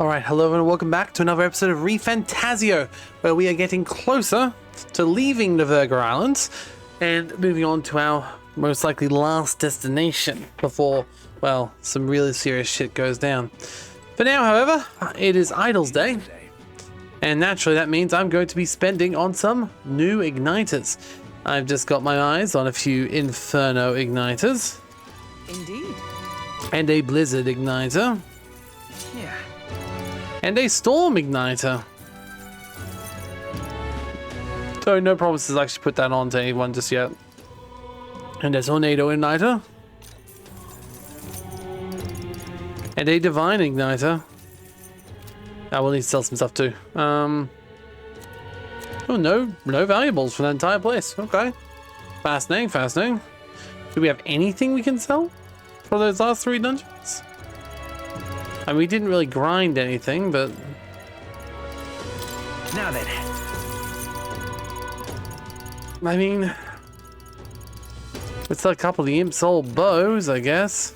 Alright, hello and welcome back to another episode of ReFantazio, where we are getting closer to leaving the Virgo Islands and moving on to our most likely last destination before, well, some really serious shit goes down. For now, however, it is Idol's Day, and naturally that means I'm going to be spending on some new igniters. I've just got my eyes on a few Inferno igniters. Indeed. And a Blizzard igniter. Yeah. And a Storm igniter. So no promises I actually put that on to anyone just yet. And a Tornado igniter. And a Divine igniter. I will need to sell some stuff too. Oh, no valuables for the entire place. Okay. Fascinating. Do we have anything we can sell for those last 3 dungeons? I mean, we didn't really grind anything, but... Now then. I mean... it's a couple of the Imp Soul bows, I guess.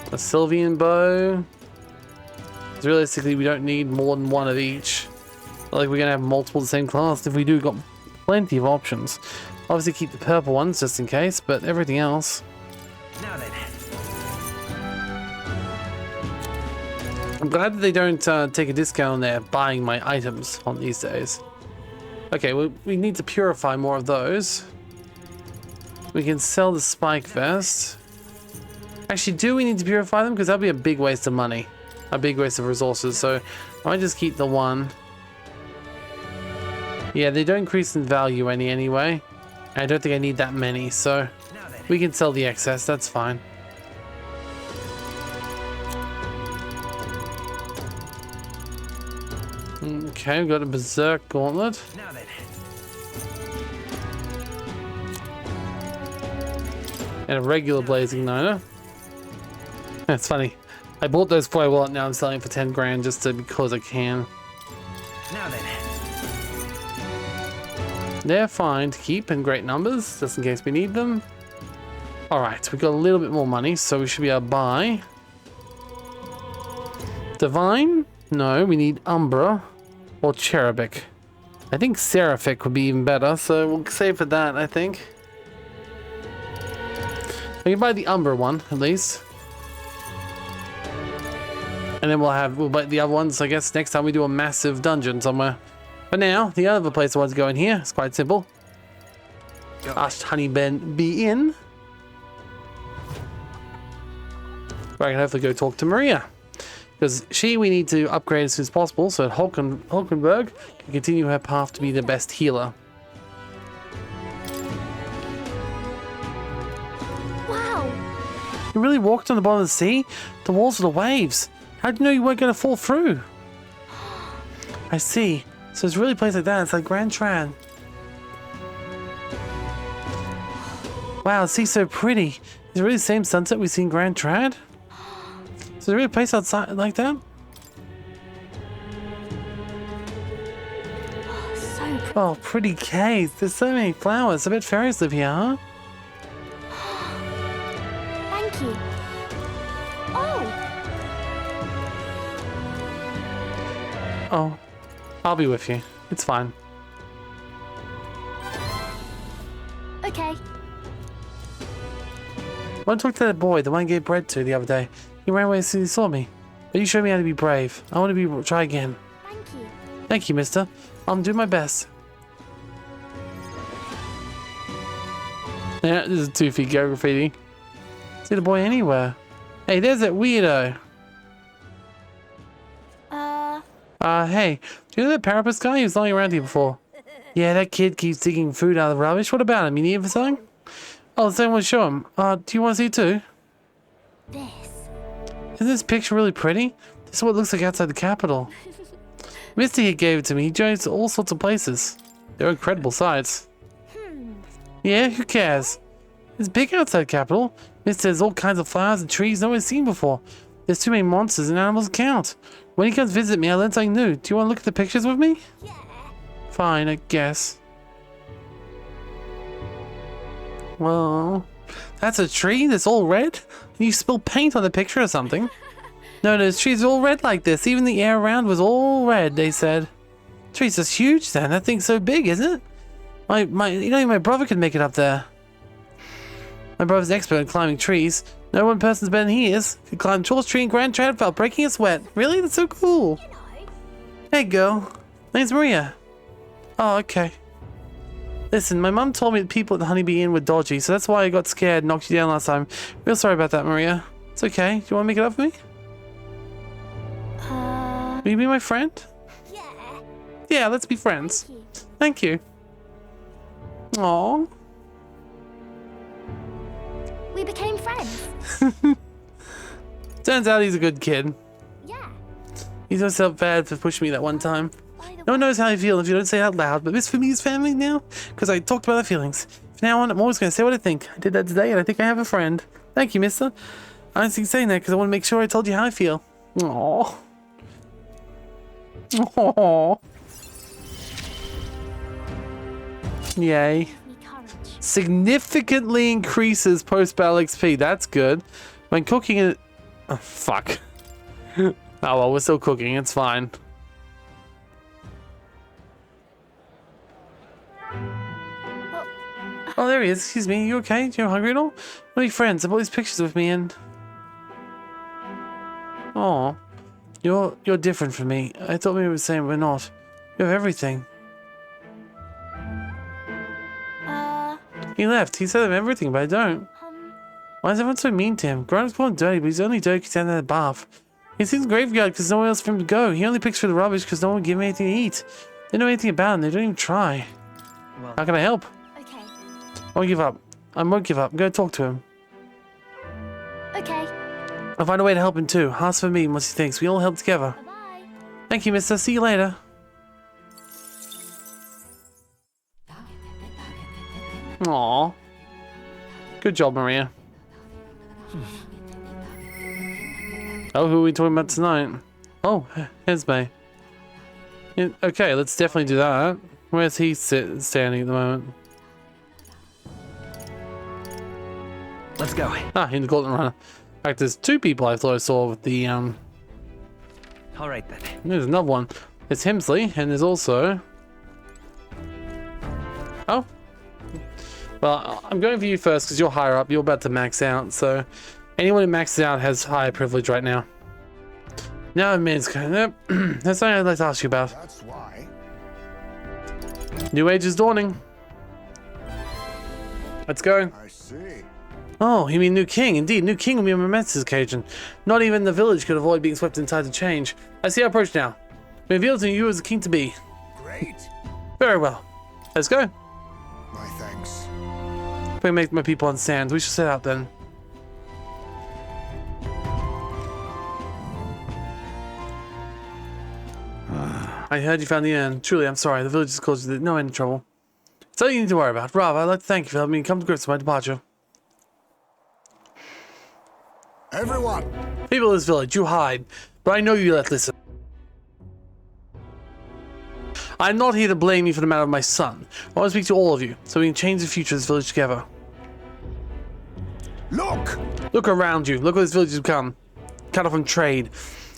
A Sylvian bow. Realistically, we don't need more than one of each. Not like we're gonna have multiple of the same class. If we do, got plenty of options. Obviously keep the purple ones just in case, but everything else... Now then. I'm glad that they don't take a discount on their buying my items on these days. Okay, well, we need to purify more of those. We can sell the spike vest. Actually, do we need to purify them? Because that'd be a big waste of money. A big waste of resources. So I might just keep the one. Yeah, they don't increase in value anyway. I don't think I need that many, so we can sell the excess. That's fine. Okay, we've got a Berserk Gauntlet. Now then. And a regular Blazing Igniter. That's funny. I bought those for a wallet, now I'm selling for 10 grand just because I can. Now then. They're fine to keep in great numbers, just in case we need them. Alright, we got a little bit more money, so we should be able to buy. Divine? No, we need Umbra or Cherubic. I think Seraphic would be even better, so we'll save for that, I think. We can buy the Umbra one, at least. And then we'll buy the other ones, I guess, next time we do a massive dungeon somewhere. But now, the other place I want to go in here is quite simple. Ask Honey Ben be in. Where I can hopefully go talk to Maria. Because we need to upgrade as soon as possible so that Hulkenberg can continue her path to be the best healer. Wow! You really walked on the bottom of the sea? The walls of the waves. How did you know you weren't going to fall through? I see. So it's really a place like that. It's like Grand Trad. Wow, the sea's so pretty. Is it really the same sunset we see in Grand Trad? Is there really a place outside like that? So pretty. Oh, pretty caves. There's so many flowers. I bet fairies live here, huh? Thank you. Oh! Oh, I'll be with you. It's fine. Okay. I want to talk to that boy, the one I gave bread to the other day. He ran away as soon as he saw me. But you showed me how to be brave. I want to try again. Thank you. Thank you, mister. I'll do my best. Yeah, this is 2 feet go graffiti. See the boy anywhere. Hey, there's that weirdo. Hey, do you know that Parapus guy? He was lying around here before. Yeah, that kid keeps digging food out of the rubbish. What about him? You need him for something? Oh, the same one, show him. Do you want to see it too? This. Isn't this picture really pretty? This is what it looks like outside the capital. Misty here gave it to me. He joins all sorts of places. They're incredible sights. Yeah, who cares? It's big outside the capital. Misty has all kinds of flowers and trees no one's seen before. There's too many monsters and animals to count. When he comes visit me, I'll learn something new. Do you want to look at the pictures with me? Yeah. Fine, I guess. Well, that's a tree that's all red? And you spilled paint on the picture or something. No, those trees are all red like this. Even the air around was all red, they said. Trees are huge then. That thing's so big, isn't it? My brother could make it up there. My brother's an expert at climbing trees. No one person's better than he is. Could climb the tallest tree in Grand Trad without breaking a sweat. Really? That's so cool. Hey, girl. My name's Maria. Oh, okay. Listen, my mom told me that people at the Honeybee Inn were dodgy, so that's why I got scared and knocked you down last time. Real sorry about that, Maria. It's okay. Do you want to make it up for me? Will you be my friend? Yeah. Yeah, let's be friends. Thank you. Aww. We became friends. Turns out he's a good kid. Yeah. He just felt bad for pushing me that one time. By the No one knows how I feel if you don't say it out loud, but this for me is family now, because I talked about our feelings. From now on, I'm always going to say what I think. I did that today, and I think I have a friend. Thank you, mister. I honestly saying that because I want to make sure I told you how I feel. Aww. Aww. Yay. Give me courage. Significantly increases post-battle XP. That's good. When cooking it... Oh, fuck. Oh, well, we're still cooking. It's fine. Oh, there he is. Excuse me. You okay? You hungry at all? What are your friends? I brought these pictures with me and... Oh, you're different from me. I thought we were saying we're not. You have everything. He left. He said I have everything, but I don't. Why is everyone so mean to him? Grown-ups call him dirty, but he's only dirty because he's down in the bath. He seems graveyard because no one else for him to go. He only picks for the rubbish because no one will give him anything to eat. They know anything about him. They don't even try. Well, How can I help? Okay. I won't give up. I won't give up. I'm going to talk to him. Okay. I'll find a way to help him too. Ask for me and what he thinks. We all help together. Bye-bye. Thank you, mister. See you later. Aww. Good job, Maria. Oh, who are we talking about tonight? Oh, Esme. Yeah, okay, let's definitely do that. Where's he standing at the moment? let's go. Ah, in the Golden Runner. In fact, there's two people I thought I saw with the, All right then. There's another one. There's Hemsley, and there's also... Oh. Well, I'm going for you first because you're higher up. You're about to max out, so... Anyone who maxes out has higher privilege right now. Now, Minsk. That's something I'd like to ask you about. That's why. New age is dawning. Let's go. I see. Oh, you mean new king? Indeed, new king will be a momentous occasion. Not even the village could avoid being swept inside the change. I see our approach now. Reveal to you as the king to be. Great. Very well. Let's go. My thanks. If we make my people understand, we should set out then. I heard you found the urn. Truly, I'm sorry. The village has caused you no end of trouble. It's all you need to worry about. Rather, I'd like to thank you for helping me come to grips with my departure. Everyone, People of this village, you hide, but I know you let listen. I'm not here to blame you for the matter of my son. I want to speak to all of you, so we can change the future of this village together. look. Look around you. Look what this village has become. Cut off from trade.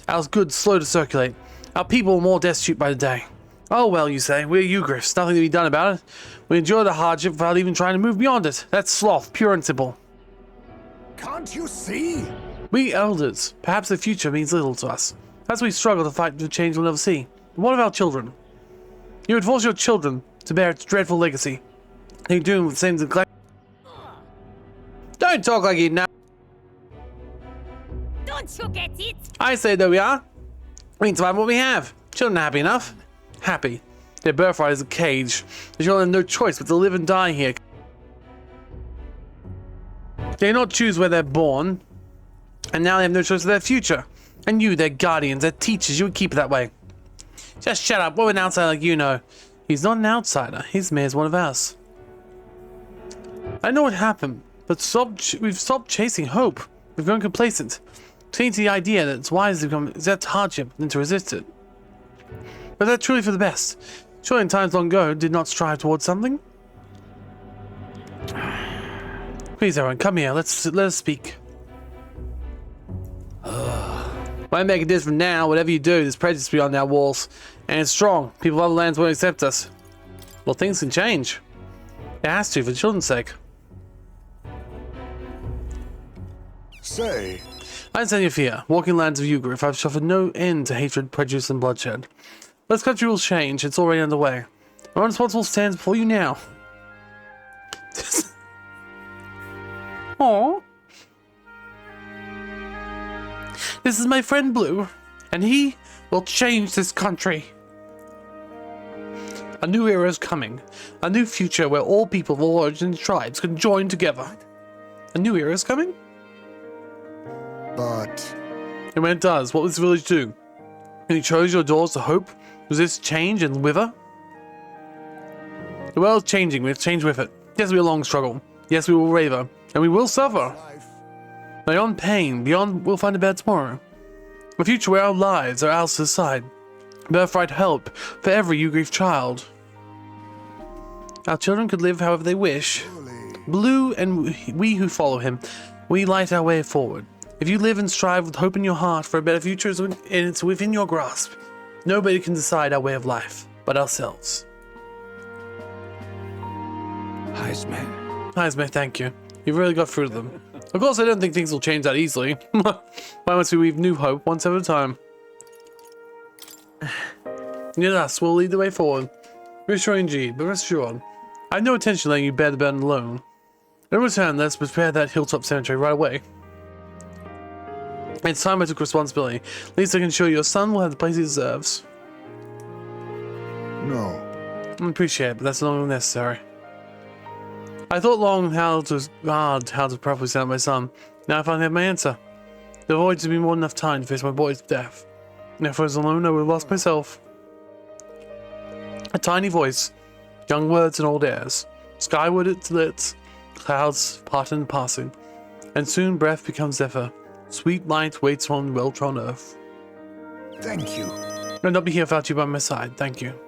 Our goods slow to circulate. Our people are more destitute by the day. Oh well, you say. We're Ugriffs. Nothing to be done about it. We endure the hardship without even trying to move beyond it. That's sloth, pure and simple. Can't you see? We elders, perhaps the future means little to us. As we struggle to fight the change we'll never see. What of our children? You would force your children to bear its dreadful legacy. They do with the same neglect. Don't talk like you know. Don't you get it? I say that we are. We need to find what we have. Children are happy enough. Happy. Their birthright is a cage. The children have no choice but to live and die here. They do not choose where they're born. And now they have no choice of their future. And you, their guardians, their teachers, you would keep it that way. Just shut up. What would an outsider like you know? He's not an outsider. He's mere as one of us. I know what happened, but we've stopped chasing hope. We've grown complacent. Clinging to the idea that it's wise to accept hardship than to resist it. But that's truly for the best. Surely in times long ago, did not strive towards something? Please, everyone, come here. Let us speak. Won't make a difference from now. Whatever you do, there's prejudice beyond our walls. And it's strong. People of other lands won't accept us. Well, things can change. It has to, for the children's sake. Say, I understand your fear. Walking lands of Ugrif, I've suffered no end to hatred, prejudice, and bloodshed. But this country will change. It's already underway. Our responsible stands before you now. Aww. This is my friend Blue, and he will change this country. A new era is coming. A new future where all people of all origins and tribes can join together. A new era is coming? but And when it does, what will this village do? And you chose your doors to hope, resist change, and wither? The world's changing, we have to change with it. Yes, we will long struggle. Yes, we will waver, and we will suffer. life. Beyond pain, beyond we'll find a better tomorrow. A future where our lives are ours to decide. Birthright help for every Ugrif child. Our children could live however they wish. Blue and we who follow him, we light our way forward. If you live and strive with hope in your heart for a better future, it's within your grasp. Nobody can decide our way of life but ourselves. Heisman, thank you. You've really got through to them. Of course, I don't think things will change that easily. Why must we weave new hope one step at a time? Yet us will lead the way forward. Reassuring indeed, but rest assured, I have no intention of letting you bear the burden alone. In return, let's prepare that hilltop cemetery right away. It's time I took responsibility. At least I can assure you your son will have the place he deserves. No. I appreciate it, but that's no longer necessary. I thought long how to properly send out my son. Now I finally have my answer. There avoids to be more than enough time to face my boy's death. And if I was alone, I would have lost myself. A tiny voice, young words and old airs. Skyward it lit, clouds part and passing, and soon breath becomes zephyr. Sweet light waits on well-trodden earth. Thank you. I'd not be here without you by my side. Thank you.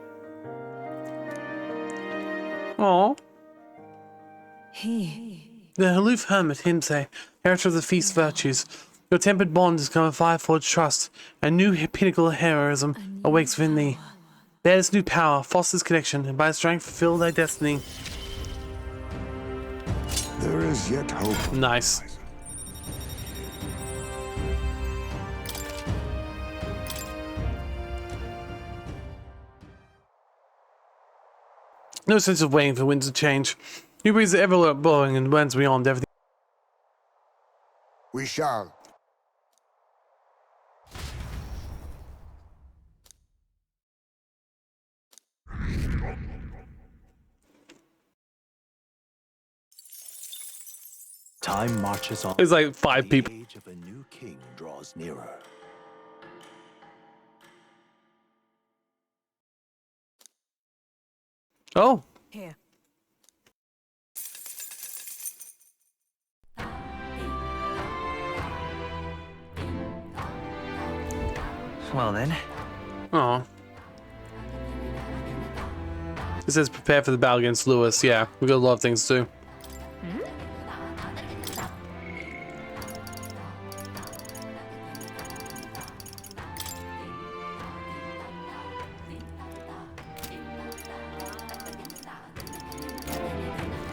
Aww. The aloof hermit, Himse, heritor of the feast virtues. Your tempered bond has become a fire-forged trust, and new pinnacle of heroism awakes within thee. Bear this new power, foster this connection, and by its strength fulfill thy destiny. There is yet hope. Nice. No sense of waiting for the winds to change. New breeze are ever blowing and winds beyond everything. We shall. Time marches on. There's like 5 people. The age of a new king draws nearer. Oh. Here. Well then, Oh. It says prepare for the battle against Lewis. Yeah, we got a lot of things to do.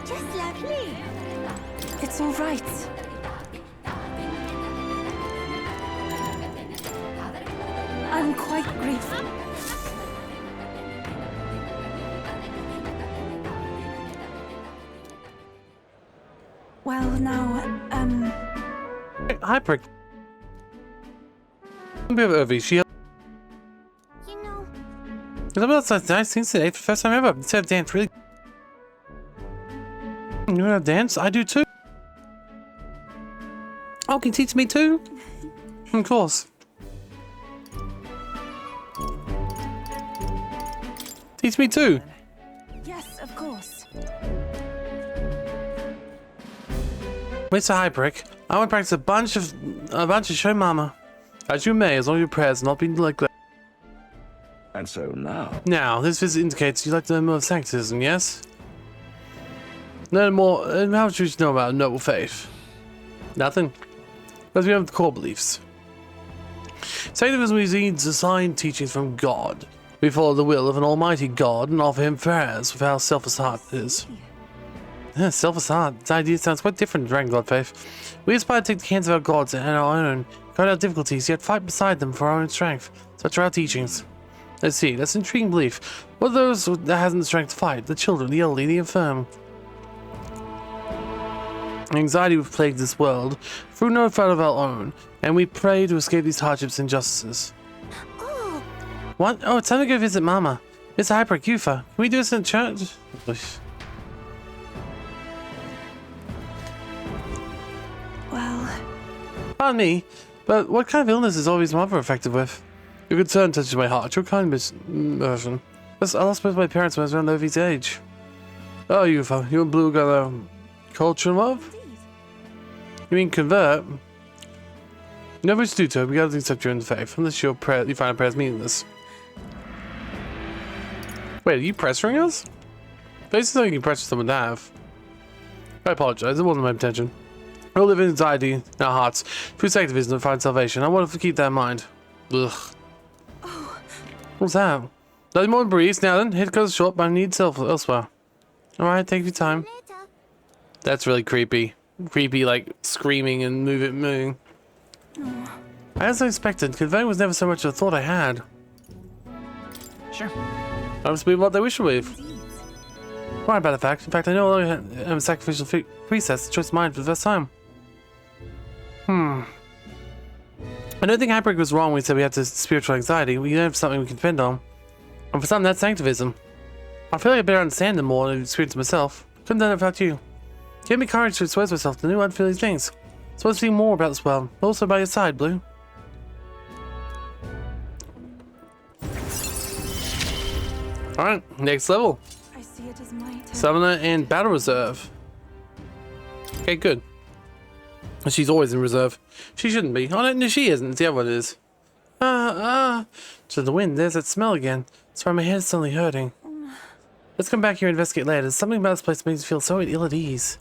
Just lovely. It's all right. I'm quite grateful. Well, now, Hi, prick. A bit of Irvi. She. You know, That's nice things today for the first time ever. Instead of dance, really. You know how to dance? I do too. Oh, can you teach me too? Of course. Teach me too. yes, of course. Mr. Hybrick, I want to practice a bunch of show mama. As you may, as long as your prayers have not been neglected. And so now, Now, this visit indicates you'd like to learn more of sanctism, yes? Learn more, and how much do you know about a noble faith? Nothing. Let's begin with the core beliefs. Sanctivism receives assigned teachings from God. We follow the will of an almighty God and offer him prayers with how selfless heart is. Yeah, selfless heart. This idea sounds quite different in Dragon God faith. We aspire to take the hands of our gods and our own, guard our difficulties, yet fight beside them for our own strength. Such are our teachings. Let's see, that's an intriguing belief. What are those that hasn't the strength to fight? The children, the elderly, the infirm. Anxiety we've plagued this world through no fault of our own, and we pray to escape these hardships and injustices. Oh, What? Oh, it's time to go visit Mama. It's Hyper Kufa. Can we do this in church? Well, Pardon me, but what kind of illness is always mother affected with? Your concern touches my heart. Your kind version. I lost both my parents when I was around Ovi's age. Oh, Yufa, you and Blue got a culture love? You mean convert? No wish to do so. We gotta accept your own faith, unless you find our prayers meaningless. Wait, are you pressuring us? This is something you can pressure someone to have. I apologize, it wasn't my intention. We all live in anxiety in our hearts. Through sanctivism to find salvation. I want to keep that in mind. Ugh. What's that? Nothing more than breeze. Now then, hit goes short, but I need elsewhere. Alright, take your time. later. That's really creepy. Creepy, like, screaming and moving. As I expected, conveying was never so much a thought I had. Sure. I must be what they wish to believe. Right about the fact. In fact, I know I am a sacrificial priestess, choice of mine for the first time. I don't think Hyperk was wrong when he said we had to spiritual anxiety. We have something we can depend on. And for some, that's sanctivism. I feel like I better understand them more and experience it myself. Couldn't have done it without you. Give me courage to expose myself to new unfeeling things. So let's see more about this world. Also by your side, Blue. Alright, next level. I see it as my turn. Summoner and Battle Reserve. Okay, good. She's always in reserve. She shouldn't be. Oh, no, she isn't. It's the other one it is. To the wind, there's that smell again. That's why my head's suddenly hurting. Let's come back here and investigate later. There's something about this place that makes me feel so ill at ease.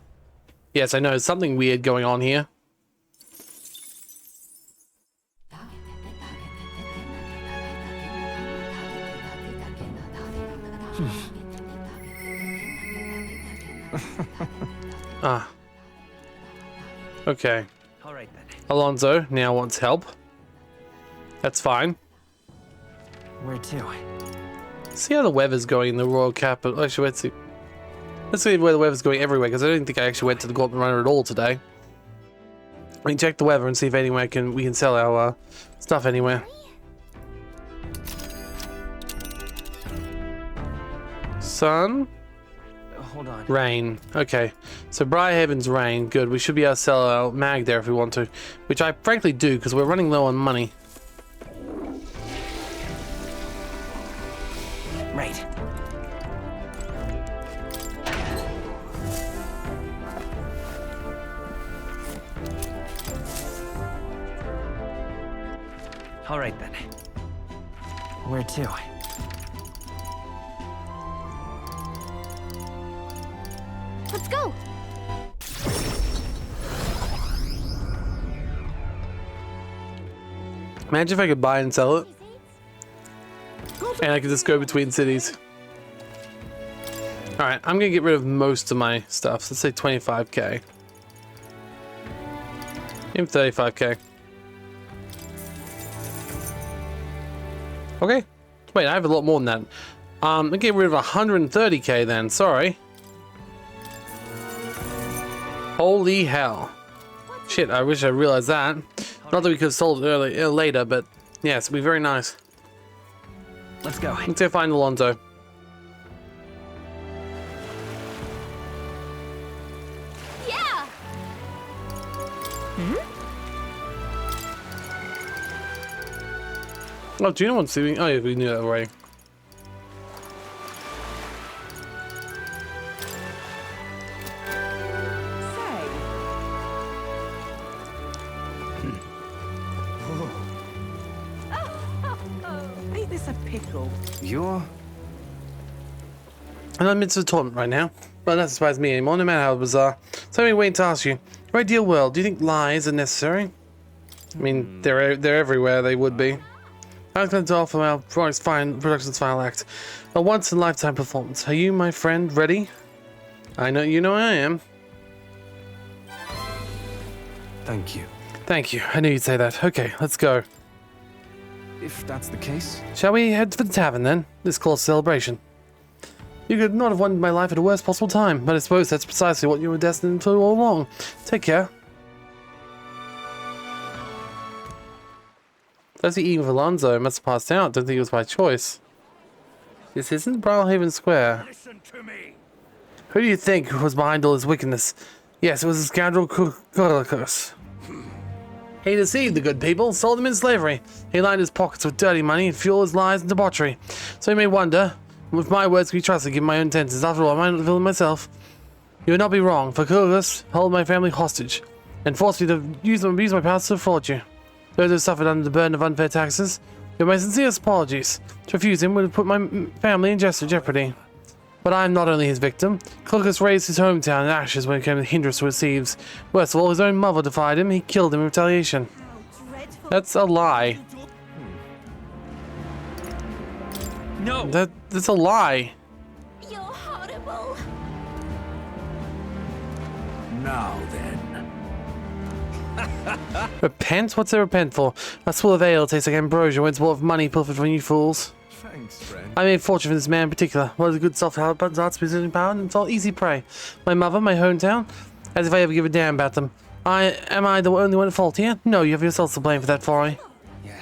Yes, I know. There's something weird going on here. Okay. All right then. Alonso now wants help. That's fine. Where to? See how the weather's going in the Royal Capital. Actually, let's see where the weather's going everywhere, because I don't think I actually went to the Gauntlet Runner at all today. We can check the weather and see if anywhere we can sell our stuff anywhere. Sun. Hold on. Rain. Okay. So Briarhaven's rain. Good. We should be able to sell our mag there if we want to. Which I frankly do, because we're running low on money. Right. All right then. Where to? Let's go. Imagine if I could buy and sell it. And I could just go between cities. Alright, I'm gonna get rid of most of my stuff. So let's say 25k. Even 35k. Okay. Wait, I have a lot more than that. I'm gonna get rid of 130k then, sorry. Holy hell. Shit, I wish I realized that. Not that we could have sold it later, but yes, it'd be very nice. Let's go. Let's go find Alonso. Yeah. Oh, do you know what's doing? Oh, yeah, we knew that already. Ain't this a pickle? You're... I'm in the midst of a tournament right now. Well, that doesn't surprise me anymore, no matter how bizarre. So I'm waiting to ask you. Your ideal world, do you think lies are necessary? I mean, they're everywhere. They would be. I'm going to offer our production's final act, a once-in-a-lifetime performance. Are you, my friend, ready? I know you know I am. Thank you. Thank you. I knew you'd say that. Okay, let's go. If that's the case. Shall we head for the tavern then? This calls celebration. You could not have wanted my life at the worst possible time, but I suppose that's precisely what you were destined to all along. Take care. That's the Eve of Alonso. Must have passed out. Don't think it was by choice. This isn't Brawlhaven Square. Listen to me. Who do you think was behind all his wickedness? Yes, it was a scoundrel Colicus. He deceived the good people, sold them in slavery. He lined his pockets with dirty money and fueled his lies and debauchery. So you may wonder, if my words can be trusted, given my own intentions. After all, I might not villain myself. You would not be wrong, for Colicus held my family hostage and forced me to abuse my powers to defraud you. Those who suffered under the burden of unfair taxes, with my sincerest apologies. To refuse him would have put my family in jeopardy. But I am not only his victim. Colicus raised his hometown in ashes when it came to hindrance to his thieves. Worst of all, his own mother defied him. He killed him in retaliation. That's a lie. No. That's a lie. You're horrible. Now then. Repent? What's there to repent for? A swill of ale tastes like ambrosia when it's full of money pilfered from you fools. Thanks, friend. I made fortune for this man in particular. What is a good self-help, but arts, position, power, and it's all easy prey. My mother, my hometown, as if I ever give a damn about them. Am I the only one at fault here? No, you have yourselves to blame for that folly. Yeah.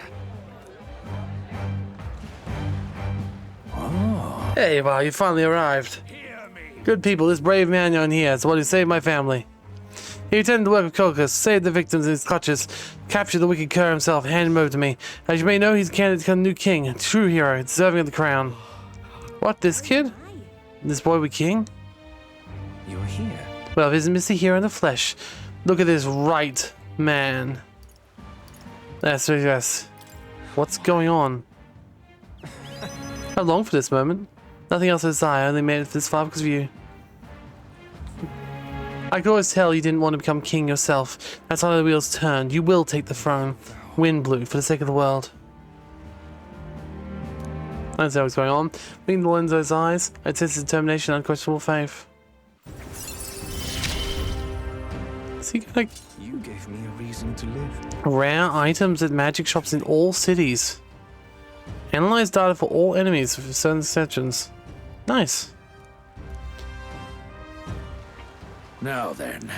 Hey, wow, you finally arrived. Good people, this brave man on here is the one who saved my family. He attended the work of Colicus, saved the victims in his clutches, captured the wicked cur himself, and handed him over to me. As you may know, he's a candidate to become new king, a true hero, deserving of the crown. What, this kid? This boy be king? You're here. Well, isn't Mr. Hero in the flesh? Look at this right man. Yes. What's going on? I long for this moment. Nothing else to desire, I only made it this far because of you. I could always tell you didn't want to become king yourself. That's how the wheels turned. You will take the throne. Wind blew for the sake of the world. I don't know what's going on. Reading Lorenzo's eyes, I sense his determination and unquestionable faith. Is he gonna... You gave me a reason to live. Rare items at magic shops in all cities. Analyze data for all enemies for certain sections. Nice. Now then.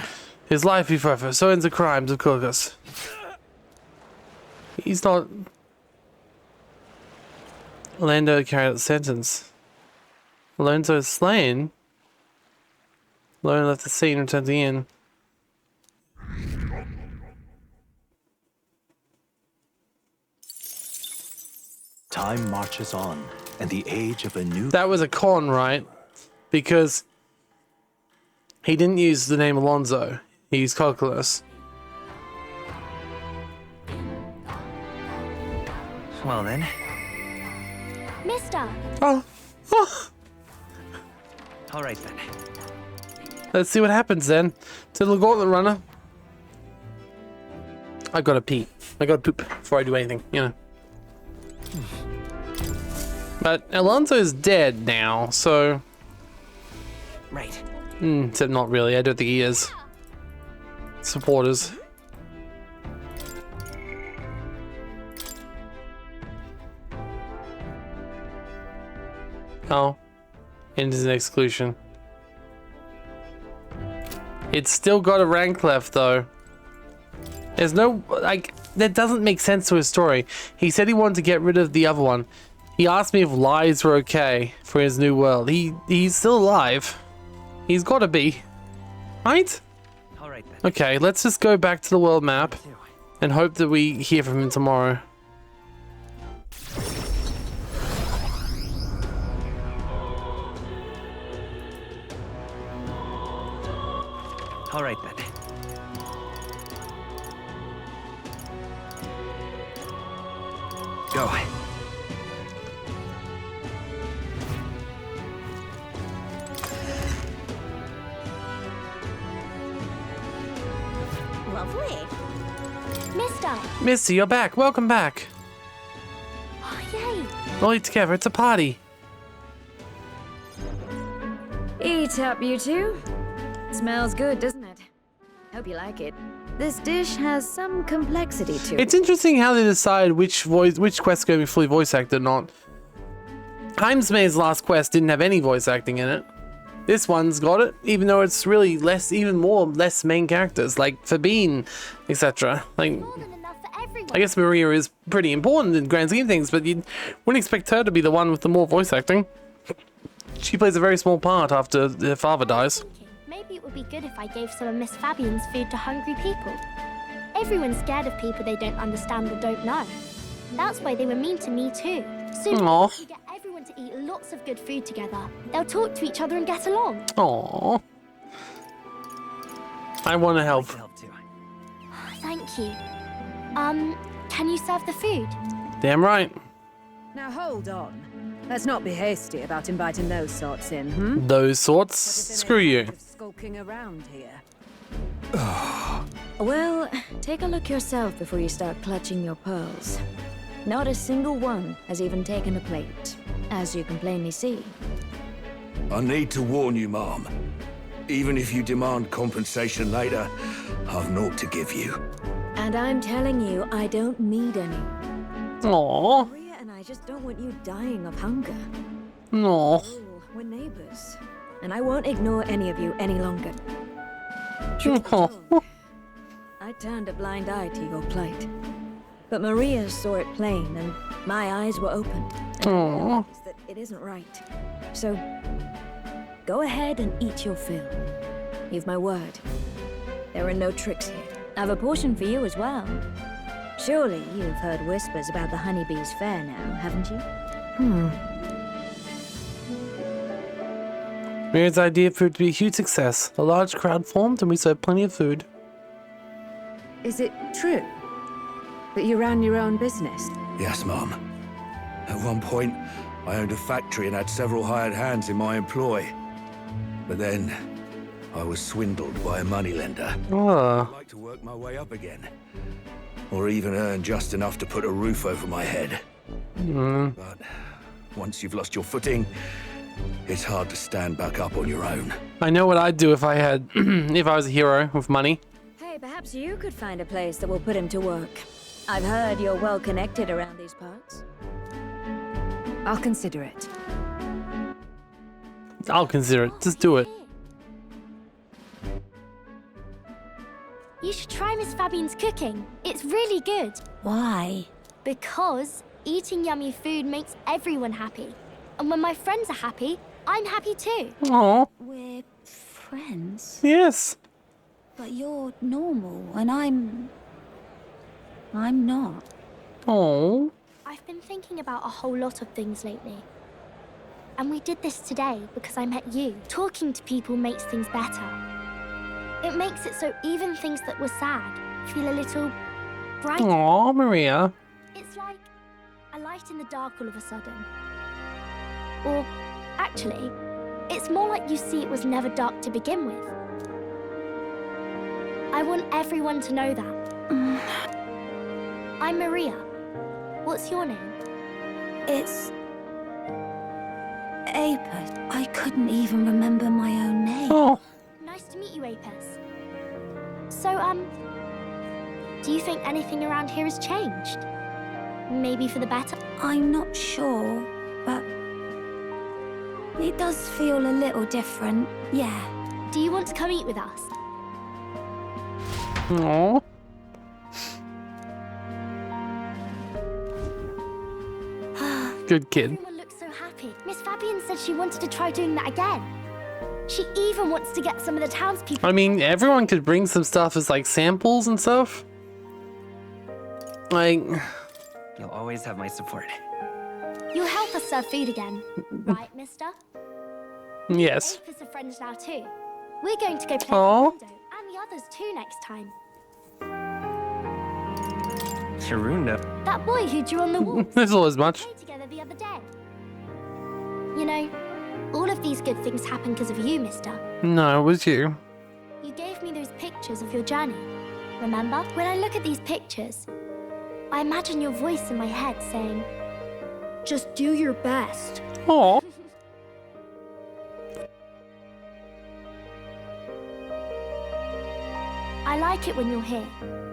His life be forever. So ends the crimes of Colicus. He's not... Orlando carried out the sentence. Alonso is slain. Lone left the scene and returned to the inn. Time marches on, and the age of a new... That was a con, right? Because he didn't use the name Alonso. He used Colicus. Well then. Mister. Oh. All right then. Let's see what happens then. To the gauntlet runner. I gotta pee. I gotta poop before I do anything, you know. But Alonso's dead now, so... Right. Except not really, I don't think he is. Supporters. Oh. Enters an exclusion. It's still got a rank left, though. There's no... like, that doesn't make sense to his story. He said he wanted to get rid of the other one. He asked me if lies were okay for his new world. He's still alive. He's gotta be. Right? All right then. Okay, let's just go back to the world map and hope that we hear from him tomorrow. All right then. Go. Lovely. Mister. Mister! Misty, you're back. Welcome back. Oh, yay! All eat together. It's a party. Eat up, you two. Smells good, doesn't it? Hope you like it. This dish has some complexity to it. It's interesting how they decide which quest going to be fully voice acted or not. Heimsmay's last quest didn't have any voice acting in it. This one's got it, even though it's really less main characters, like Fabine, etc. Like, More than enough for everyone. I guess Maria is pretty important in the grand scheme of things, but you wouldn't expect her to be the one with the more voice acting. She plays a very small part after her father dies. Maybe it would be good if I gave some of Miss Fabian's food to hungry people. Everyone's scared of people they don't understand or don't know. That's why they were mean to me too. Soon Aw. we get everyone to eat lots of good food together. They'll talk to each other and get along. Aww. I want to help. To help too. Thank you. Can you serve the food? Damn right. Now hold on. Let's not be hasty about inviting those sorts in, hmm? Those sorts. What if they Screw make a you. habit of skulking around here. Well, take a look yourself before you start clutching your pearls. Not a single one has even taken a plate, as you can plainly see. I need to warn you, Mom. Even if you demand compensation later, I've naught to give you. And I'm telling you, I don't need any. Aww. Maria and I just don't want you dying of hunger. Aww. Oh, we're neighbors, and I won't ignore any of you any longer. Aw. I turned a blind eye to your plight. But Maria saw it plain, and my eyes were opened. And I Aw. realized that it isn't right. So, go ahead and eat your fill. You've my word. There are no tricks here. I've a portion for you as well. Surely you've heard whispers about the honeybees fair now, haven't you? Maria's idea proved to be a huge success. A large crowd formed and we served plenty of food. Is it true that you ran your own business? Yes, Mom. At one point, I owned a factory and had several hired hands in my employ. But then, I was swindled by a moneylender. Ah. I'd like to work my way up again. Or even earn just enough to put a roof over my head. But once you've lost your footing, it's hard to stand back up on your own. I know what I'd do if I had, if I was a hero with money. Hey, perhaps you could find a place that will put him to work. I've heard you're well connected around these parts. I'll consider it. I'll consider it. Just do it. You should try Miss Fabian's cooking. It's really good. Why? Because eating yummy food makes everyone happy. And when my friends are happy, I'm happy too. Aw. We're friends? Yes. But you're normal, and I'm not. Aw. I've been thinking about a whole lot of things lately. And we did this today because I met you. Talking to people makes things better. It makes it so even things that were sad feel a little brighter. Aw, Maria. It's like a light in the dark all of a sudden. Or, actually, it's more like you see it was never dark to begin with. I want everyone to know that. I'm Maria. What's your name? It's... Apis. I couldn't even remember my own name. Oh. Nice to meet you, Apis. So, do you think anything around here has changed? Maybe for the better? I'm not sure, but... it does feel a little different, yeah. Do you want to come eat with us? Aw. Good kid. Everyone looks so happy. Miss Fabian said she wanted to try doing that again. She even wants to get some of the townspeople. I mean, everyone could bring some stuff as like samples and stuff. Like, You'll always have my support. You'll help us serve food again, right, mister? yes. Apis are friends now too. We're going to go play Aw. Taekwondo and the others too next time. Sharunda. That boy who drew on the wall. There's always much. Played together the other day. You know, all of these good things happen because of you, mister. No, it was you. You gave me those pictures of your journey. Remember? When I look at these pictures, I imagine your voice in my head saying, just do your best. Aw. I like it when you're here,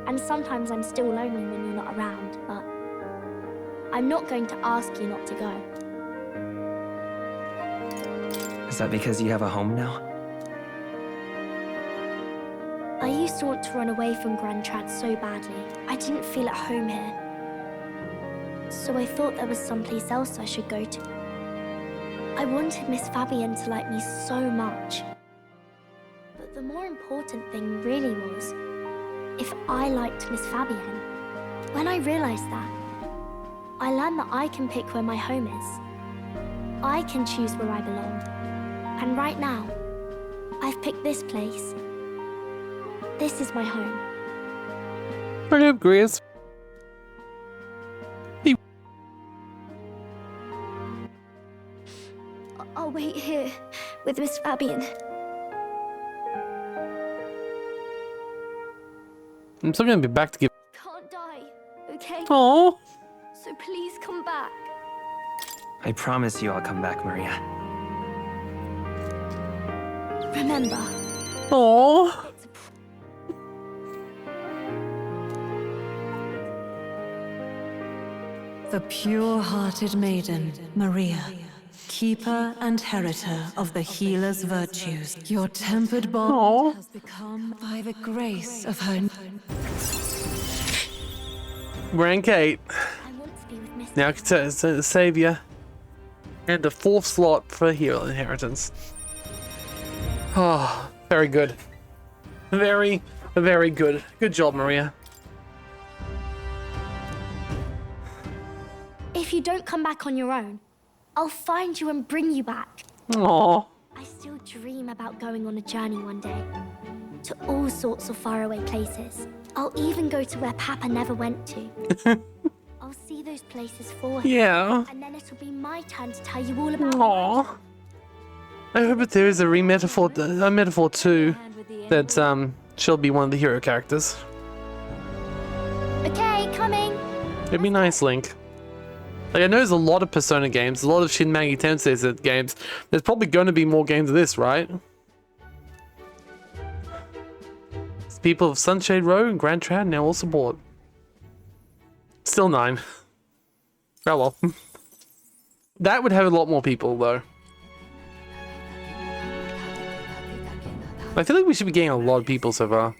and sometimes I'm still lonely when you're not around, but I'm not going to ask you not to go. Is that because you have a home now? I used to want to run away from Grand Trad so badly. I didn't feel at home here. So I thought there was someplace else I should go to. I wanted Miss Fabienne to like me so much. But the more important thing really was if I liked Miss Fabienne. When I realized that, I learned that I can pick where my home is. I can choose where I belong. And right now, I've picked this place. This is my home. Brilliant, Grace. I'll wait here with Miss Fabienne. I'm still gonna be back to give. Can't die, okay? Aw. So please come back. I promise you I'll come back, Maria. Remember, Aw. The pure-hearted maiden, Maria, keeper and heritor of the healer's virtues. Your tempered bond Aw. has become by the grace of her. Rank 8. I want to be with Miss. Now it's a savior. And a 4th slot for hero inheritance. Oh, very good. Very, very good. Good job, Maria. If you don't come back on your own, I'll find you and bring you back. Aw. I still dream about going on a journey one day. To all sorts of faraway places. I'll even go to where Papa never went to. I'll see those places for him. Yeah. And then it'll be my turn to tell you all about Aw. I hope that there is a metaphor 2 that she'll be one of the hero characters. Okay, coming. It'd be nice, Link. Like, I know there's a lot of Persona games, a lot of Shin Megami Tensei games. There's probably going to be more games of this, right? People of Sunshade Row and Grand Trad now all support. Still 9. Oh well. That would have a lot more people, though. I feel like we should be getting a lot of people so far.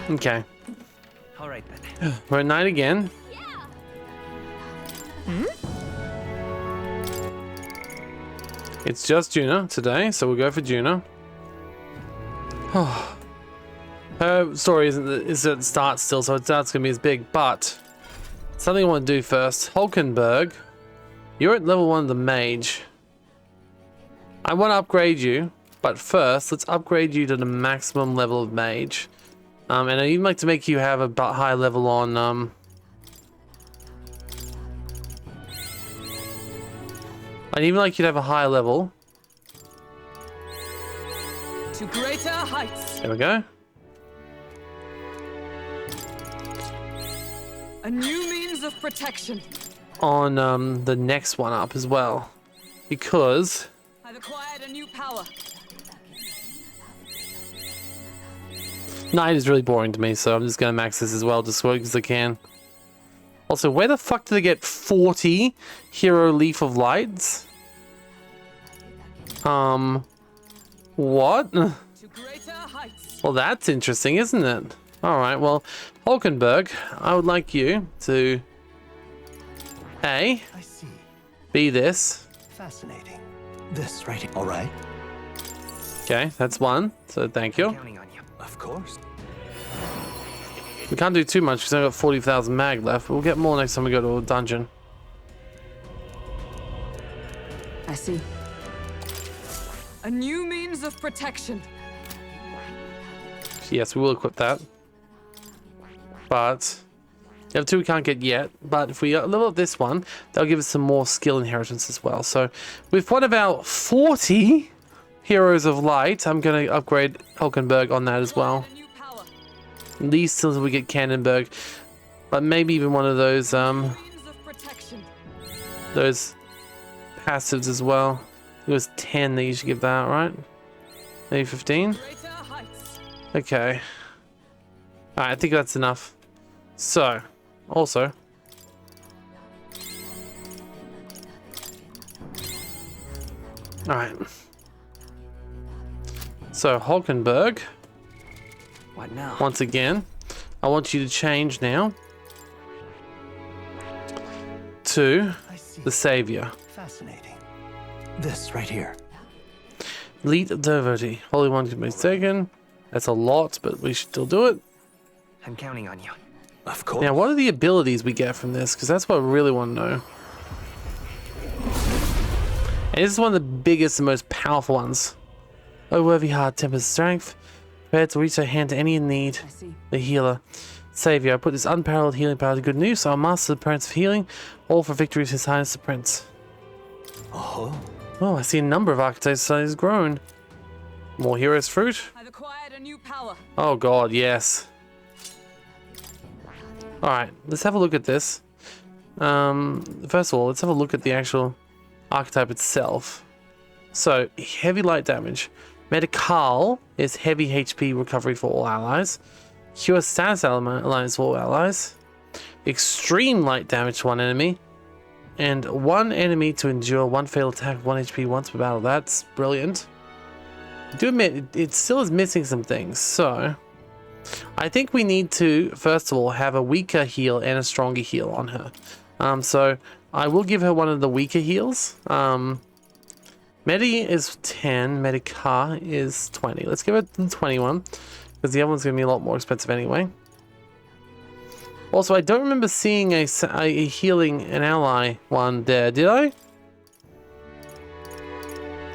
Okay. Alright then. We're at 9 again. It's just Juna today, so we'll go for Juna. Her story is at the start still, so it's not going to be as big, but something I want to do first. Hulkenberg, you're at level 1 of the mage. I want to upgrade you, but first, let's upgrade you to the maximum level of mage. And I'd even like to make you have a high level on, I'd even like you to have a high level. To greater heights. There we go. A new means of protection. On, the next one up as well. Because... I've acquired a new power. 9 is really boring to me, so I'm just gonna max this as well, just as quick as I can. Also, where the fuck did they get 40 Hero Leaf of Lights? What? To greater heights. Well, that's interesting, isn't it? Alright, well, Hulkenberg, I would like you to... I see. Be this. Fascinating. This right here. All right. Okay, that's 1, so thank you. Counting on you. Of course. We can't do too much because I've got 40,000 mag left, but we'll get more next time we go to a dungeon. I see. A new means of protection. Yes, we will equip that. But level 2 we can't get yet. But if we level up this one, that'll give us some more skill inheritance as well. So with one of our 40 Heroes of Light, I'm going to upgrade Hulkenberg on that as well. A new power. At least until we get Cannonberg. But maybe even one of those passives as well. It was 10 that you should give that, right? Maybe 15? Okay. Alright, I think that's enough. So, also. Alright. So, Hulkenberg. What now? Once again, I want you to change now to the Savior. Fascinating. This right here. Elite Devotee. Holy One can be taken. That's a lot, but we should still do it. I'm counting on you. Of course. Now, what are the abilities we get from this? Because that's what I really want to know. And this is one of the biggest and most powerful ones. Oh, worthy heart, tempers strength. Prepared to reach a hand to any in need. The healer. Savior, I put this unparalleled healing power to good news. I'll master the Prince of Healing. All for victory of His Highness the Prince. Oh. Oh, I see a number of archetypes that has grown. More heroes fruit. I've acquired a new power. Oh god, yes. Alright, let's have a look at this. First of all, let's have a look at the actual archetype itself. So, heavy light damage. Medical is heavy HP recovery for all allies. Cure status alliance for all allies. Extreme light damage to one enemy. And one enemy to endure one fatal attack, 1 HP once per battle. That's brilliant. I do admit, it still is missing some things. So, I think we need to, first of all, have a weaker heal and a stronger heal on her. So, I will give her one of the weaker heals. Medi is 10, Medicar is 20. Let's give it the 21, because the other one's going to be a lot more expensive anyway. Also, I don't remember seeing a healing an ally one there, did I?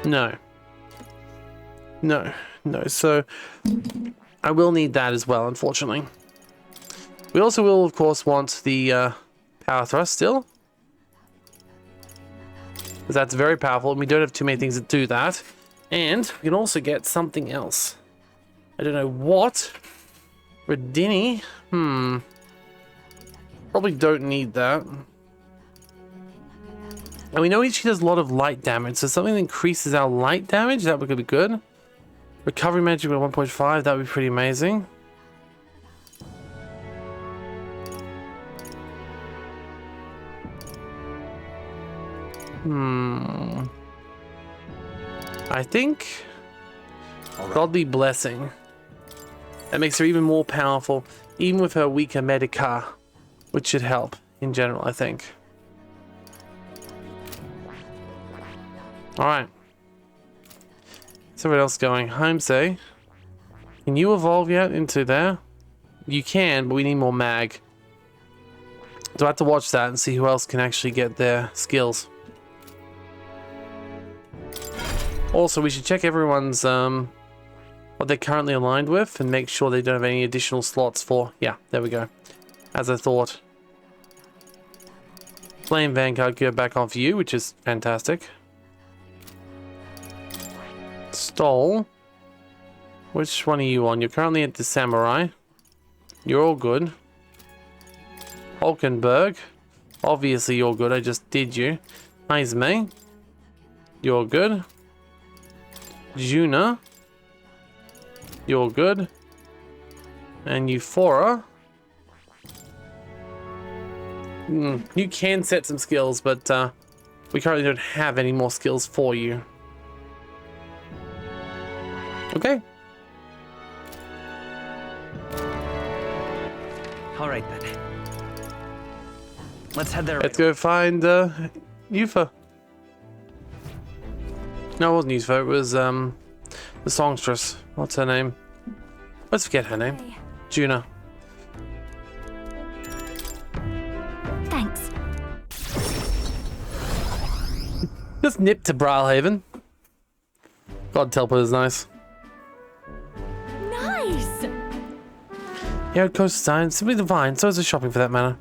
No. No, so I will need that as well, unfortunately. We also will, of course, want the power thrust still. Because that's very powerful, and we don't have too many things that do that. And we can also get something else. I don't know what. Redini? Probably don't need that. And we know she does a lot of light damage, so something that increases our light damage, that would be good. Recovery magic at 1.5, that would be pretty amazing. I think Godly Blessing. That makes her even more powerful, even with her weaker Medica, which should help in general, I think. Alright. What's everyone else going? Heimsay. Can you evolve yet into there? You can, but we need more mag. So I have to watch that and see who else can actually get their skills. Also, we should check everyone's what they're currently aligned with and make sure they don't have any additional slots for... Yeah, there we go. As I thought. Flame Vanguard go back on for you, which is fantastic. Stole. Which one are you on? You're currently at the Samurai. You're all good. Hulkenberg. Obviously you're good, I just did you. Izme. You're good. Juna. You're good. And Euphora. You can set some skills, but we currently don't have any more skills for you. Okay. All right then. Let's head there. Let's go find Yufa. No, it wasn't Yufa. It was the songstress. What's her name? Let's forget her name. Hey. Juna. Thanks. Just nip to Brawlhaven. God, teleport is nice. Nice. Yeah, coast design, simply divine. So is the shopping for that matter.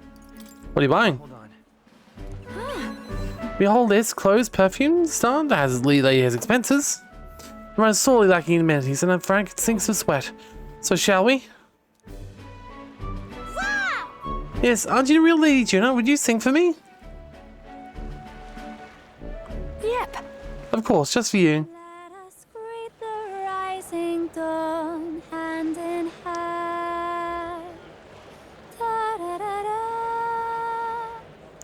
What are you buying? Hold on. Behold this clothes, perfume stand has his expenses. I'm sorely lacking in amenities, and I'm frank, it sinks with sweat. So shall we? Yes, aren't you the real Lady Juno? Would you sing for me? Yep. Of course, just for you. Let us greet the rising dawn, hand in hand. Da, da, da,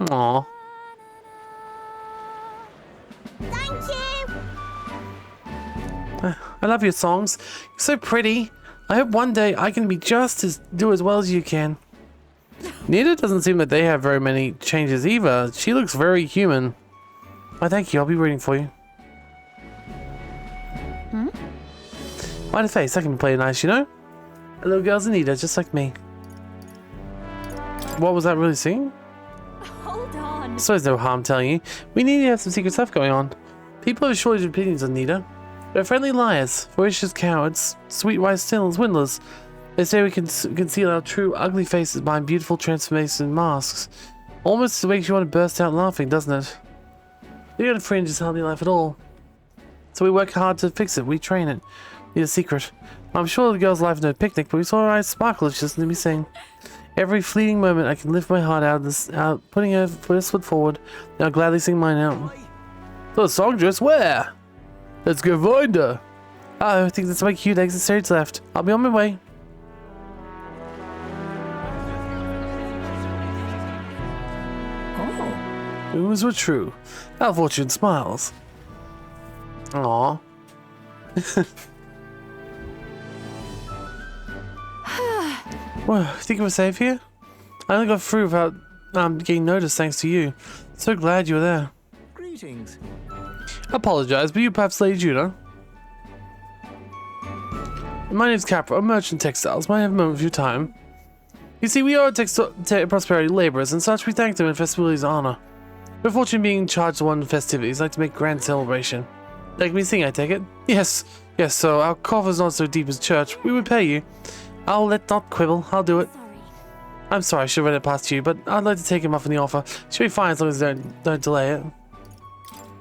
da. Aw. Thank you. I love your songs. You're so pretty. I hope one day I can be do as well as you can. Nita doesn't seem that they have very many changes either. She looks very human. Why, thank you. I'll be rooting for you. Why the face? I can play nice, you know? A little girl's Anita, just like me. What was that really singing? Hold on. So there's no harm telling you. We need to have some secret stuff going on. People have a shortage of opinions on Nita. They're friendly liars, ferocious cowards, sweet-wise swindlers. They say we can conceal our true ugly faces behind beautiful transformation masks. Almost makes you want to burst out laughing, doesn't it? Being on a fringe is hardly life at all. So we work hard to fix it. We train it. Need a secret. I'm sure the girl's life is no picnic, but we saw her eyes sparkle as she listened to me sing. Every fleeting moment I can lift my heart out of this, putting her first foot forward, and I'll gladly sing mine out. So the songstress, where? Let's go find her. Oh, I think that's my cute exit stage left. I'll be on my way. Oh. Rumors were true. Our fortune smiles. Aww. Well, think we're safe here? I only got through without getting noticed thanks to you. So glad you were there. Greetings. Apologize, but you perhaps Lady Juno? My name's Capra, a merchant textiles. Might I have a moment of your time? You see, we are prosperity laborers, and such we thank them in festivities' honor. We're fortunate being charged to one festivities, like to make grand celebration. Like me sing, I take it? Yes, so our coffer's not so deep as church. We would pay you. I'll not quibble, I'll do it. Sorry. I'm sorry, I should have read it past you, but I'd like to take him up on the offer. Should be fine as long as they don't delay it.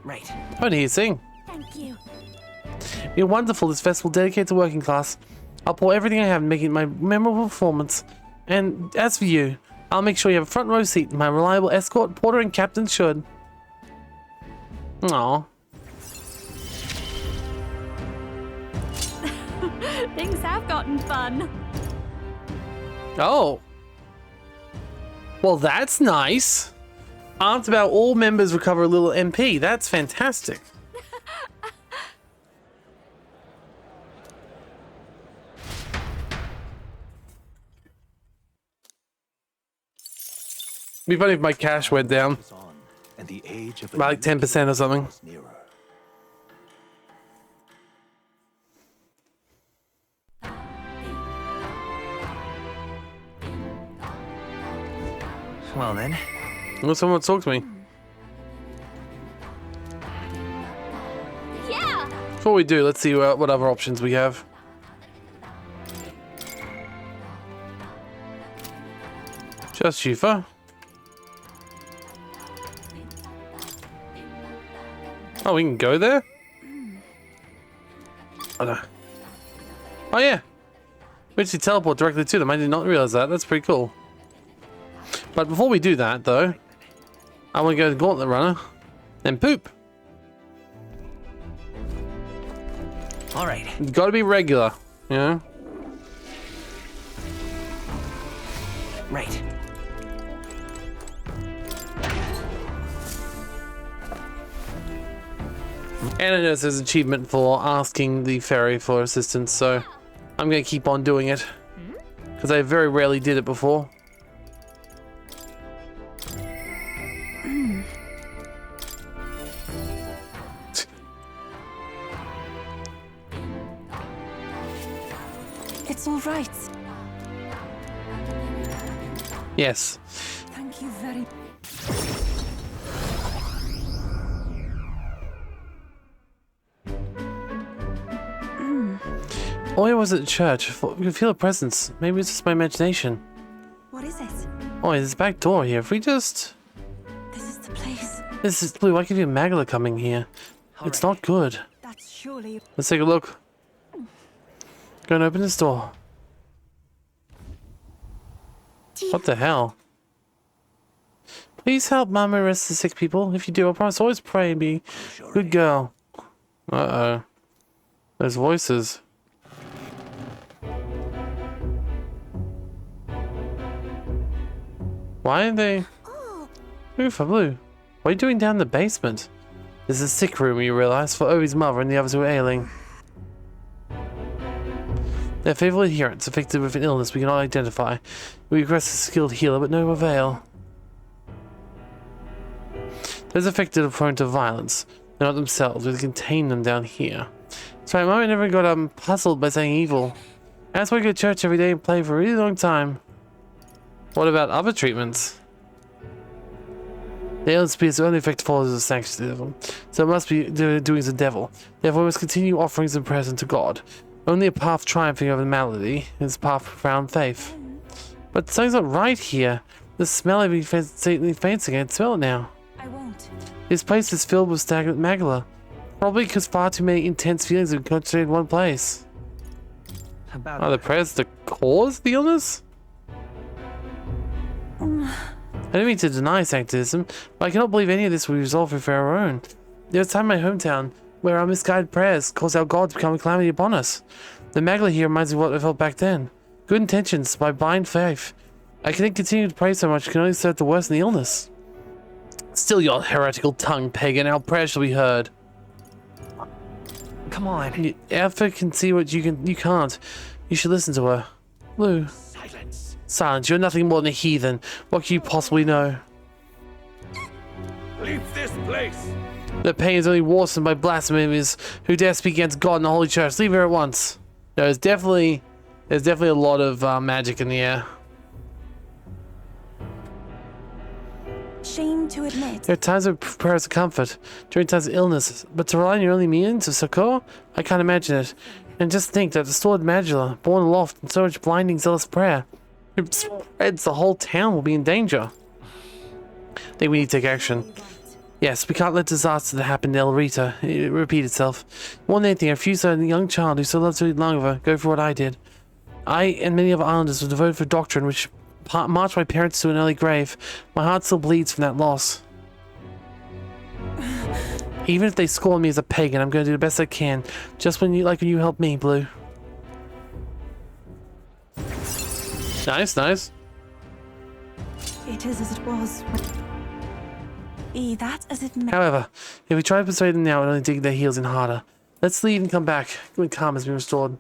Right. Oh, here you sing. Thank you. You're wonderful, this festival dedicated to working class. I'll pour everything I have in making it my memorable performance. And as for you, I'll make sure you have a front row seat. My reliable escort, porter, and captain should. Aww. Things have gotten fun. Oh. Well, that's nice. Asked about all members recover a little MP. That's fantastic. It'd be funny if my cash went down And the age of by like 10% or something. nearer. Well then. Well, someone talk to me. Yeah. Before we do, let's see what other options we have. Just Shifa. Oh, we can go there? Oh, no. Oh yeah. We actually teleport directly to them. I did not realize that. That's pretty cool. But before we do that, though, I want to go to Gauntlet Runner and poop. All right. It's got to be regular, you know? Right. And I noticed there's an achievement for asking the fairy for assistance, so I'm going to keep on doing it. Because I very rarely did it before. It's all right. Yes. Thank you very Oh, I was at church. I could feel a presence. Maybe it's just my imagination. What is it? Oh, there's a back door here. If we just... This is the place. This is Blue. I can feel Magla coming here. It's not good. That's surely. Let's take a look. Go and open this door. What the hell? Please help Mama rest the sick people. If you do, I promise always pray and be a good girl. Uh-oh. There's voices. Why are they... Ooh, for Blue. What are you doing down in the basement? This is a sick room, you realize, for Obi's mother and the others who are ailing. They're faithful adherents afflicted with an illness we cannot identify. We request a skilled healer, but no avail. Those affected are prone to violence. They're not themselves, we contain them down here. Sorry, Mama never got puzzled by saying evil. That's why I go to church every day and play for a really long time. What about other treatments? The illness spirits only affect followers of sanctuary, so it must be the doings of the devil. Therefore, we must continue offerings and prayers unto God. Only a path triumphing over the malady is a path of profound faith. But something's not right here. The smell I've been fancying, I can smell it now. I won't. This place is filled with stagnant magma. Probably because far too many intense feelings have been concentrated in one place. Are the prayers the cause of the illness? I don't mean to deny sancticism, but I cannot believe any of this will be resolved with our own. There was a time in my hometown where our misguided prayers caused our God to become a calamity upon us. The magma here reminds me of what I felt back then. Good intentions by blind faith. I cannot continue to pray so much, it can only serve to worsen the illness. Still your heretical tongue, pagan, our prayers shall be heard. Come on. Alpha can see what you can't. You should listen to her. Lou. Silence, you're nothing more than a heathen. What can you possibly know? Leave this place! The pain is only worsened by blasphemers who dare speak against God and the Holy Church. Leave her at once. No, there's definitely a lot of magic in the air. Shame to admit. There are times of prayers of comfort, during times of illness, but to rely on your only means of succor? I can't imagine it. And just think that distorted magula, born aloft in so much blinding zealous prayer, if it spreads, the whole town will be in danger. I think we need to take action. Yes, we can't let disaster that happened to El Rita repeat itself. More than anything, I refuse to let a young child who so loves to eat longer go for what I did. I and many other islanders were devoted for doctrine which marched my parents to an early grave. My heart still bleeds from that loss. Even if they scorn me as a pagan, I'm going to do the best I can. Just when you helped me, Blue. Nice, nice. It is as it was. Be that as it may. However, if we try to persuade them now, it only dig their heels in harder. Let's leave and come back when calm has been restored.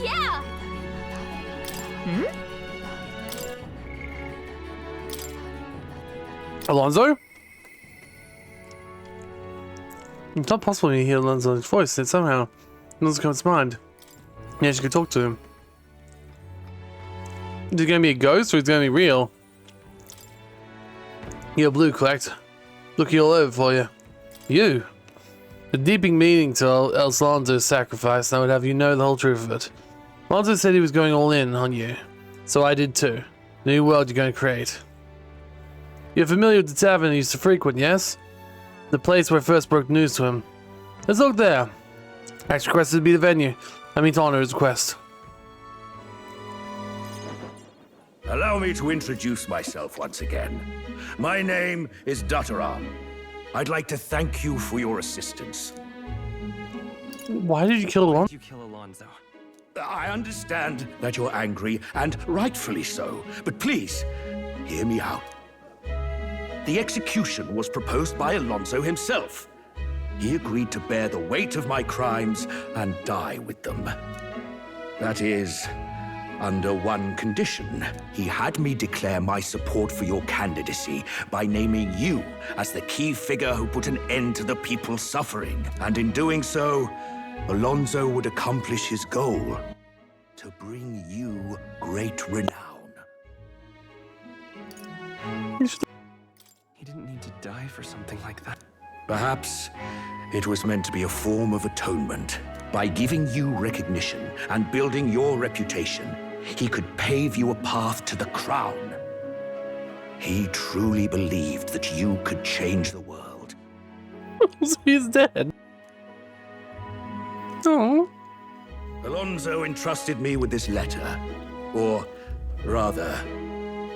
Yeah! Alonso? It's not possible to hear Alonso's voice. It somehow doesn't come to mind. Yeah, she could talk to him. Is it going to be a ghost or is it going to be real? You're Blue, correct? Looking all over for you. You? The deepening meaning to Alonso's sacrifice, and I would have you know the whole truth of it. Alonso said he was going all in on you. So I did too. The new world you're going to create. You're familiar with the tavern he used to frequent, yes? The place where I first broke news to him. Let's look there. Axe requested to be the venue. I mean to honor his request. Allow me to introduce myself once again. My name is Dutteram. I'd like to thank you for your assistance. Why did you kill Alonso? You kill Alonso. I understand that you're angry, and rightfully so, but please, hear me out. The execution was proposed by Alonso himself. He agreed to bear the weight of my crimes and die with them. That is, under one condition. He had me declare my support for your candidacy by naming you as the key figure who put an end to the people's suffering. And in doing so, Alonso would accomplish his goal, to bring you great renown. He didn't need to die for something like that. Perhaps it was meant to be a form of atonement. By giving you recognition and building your reputation, he could pave you a path to the crown. He truly believed that you could change the world. So he's dead. Oh. Alonso entrusted me with this letter. Or, rather,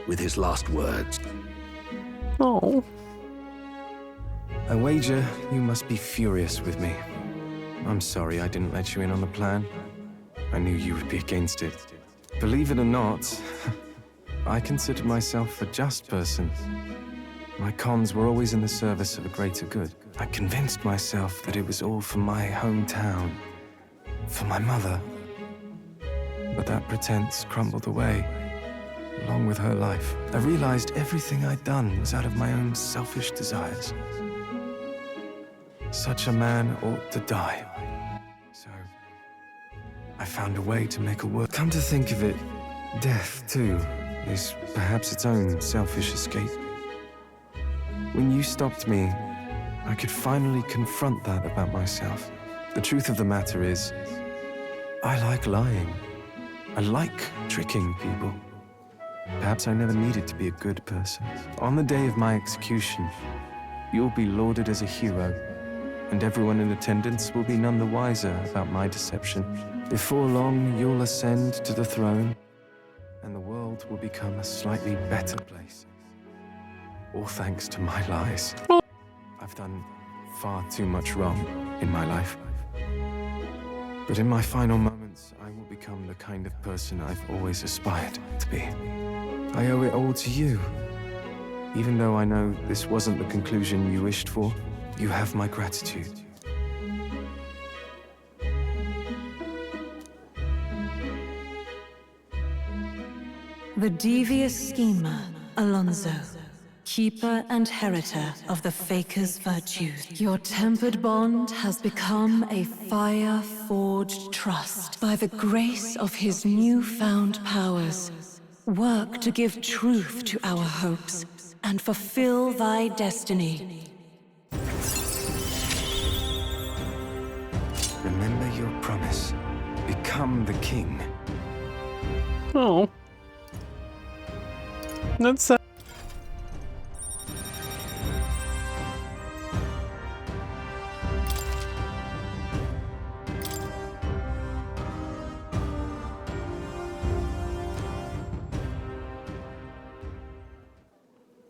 with his last words. Oh. I wager you must be furious with me. I'm sorry I didn't let you in on the plan. I knew you would be against it. Believe it or not, I consider myself a just person. My cons were always in the service of a greater good. I convinced myself that it was all for my hometown, for my mother. But that pretense crumbled away, along with her life. I realized everything I'd done was out of my own selfish desires. Such a man ought to die. So, I found a way to make it work. Come to think of it, death, too, is perhaps its own selfish escape. When you stopped me, I could finally confront that about myself. The truth of the matter is, I like lying. I like tricking people. Perhaps I never needed to be a good person. On the day of my execution, you'll be lauded as a hero, and everyone in attendance will be none the wiser about my deception. Before long, you'll ascend to the throne, and the world will become a slightly better place. All thanks to my lies. I've done far too much wrong in my life. But in my final moments, I will become the kind of person I've always aspired to be. I owe it all to you. Even though I know this wasn't the conclusion you wished for, you have my gratitude. The devious schemer, Alonso, keeper and heritor of the Faker's virtues. Your tempered bond has become a fire-forged trust. By the grace of his newfound powers, work to give truth to our hopes and fulfill thy destiny. Remember your promise. Become the king. Oh. That's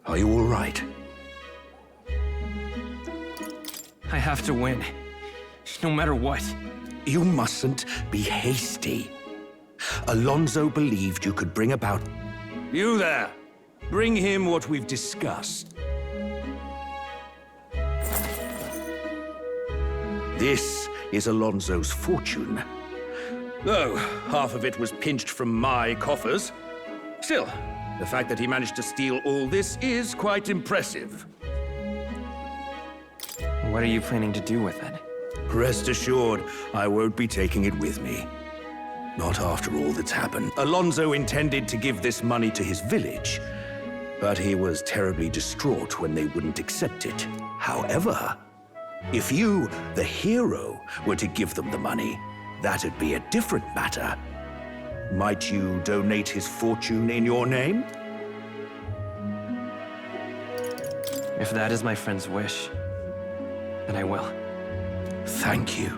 Are you all right? I have to win. No matter what. You mustn't be hasty. Alonso believed you could bring about... You there! Bring him what we've discussed. This is Alonso's fortune. Though half of it was pinched from my coffers. Still, the fact that he managed to steal all this is quite impressive. What are you planning to do with it? Rest assured, I won't be taking it with me. Not after all that's happened. Alonso intended to give this money to his village, but he was terribly distraught when they wouldn't accept it. However, if you, the hero, were to give them the money, that'd be a different matter. Might you donate his fortune in your name? If that is my friend's wish, then I will. Thank you.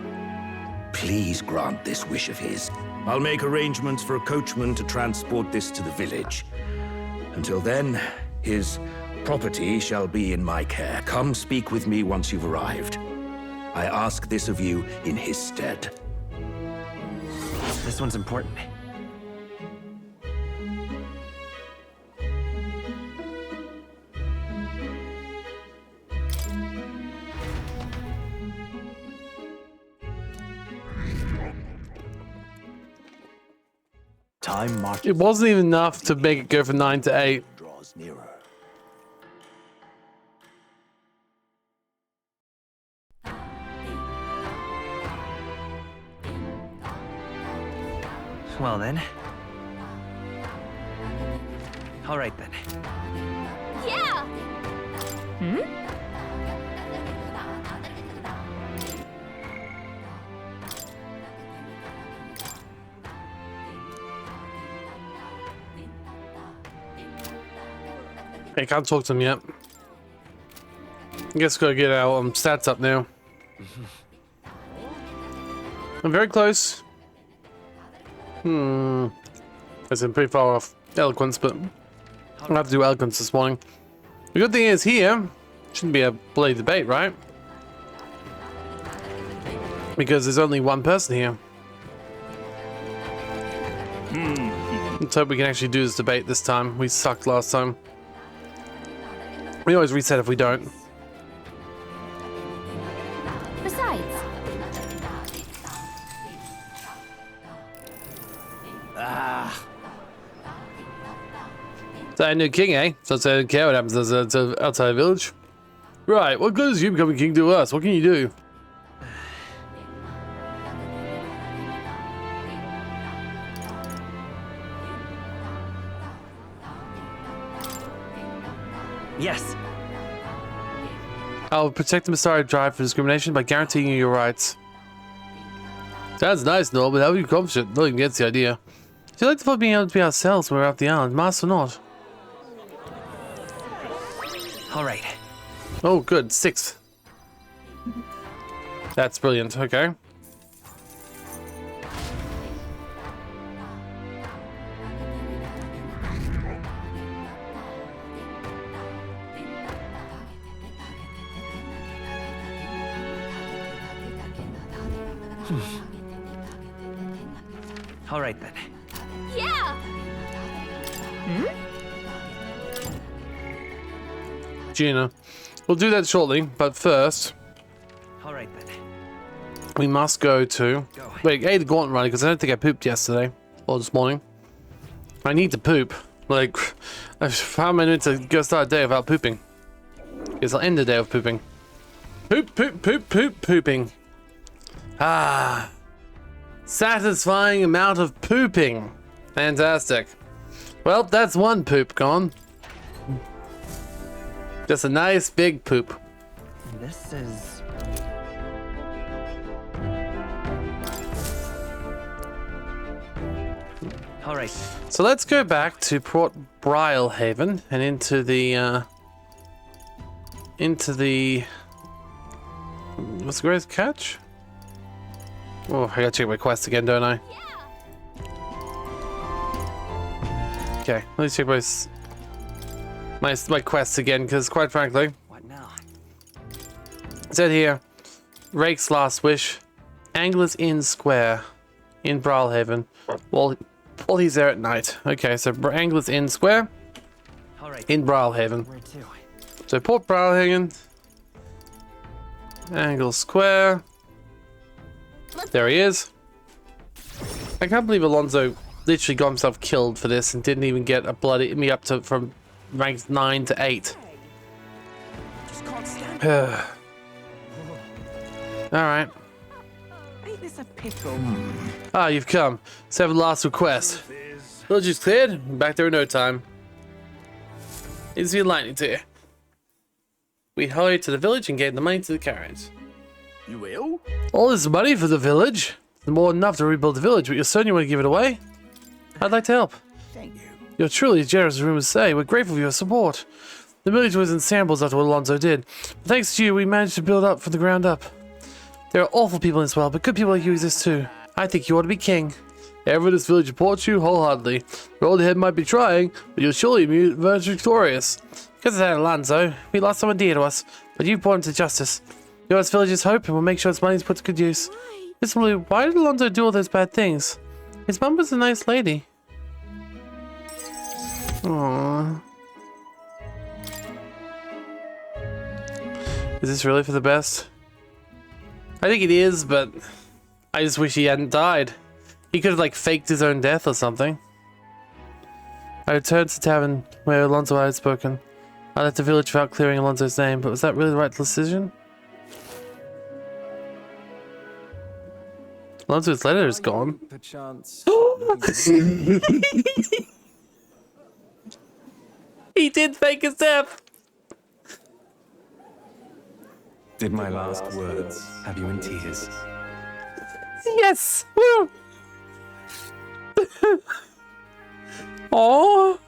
Please grant this wish of his. I'll make arrangements for a coachman to transport this to the village. Until then, his property shall be in my care. Come speak with me once you've arrived. I ask this of you in his stead. This one's important. Time marches. It wasn't even enough to make it go from 9 to 8. Draws nearer. Well then. All right then. Yeah! I can't talk to him yet. I guess gotta get our stats up now. I'm very close. As in pretty far off eloquence, but I'll have to do eloquence this morning. The good thing is here, shouldn't be a bloody debate, right? Because there's only one person here. Let's hope we can actually do this debate this time. We sucked last time. We always reset if we don't. Besides, Is that a new king, eh? So I don't care what happens outside the village. Right, what good is you becoming king to us? What can you do? Yes. I'll protect the Messiah drive for discrimination by guaranteeing you your rights. Sounds nice, Noel, but how are you confident? Nothing gets the idea. Do you like the thought of being able to be ourselves when we're out the island, masked or not? All right. Oh, good. 6. That's brilliant. Okay. All right then. yeah! Gina. We'll do that shortly, but first, All right then. we must go to... Wait, the gauntlet running, because I don't think I pooped yesterday. Or this morning. I need to poop. Like, how am I meant to go start a day without pooping? Because I'll end the day with pooping. Pooping. Ah. Satisfying amount of pooping. Fantastic. Well, that's one poop gone. Just a nice big poop. This is... All right. So let's go back to Port Brilehaven and into the what's the greatest catch? Oh, I gotta check my quest again, don't I? Okay, let me check my quests again, because quite frankly, What now? it said here, Rake's last wish, Angler's Inn Square in Brilehaven. While he's there at night. Okay, so Angler's Inn Square All right. in Brilehaven. Where to? So Port Brilehaven, Angle Square. There he is. I can't believe Alonso literally got himself killed for this and didn't even get a bloody me up to from ranks 9 to 8. Just can't stand. All right. Ain't this a pickle? Ah, you've come. Let's have a last request. Village is cleared. Back there in no time. Is the lightning tier. We hurried to the village and gave the money to the carriers. You will? All this money for the village? More than enough to rebuild the village, but you're certain you want to give it away? I'd like to help. Thank you. You're truly as generous as rumors say. We're grateful for your support. The village was in shambles after what Alonso did. But thanks to you, we managed to build up from the ground up. There are awful people in this world, but good people like you exist too. I think you ought to be king. Everyone in this village supports you wholeheartedly. Your old head might be trying, but you'll surely emerge victorious. Because of that, Alonso, we lost someone dear to us, but you brought him to justice. You're this village's hope, and we'll make sure its money is put to good use. Why did Alonso do all those bad things? His mum was a nice lady. Aww. Is this really for the best? I think it is, but I just wish he hadn't died. He could have like faked his own death or something. I returned to the tavern where Alonso had spoken. I left the village without clearing Alonso's name, but was that really the right decision? Alonso's letter is gone. Perchance. He did fake his death! Did my last words have you in tears? Yes! Woo! Aww!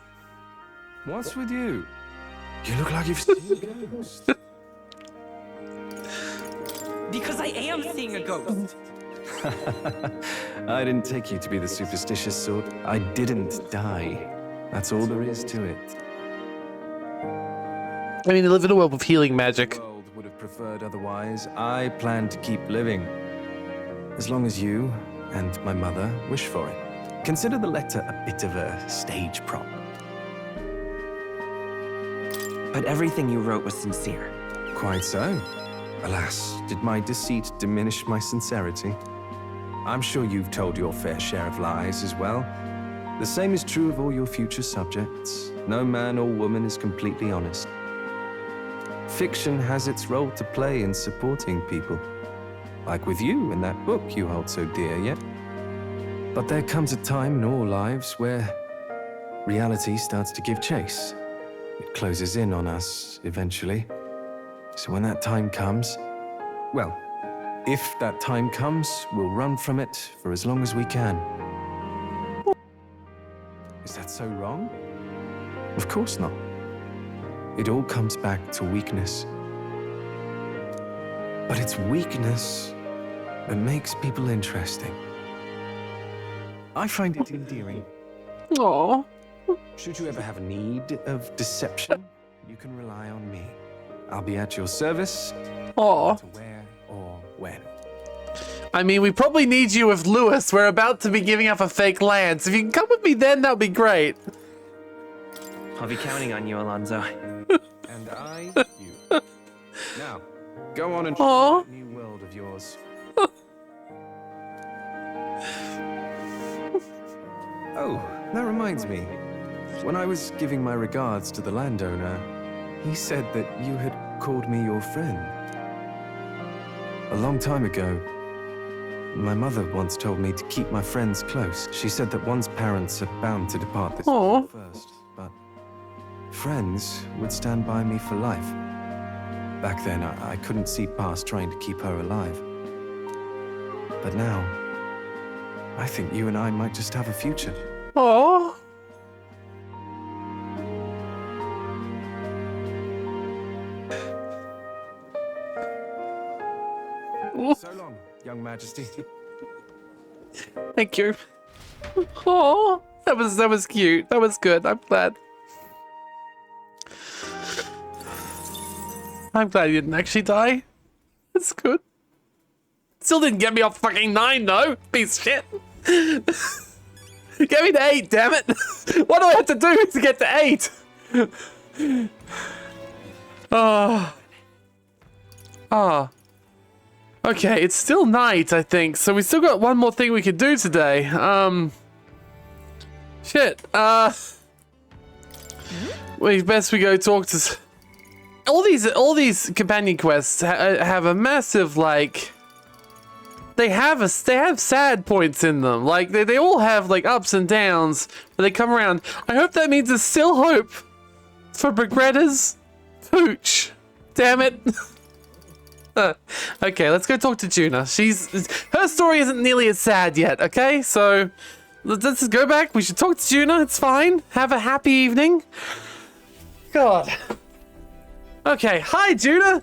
What's with you? You look like you've seen a ghost. Because I am seeing a ghost. I didn't take you to be the superstitious sort. I didn't die. That's all there is to it. I mean, they live in a world with healing magic. The world would have preferred otherwise. I plan to keep living. As long as you and my mother wish for it. Consider the letter a bit of a stage prop. But everything you wrote was sincere. Quite so. Alas, did my deceit diminish my sincerity? I'm sure you've told your fair share of lies as well. The same is true of all your future subjects. No man or woman is completely honest. Fiction has its role to play in supporting people. Like with you in that book you hold so dear, yet. But there comes a time in all lives where reality starts to give chase. It closes in on us eventually. So when that time comes, well, if that time comes, we'll run from it for as long as we can. Is that so wrong? Of course not. It all comes back to weakness. But it's weakness that makes people interesting. I find it endearing. Aww. Should you ever have a need of deception, you can rely on me. I'll be at your service. Aww. To where or when. I mean, we probably need you with Lewis. We're about to be giving up a fake land. So if you can come with me then, that would be great. I'll be counting on you, Alonzo. And I, you. Now, go on and try Aww. that new world of yours. Oh, that reminds me. When I was giving my regards to the landowner, he said that you had called me your friend. A long time ago, my mother once told me to keep my friends close. She said that one's parents are bound to depart this world first, but friends would stand by me for life. Back then, I couldn't see past trying to keep her alive. But now, I think you and I might just have a future. Aww. So long, young majesty. Thank you. Oh, that was cute. That was good. I'm glad. I'm glad you didn't actually die. That's good. Still didn't get me off fucking 9 though. Piece of shit. Get me to 8, damn it. What do I have to do to get to 8? Oh. Oh. Okay, it's still night, I think, so we still got one more thing we could do today. Shit, well, best we go talk to... All these companion quests have a massive, like... They have sad points in them. Like, they all have, like, ups and downs, but they come around. I hope that means there's still hope for Brigretta's pooch. Damn it. Okay, let's go talk to Juna. Her story isn't nearly as sad yet, okay? So, let's just go back. We should talk to Juna. It's fine. Have a happy evening. God. Okay, hi, Juna.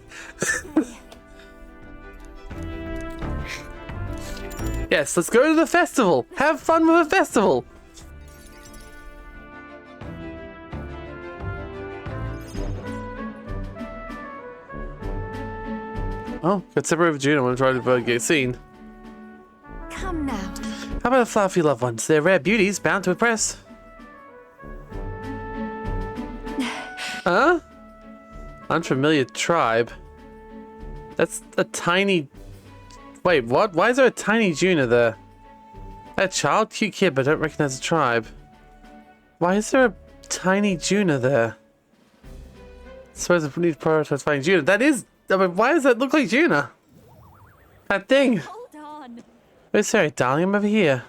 Yes, let's go to the festival. Have fun with the festival. Oh, got separated with Juna. I want to try to get seen. Come now. How about a flower for your loved ones? They're rare beauties, bound to impress. Huh? Unfamiliar tribe. That's a tiny... Wait, what? Why is there a tiny Juna there? A child? Cute kid, but I don't recognize the tribe. Why is there a tiny Juna there? I suppose we need to prioritize finding Juna. That is... I mean, why does that look like Juna? That thing. Hold on. Oh, sorry, darling, I'm over here.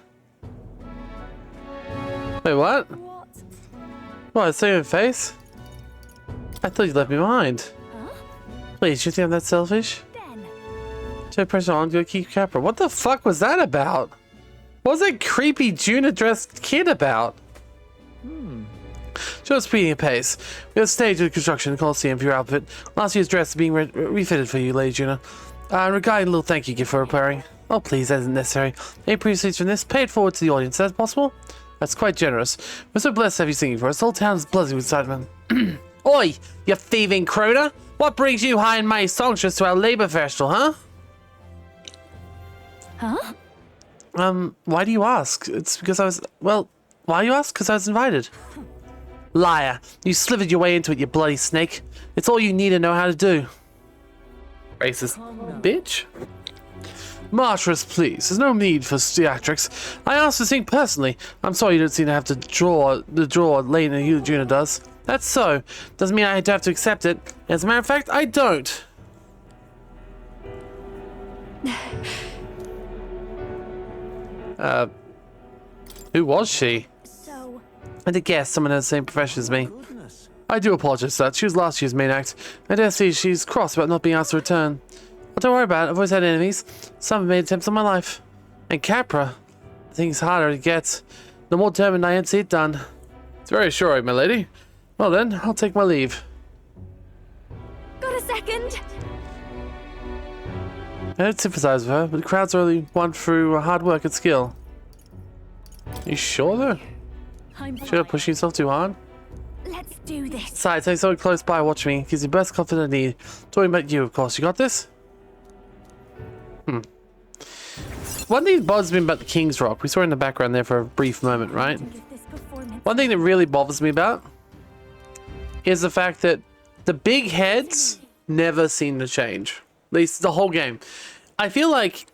Wait, what? What? What, I saw your face? I thought you left me behind. Huh? Please, you think I'm that selfish? Ben. Take pressure on, go keep Capra. What the fuck was that about? What was that creepy Juna dressed kid about? Show us speeding at pace. We have staged the construction of the Coliseum for your outfit. Last year's dress is being refitted for you, Lady Juno. Regarding a little thank you gift for repairing. Oh, please, that isn't necessary. Any proceeds from this, pay it forward to the audience. Is that possible? That's quite generous. We're so blessed to have you singing for us. The whole town is buzzing with excitement. Oi, you thieving crooner! What brings you high and mighty songstress to our labor festival, huh? Huh? Why do you ask? It's because I was... Well, why you ask? Because I was invited. Liar. You slithered your way into it, you bloody snake. It's all you need to know how to do. Racist bitch. Martress, please. There's no need for theatrics. I asked to sing personally. I'm sorry you don't seem to have to draw late in Juno does. That's so. Doesn't mean I have to accept it. As a matter of fact, I don't. Who was she? So... I had to guess someone in the same profession as me. I do apologize for that. She was last year's main act. I dare say she's cross about not being asked to return. But don't worry about it. I've always had enemies. Some have made attempts on my life. And Capra. I think it's harder to get. The more determined I am to see it done. It's very assuring, my lady. Well then, I'll take my leave. Got a second? I don't sympathize with her, but the crowds are only won through hard work and skill. Are you sure though? Sure, pushing yourself too hard? Let's do this. Besides, having someone close by watching me gives you the best confidence I need. Talking about you, of course. You got this? One thing that bothers me about the King's Rock, we saw in the background there for a brief moment, right? One thing that really bothers me about is the fact that the big heads never seem to change. At least the whole game. I feel like,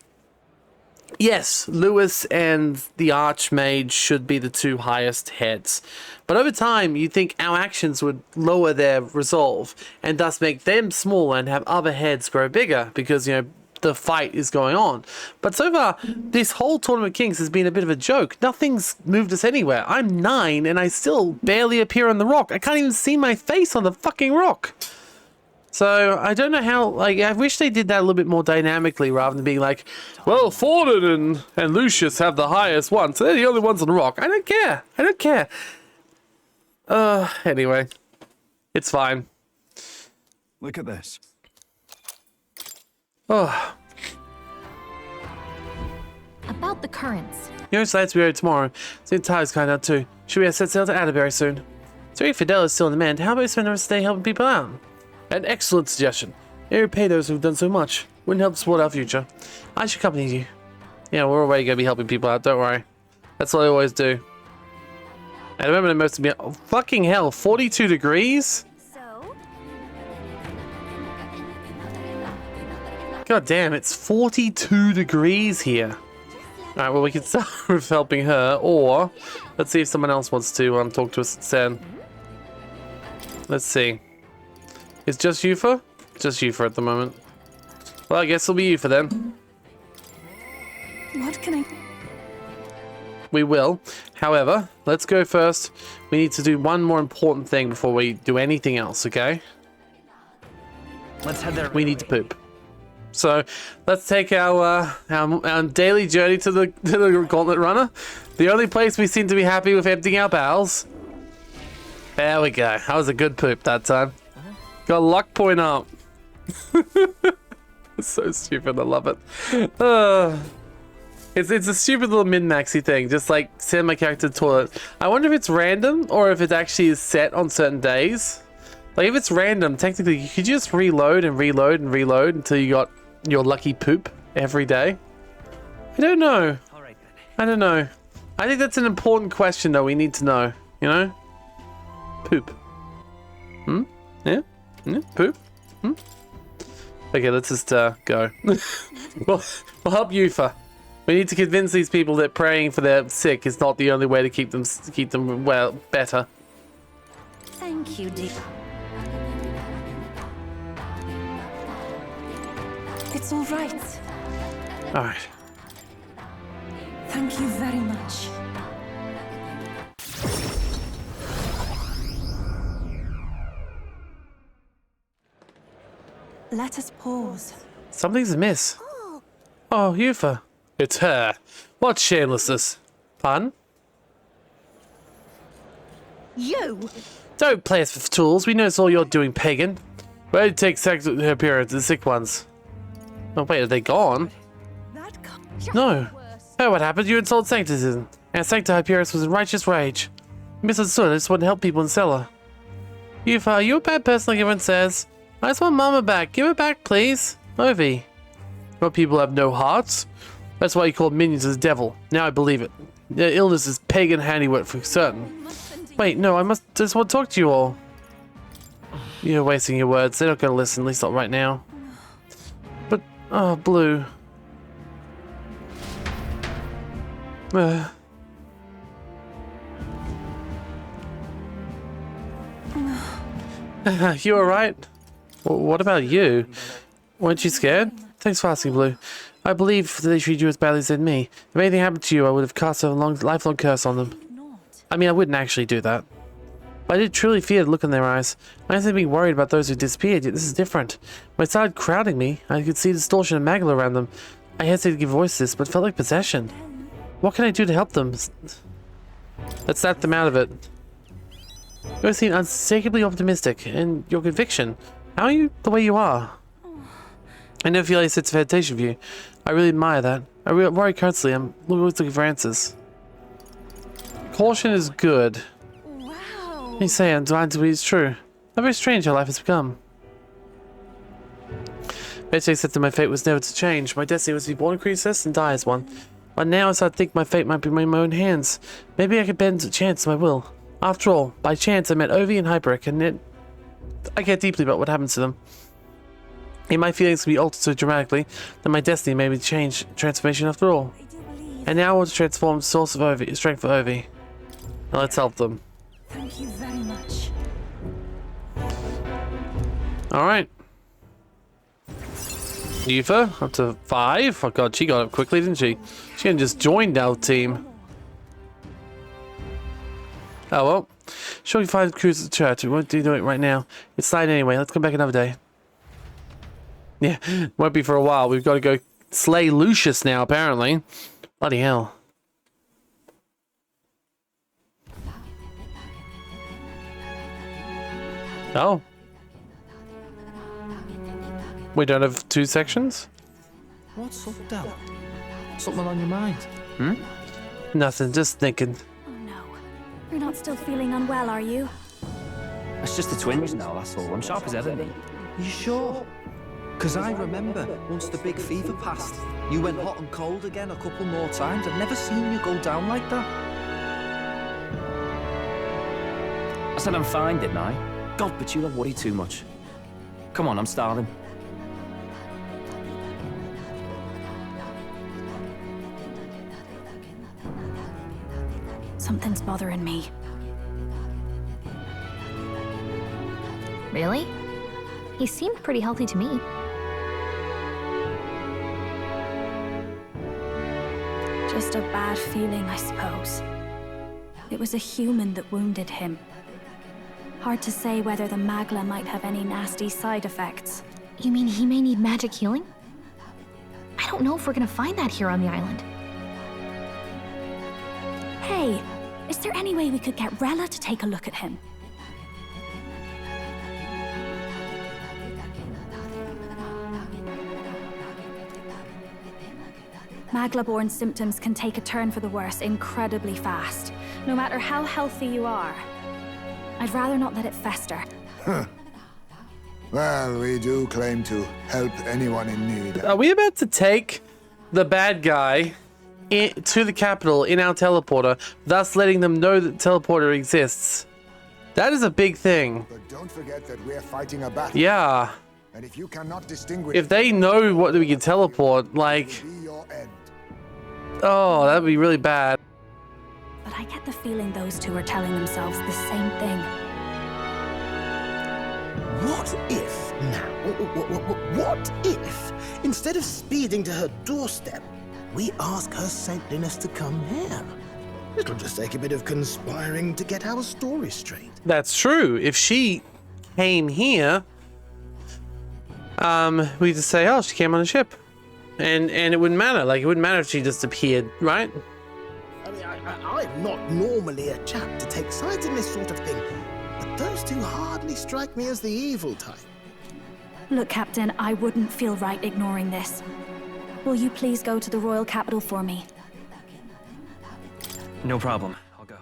yes, Lewis and the Archmage should be the two highest heads. But over time, you think our actions would lower their resolve and thus make them smaller and have other heads grow bigger because, you know, the fight is going on. But so far, this whole Tournament of Kings has been a bit of a joke. Nothing's moved us anywhere. I'm 9 and I still barely appear on the rock. I can't even see my face on the fucking rock. So I don't know how, like, I wish they did that a little bit more dynamically rather than being like, well, Forden and Lucius have the highest one, so they're the only ones on the rock. I don't care. I don't care. Anyway, it's fine. Look at this. Oh. About the currents. You know, slides we ready tomorrow. So the tide's kind out too. Should we have set sail to Atterbury soon? So if Fidel is still in demand, how about we spend the rest of the day helping people out? An excellent suggestion. You repay those who've done so much. Wouldn't help support our future. I should accompany you. Yeah, we're already going to be helping people out, don't worry. That's what I always do. I remember the most of me. Oh, fucking hell, 42 degrees? So? God damn, it's 42 degrees here. Alright, well, we can start with helping her, or let's see if someone else wants to talk to us instead. Let's see. It's just Yufa? Just Yufa at the moment. Well, I guess it'll be Yufa then. What can I... We will. However, let's go first. We need to do one more important thing before we do anything else, okay? Let's head there. We need to poop. So, let's take our daily journey to the Gauntlet Runner. The only place we seem to be happy with emptying our bowels. There we go. That was a good poop that time. Got a luck point up. It's so stupid. I love it. It's a stupid little min-maxy thing. Just like send my character to the toilet. I wonder if it's random or if it actually is set on certain days. Like if it's random, technically you could just reload and reload and reload until you got your lucky poop every day. I don't know. I don't know. I think that's an important question though. We need to know. You know? Poop. Hmm? Yeah? Yeah? Poop? Hmm? Okay, let's just go. we'll help Yufa. We need to convince these people that praying for their sick is not the only way to keep them well better. Thank you, dear. It's all right. All right. Thank you very much. Let us pause. Something's amiss. Oh, Yufa. It's her. What shamelessness. Pardon? You! Don't play us with tools. We know it's all you're doing, pagan. Why did take sex with her parents, the sick ones? Oh wait, are they gone? No. Oh, what happened? You insulted Sanctism. And Sancta Hyperius was in righteous rage. Misunderstood. I just want to help people in Cellar. Are you a bad person like everyone says? I just want Mama back. Give her back, please. Ovi. What, people have no hearts? That's why you called minions as devil. Now I believe it. Their illness is pagan handiwork for certain. Wait, no, I just want to talk to you all. You're wasting your words. They're not going to listen, at least not right now. But, oh, Blue. You alright? What about you? Weren't you scared? Thanks for asking, Blue. I believe they treated you as badly as they did me. If anything happened to you, I would have cast a lifelong curse on them. I mean, I wouldn't actually do that. But I did truly fear the look in their eyes. I wasn't being worried about those who disappeared, yet this is different. When they started crowding me, I could see distortion and magla around them. I hesitated to give voice to this, but it felt like possession. What can I do to help them? Let's snap them out of it. You always seem unsacredly optimistic, and your conviction. How are you the way you are? I never feel any sense of hesitation for you. I really admire that. I worry constantly. I'm always looking for answers. Caution is good. Wow. You say I'm blind to believe it's true. How very strange how life has become. I had to accept that my fate was never to change. My destiny was to be born a princess and die as one. But now I start to think my fate might be in my own hands. Maybe I could bend to chance my will. After all, by chance I met Ovi and Hyperic, and I care deeply about what happens to them. And my feelings can be altered so dramatically that my destiny may be transformation after all. And now I want to transform the source of Ovi, strength for Ovi. Now let's help them. Thank you very much. Alright. Yufa, up to 5. Oh god, she got up quickly, didn't she? She can just join our team. Oh well. Sure, we find Cruz at the church. We won't do it right now. It's late anyway. Let's come back another day. Yeah, won't be for a while. We've got to go slay Lucius now, apparently. Bloody hell. Oh. We don't have 2 sections? What's up, Del? Something on your mind? Hmm? Nothing, just thinking. Oh no. You're not still feeling unwell, are you? It's just the twins now, that's all. I'm sharp as ever. You sure? Because I remember once the big fever passed, you went hot and cold again a couple more times. I've never seen you go down like that. I said I'm fine, didn't I? God, but you don't worry too much. Come on, I'm starving. Something's bothering me. Really? He seemed pretty healthy to me. Just a bad feeling, I suppose. It was a human that wounded him. Hard to say whether the magla might have any nasty side effects. You mean he may need magic healing? I don't know if we're gonna find that here on the island. Hey, is there any way we could get Rella to take a look at him? Magla-borne symptoms can take a turn for the worse incredibly fast, no matter how healthy you are. I'd rather not let it fester. Huh. Well, we do claim to help anyone in need. Are we about to take the bad guy to the capital in our teleporter, thus letting them know that the teleporter exists? That is a big thing. But don't forget that we're fighting a battle. Yeah. And if you cannot distinguish, if they know what we can teleport, like, oh, that'd be really bad. But I get the feeling those two are telling themselves the same thing. What if now? What if, instead of speeding to her doorstep, we ask her saintliness to come here? It'll just take a bit of conspiring to get our story straight. That's true. If she came here, we just say, oh, she came on a ship. And it wouldn't matter. Like, it wouldn't matter if she just appeared, right? I mean, I'm not normally a chap to take sides in this sort of thing, but those two hardly strike me as the evil type. Look, Captain, I wouldn't feel right ignoring this. Will you please go to the royal capital for me? No problem. I'll go.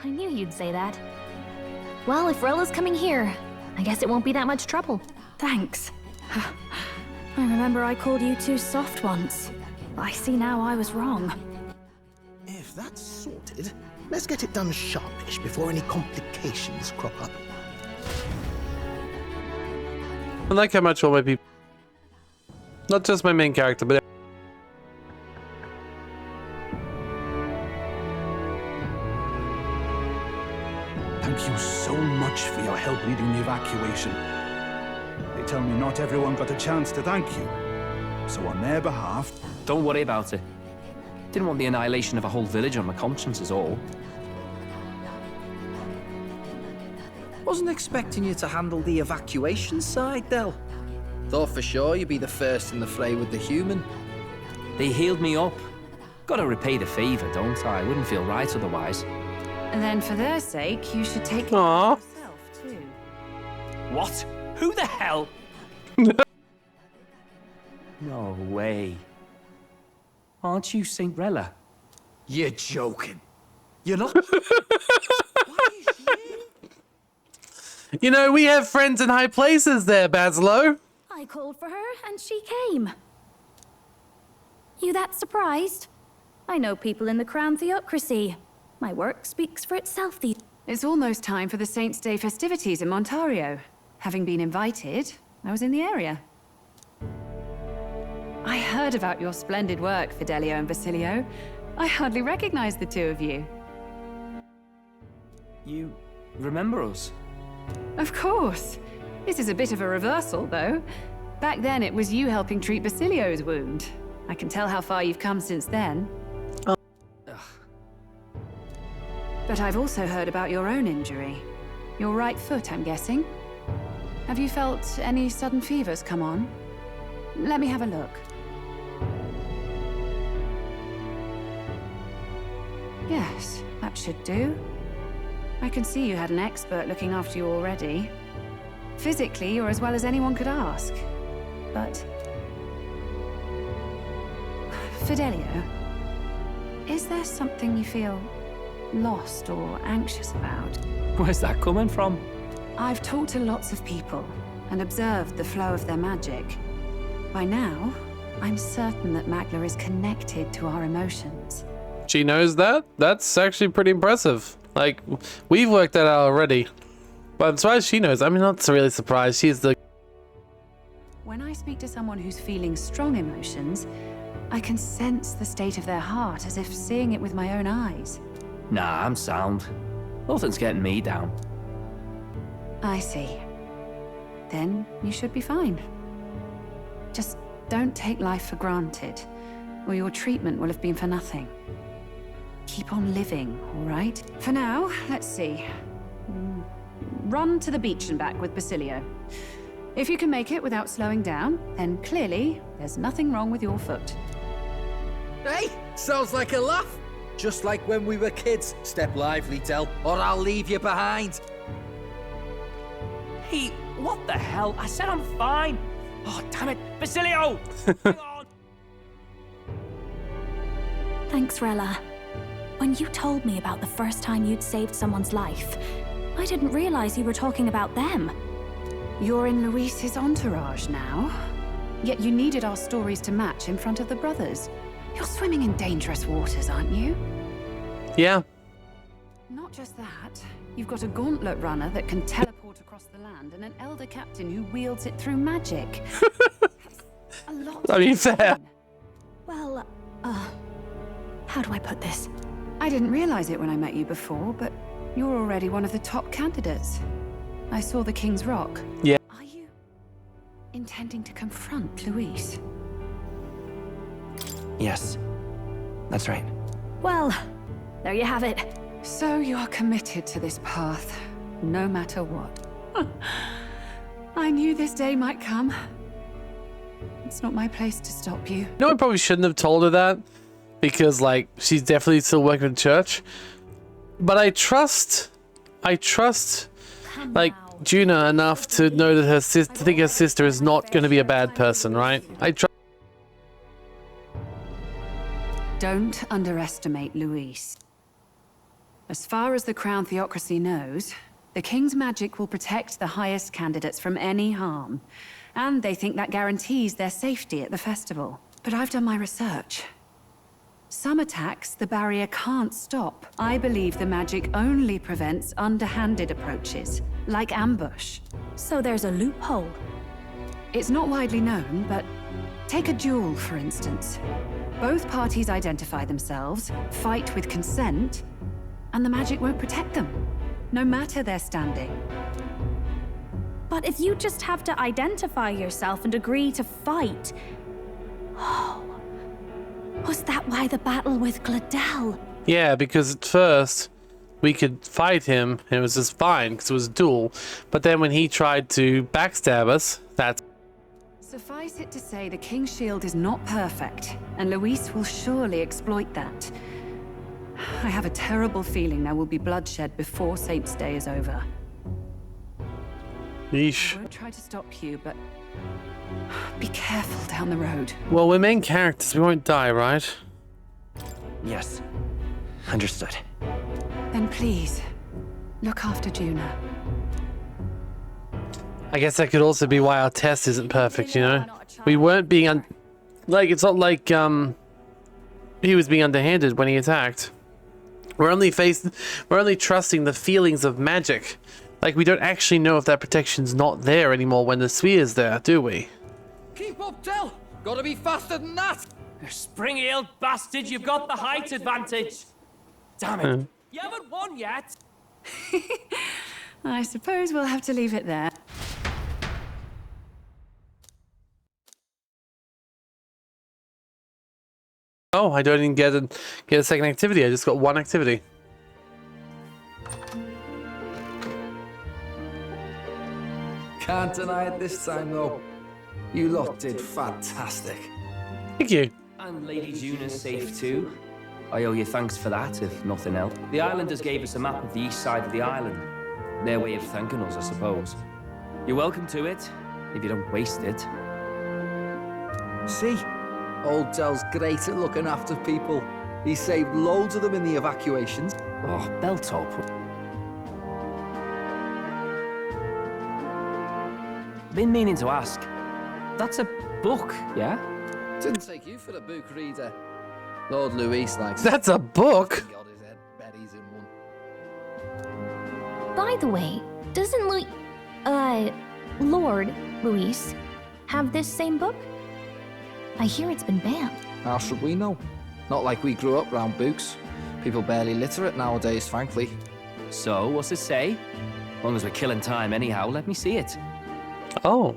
I knew you'd say that. Well, if Rella's coming here, I guess it won't be that much trouble. Thanks. I remember I called you too soft once. I see now I was wrong. If that's sorted, let's get it done sharpish before any complications crop up. I like how much all my people, not just my main character, but Thank you so much for your help leading the evacuation. They tell me not everyone got a chance to thank you. So on their behalf... Don't worry about it. Didn't want the annihilation of a whole village on my conscience is all. Wasn't expecting you to handle the evacuation side, Del. Thought for sure you'd be the first in the fray with the human. They healed me up. Gotta repay the favor, don't I? Wouldn't feel right otherwise. And then for their sake, you should take care Aww. of yourself too. What? Who the hell? No way. Aren't you Saint Rella? You're joking. You're not... you know, we have friends in high places there, Basilo. I called for her and she came. You that surprised? I know people in the Crown Theocracy. My work speaks for itself these... It's almost time for the Saints' Day festivities in Montario. Having been invited, I was in the area. I heard about your splendid work, Fidelio and Basilio. I hardly recognize the two of you. You remember us? Of course. This is a bit of a reversal, though. Back then, it was you helping treat Basilio's wound. I can tell how far you've come since then. Oh. But I've also heard about your own injury. Your right foot, I'm guessing. Have you felt any sudden fevers come on? Let me have a look. Yes, that should do. I can see you had an expert looking after you already. Physically, you're as well as anyone could ask. But... Fidelio, is there something you feel lost or anxious about? Where's that coming from? I've talked to lots of people and observed the flow of their magic. By now, I'm certain that Magla is connected to our emotions. She knows that? That's actually pretty impressive. Like, we've worked that out already. But I'm surprised she knows. I'm not really surprised. She's the... When I speak to someone who's feeling strong emotions, I can sense the state of their heart as if seeing it with my own eyes. Nah, I'm sound. Nothing's getting me down. I see. Then you should be fine. Just don't take life for granted, or your treatment will have been for nothing. Keep on living, all right? For now, let's see. Run to the beach and back with Basilio. If you can make it without slowing down, then clearly there's nothing wrong with your foot. Hey, sounds like a laugh. Just like when we were kids. Step lively, Del, or I'll leave you behind. Hey, what the hell? I said I'm fine. Oh, damn it. Basilio! Hang on! Thanks, Rella. When you told me about the first time you'd saved someone's life, I didn't realize you were talking about them. You're in Luis's entourage now. Yet you needed our stories to match in front of the brothers. You're swimming in dangerous waters, aren't you? Yeah. Not just that. You've got a gauntlet runner that can teleport across the land and an elder captain who wields it through magic. A lot. I mean, fair. Well, how do I put this? I didn't realize it when I met you before, but you're already one of the top candidates. I saw the King's Rock. Yeah. Are you intending to confront Luis? Yes, that's right. Well, there you have it. So you are committed to this path, no matter what. I knew this day might come. It's not my place to stop you. No, I probably shouldn't have told her that. because like she's definitely still working in church. But I trust like Juna enough to know that to think her sister is not going to be a bad person, right? Don't underestimate Luis. As far as the Crown Theocracy knows, the King's magic will protect the highest candidates from any harm. And they think that guarantees their safety at the festival. But I've done my research. Some attacks the barrier can't stop. I believe the magic only prevents underhanded approaches, like ambush. So there's a loophole. It's not widely known, but take a duel, for instance. Both parties identify themselves, fight with consent, and the magic won't protect them, no matter their standing. But if you just have to identify yourself and agree to fight... Oh, was that why the battle with Gladel? Yeah, because at first we could fight him and it was just fine because it was a duel. But then when he tried to backstab us, that's... Suffice it to say, the King's shield is not perfect, and Luis will surely exploit that. I have a terrible feeling there will be bloodshed before Saint's Day is over. Yeesh. I won't try to stop you, but be careful down the road. Well, we're main characters. We won't die, right? Yes. Understood. Then please, look after Juna. I guess that could also be why our test isn't perfect, you know? We weren't being like, it's not like, he was being underhanded when he attacked. We're only trusting the feelings of magic. Like, we don't actually know if that protection's not there anymore when the sphere's there, do we? Keep up, Del! Gotta be faster than that! Spring-heeled bastard, you've got the height advantage! Damn it! You haven't won yet! I suppose we'll have to leave it there. Oh, I don't even get a second activity. I just got one activity. Can't deny it this time, though. You lot did fantastic. Thank you. And Lady Juna's safe too. I owe you thanks for that, if nothing else. The Islanders gave us a map of the east side of the island. Their way of thanking us, I suppose. You're welcome to it, if you don't waste it. See? Old Del's great at looking after people. He saved loads of them in the evacuations. Oh, Belltop. Been meaning to ask. That's a book, yeah? Didn't take you for a book reader. Lord Luis likes... That's a book? By the way, doesn't Lord Luis have this same book? I hear it's been banned. How should we know? Not like we grew up round books. People barely literate nowadays, frankly. So, what's it say? As long as we're killing time anyhow, let me see it. Oh,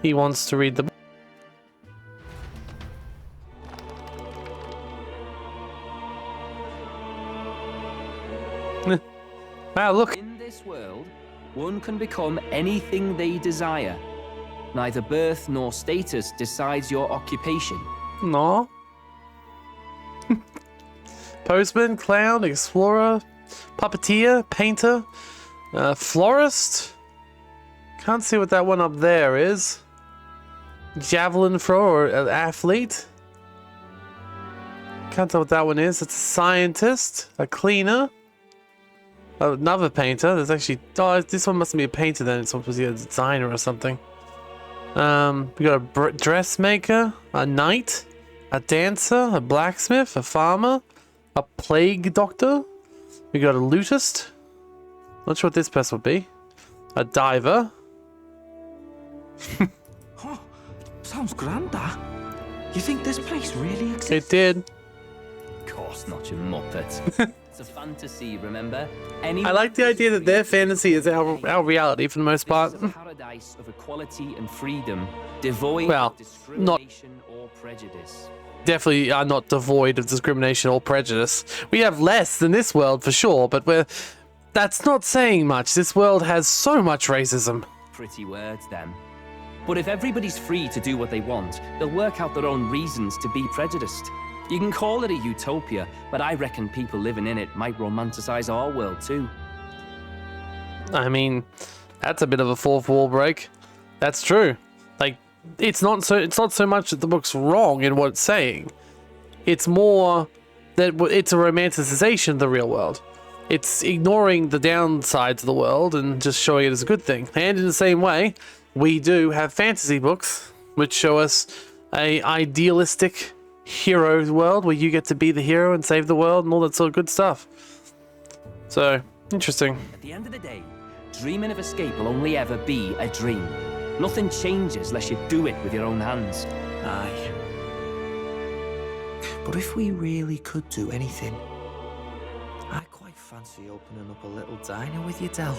he wants to read the book. Wow, look. In this world, one can become anything they desire. Neither birth nor status decides your occupation. No. Postman, clown, explorer, puppeteer, painter, florist. Can't see what that one up there is. Javelin thrower or athlete. Can't tell what that one is. It's a scientist, a cleaner, another painter. There's actually... Oh, this one must be a painter then. It's supposed to be a designer or something. We got a dressmaker, a knight, a dancer, a blacksmith, a farmer, a plague doctor. We got a lootist. Not sure what this person would be. A diver. Oh, sounds grand, that. You think this place really exists? It did. Of course not, you muppet. It's a fantasy, remember? I like the idea that their fantasy is our reality for the most part. This is a paradise of equality and freedom, devoid well, of discrimination or prejudice. Definitely are not devoid of discrimination or prejudice. We have less than this world for sure, but that's not saying much. This world has so much racism. Pretty words, then. But if everybody's free to do what they want, they'll work out their own reasons to be prejudiced. You can call it a utopia, but I reckon people living in it might romanticize our world too. I mean, that's a bit of a fourth wall break. That's true. Like, it's not so much that the book's wrong in what it's saying. It's more that it's a romanticization of the real world. It's ignoring the downsides of the world and just showing it as a good thing. And in the same way, we do have fantasy books which show us a idealistic hero's world where you get to be the hero and save the world and all that sort of good stuff. So, interesting. At the end of the day, dreaming of escape will only ever be a dream. Nothing changes unless you do it with your own hands. Aye. But if we really could do anything, I quite fancy opening up a little diner with you, Del.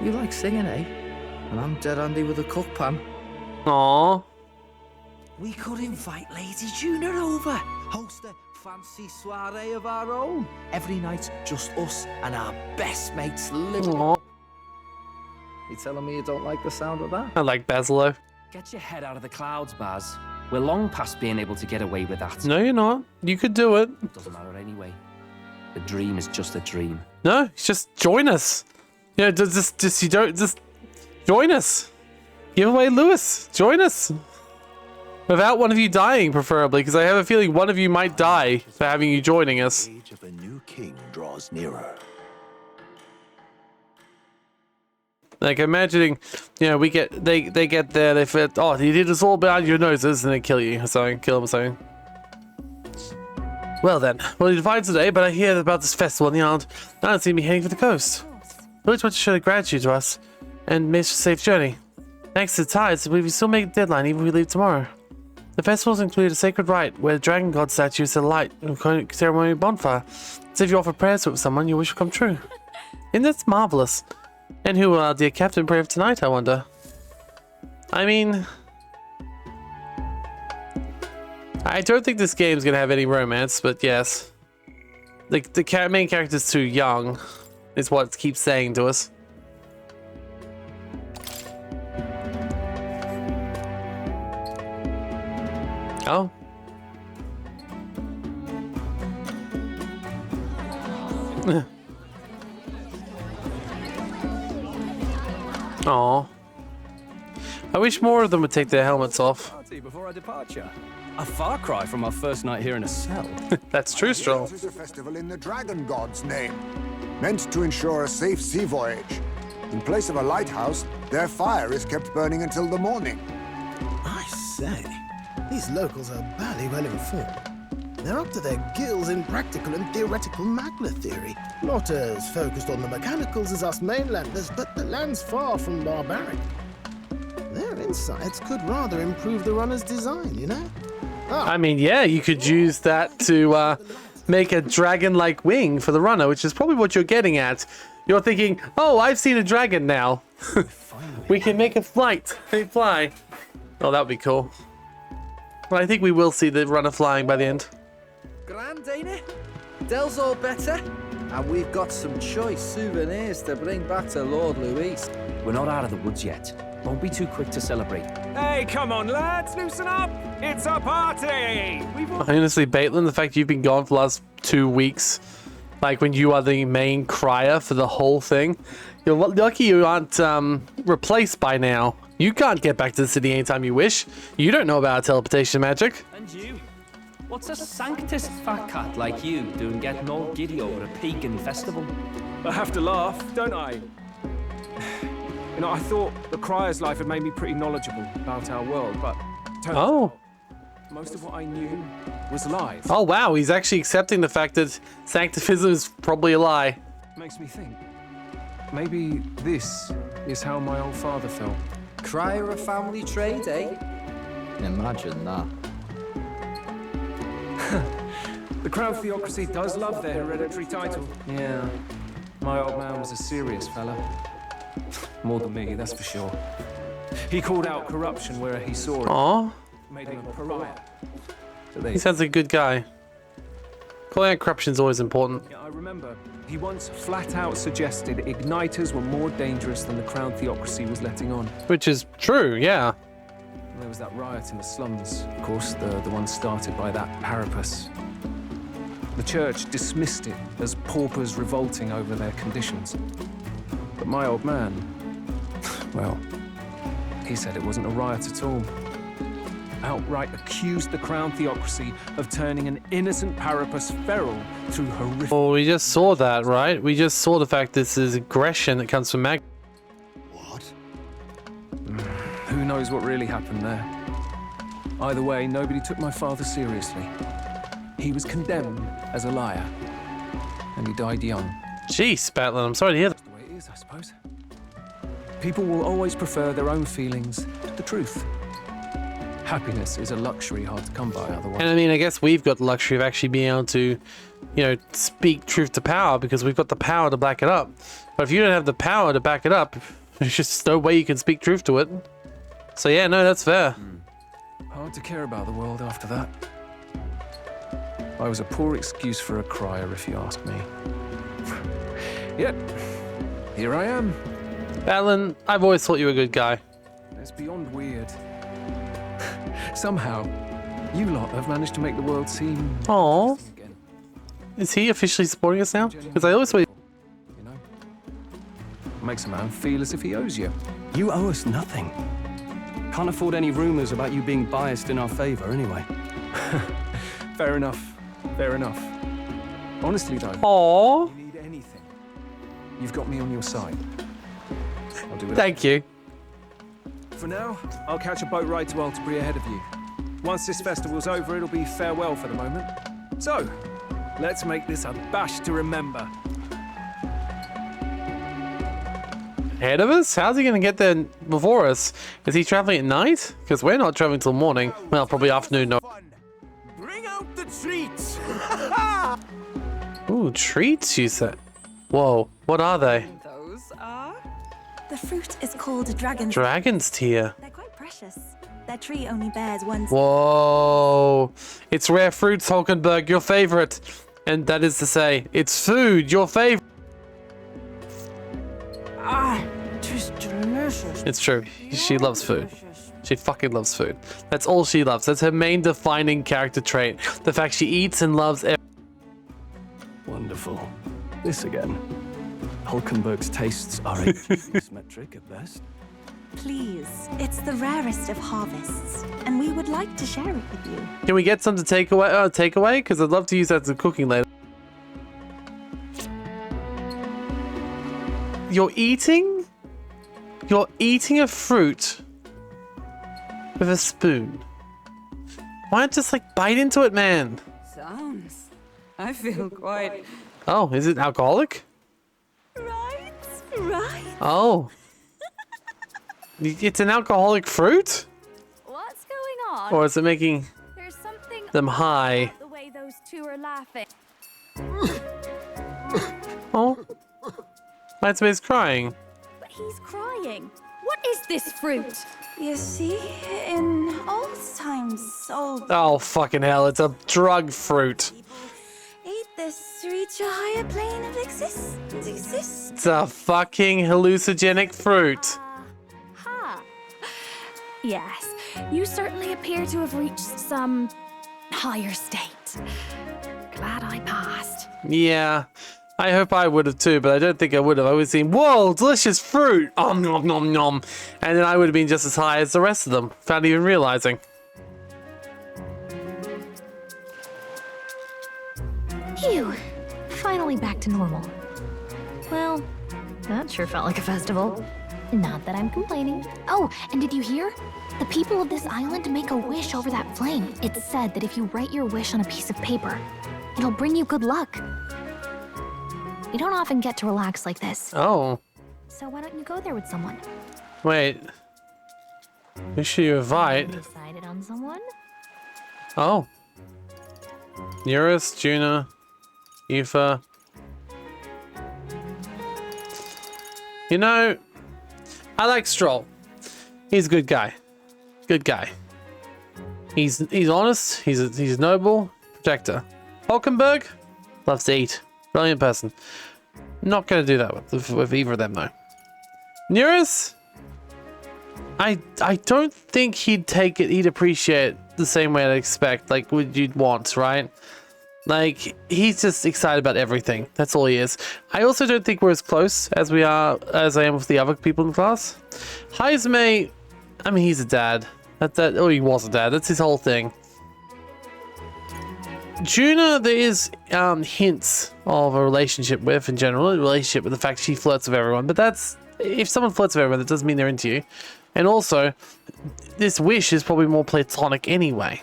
You like singing, eh? And I'm dead handy with a cook pan. Aww. We could invite Lady Juna over, host a fancy soiree of our own. Every night, just us and our best mates living. Aww. You telling me you don't like the sound of that? I like Basilo. Get your head out of the clouds, Baz. We're long past being able to get away with that. No, you're not. You could do it. Doesn't matter anyway. The dream is just a dream. No, just join us. You know, just join us. Give away Lewis. Join us. Without one of you dying, preferably, because I have a feeling one of you might die for having you joining us. The age of a new king draws nearer. Like imagining, you know, they get there, they feel, oh, you did us all behind your noses, and they kill you or something, kill them or something. Well then, well you divided today, but I hear about this festival in the island. Now it seems to be heading for the coast. We just want to show the gratitude to us, and make a safe journey. Thanks to the tides, we still make a deadline even if we leave tomorrow. The festivals include a sacred rite where the dragon god statues set alight and a ceremonial bonfire. So if you offer prayers to someone, your wish will come true. And that's marvelous. And who will our dear captain pray for tonight, I wonder? I mean, I don't think this game's gonna have any romance, but yes. The main character's too young, is what it keeps saying to us. Oh. Aw. I wish more of them would take their helmets off. Before our departure. A far cry from our first night here in a cell. That's true, Stroll. This is a festival in the dragon god's name, meant to ensure a safe sea voyage. In place of a lighthouse, their fire is kept burning until the morning. I say, these locals are barely well informed. They're up to their gills in practical and theoretical magna theory. Not as focused on the mechanicals as us mainlanders, but the land's far from barbaric. Their insights could rather improve the runner's design, you know? I mean, yeah, you could use that to make a dragon-like wing for the runner, which is probably what you're getting at. You're thinking, oh, I've seen a dragon now. We can make a flight. They fly. Oh, that would be cool. Well, I think we will see the runner flying by the end. Grand, ain't it? Del's all better. And we've got some choice souvenirs to bring back to Lord Luis. We're not out of the woods yet. Don't be too quick to celebrate. Hey, come on, lads, loosen up! It's a party! Honestly, Baitland, the fact you've been gone for the last 2 weeks, like when you are the main crier for the whole thing, you're lucky you aren't replaced by now. You can't get back to the city anytime you wish. You don't know about teleportation magic. And you? What's a sanctus fat cat like you doing getting all giddy over a pagan festival? I have to laugh, don't I? You know, I thought the Crier's life had made me pretty knowledgeable about our world, but turns out most of what I knew was lies. Oh wow, he's actually accepting the fact that sanctificism is probably a lie. Makes me think. Maybe this is how my old father felt. Crier a family trade, eh? Imagine that. The Crown Theocracy does love their hereditary title. Yeah, my old man was a serious fella. More than me, that's for sure. He called out corruption where he saw it. Aww. Made him a pariah. He sounds like a good guy. Calling out corruption's always important. Yeah, I remember. He once flat out suggested igniters were more dangerous than the Crown Theocracy was letting on. Which is true, yeah. There was that riot in the slums. Of course, the one started by that Parapus. The church dismissed it as paupers revolting over their conditions. But my old man, well, he said it wasn't a riot at all. Outright accused the Crown Theocracy of turning an innocent Parapus feral through horrific... Well, we just saw that, right? We just saw the fact this is aggression that comes from Mag... Who knows what really happened there? Either way, nobody took my father seriously. He was condemned as a liar, and he died young. Jeez, Batlin, I'm sorry to hear that. That's the way it is, I suppose. People will always prefer their own feelings to the truth. Happiness is a luxury hard to come by otherwise. And I mean, I guess we've got the luxury of actually being able to, you know, speak truth to power because we've got the power to back it up. But if you don't have the power to back it up, there's just no way you can speak truth to it. So yeah, no, that's fair. Hard to care about the world after that. I was a poor excuse for a crier, if you ask me. Yet, here I am. Alan, I've always thought you were a good guy. It's beyond weird. Somehow, you lot have managed to make the world seem... Aww. Is he officially supporting us now? Because I always thought... You know? Makes a man feel as if he owes you. You owe us nothing. Can't afford any rumors about you being biased in our favor, anyway. Fair enough. Fair enough. Honestly, though, Aww. if you need anything, you've got me on your side. I'll do it. Thank you. For now, I'll catch a boat ride to Altabri ahead of you. Once this festival's over, it'll be farewell for the moment. So, let's make this a bash to remember. Ahead of us? How's he going to get there before us? Is he traveling at night? Because we're not traveling till morning. Well, probably afternoon. No. Bring out the treats! Ooh, treats, you said. Whoa, what are they? Those are... The fruit is called dragon's... Dragon's tear. They're quite precious. Their tree only bears one... Whoa. It's rare fruits, Hulkenberg, your favorite. And that is to say, it's food, your favorite. Ah, just delicious. It's true. She loves food. She fucking loves food. That's all she loves. That's her main defining character trait. The fact she eats and loves everything. Wonderful. This again. Hulkenberg's tastes are asymmetric at best. Please, it's the rarest of harvests, and we would like to share it with you. Can we get some to take away? Because I'd love to use that as a cooking later. You're eating a fruit with a spoon. Why not just like bite into it, man? Sounds. I feel quite... Oh, is it alcoholic? Right. Oh. It's an alcoholic fruit? What's going on? Or is it making There's something them high? about the way those two are laughing. Oh. Lightsmade's crying. But he's crying. What is this fruit? You see, in old times, Oh, fucking hell. It's a drug fruit. ate this to reach a higher plane of existence. It's a fucking hallucinogenic fruit. Ha! Yes, you certainly appear to have reached some higher state. Glad I passed. Yeah. I hope I would have too, but I don't think I would have. I would have seen, whoa, delicious fruit! Nom nom nom nom. And then I would have been just as high as the rest of them, without even realizing. Phew. Finally back to normal. Well, that sure felt like a festival. Not that I'm complaining. Oh, and did you hear? The people of this island make a wish over that flame. It's said that if you write your wish on a piece of paper, it'll bring you good luck. You don't often get to relax like this. Oh. So why don't you go there with someone? Wait. Who should you invite? Decided on someone? Oh. Nearest, Juna, Aoife. You know, I like Stroll. He's a good guy. Good guy. He's honest. He's noble. Protector. Hulkenberg loves to eat. Brilliant person. Not gonna do that with either of them though. Nearest? I don't think he'd take it, he'd appreciate the same way I'd expect, like what you'd want, right? Like, he's just excited about everything. That's all he is. I also don't think we're as close as I am with the other people in the class. Heisme, I mean, he's a dad. Oh, he was a dad. That's his whole thing. Juna, there is hints of a relationship with, in general, a relationship with the fact she flirts with everyone. But that's, if someone flirts with everyone, that doesn't mean they're into you. And also, this Wish is probably more platonic anyway.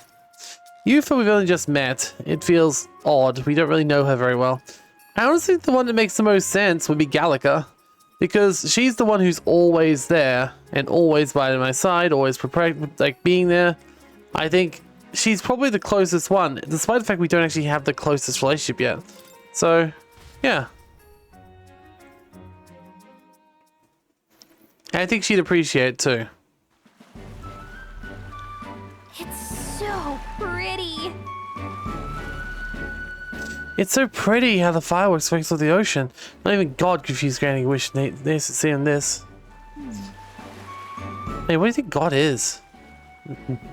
Yufa, we've only just met. It feels odd. We don't really know her very well. I honestly think the one that makes the most sense would be Gallica, because she's the one who's always there and always by my side, always prepared, like being there. I think she's probably the closest one, despite the fact we don't actually have the closest relationship yet. So, yeah. I think she'd appreciate it too. It's so pretty. It's so pretty how the fireworks mix with the ocean. Not even God confused granting wish seeing this. Hey, what do you think God is?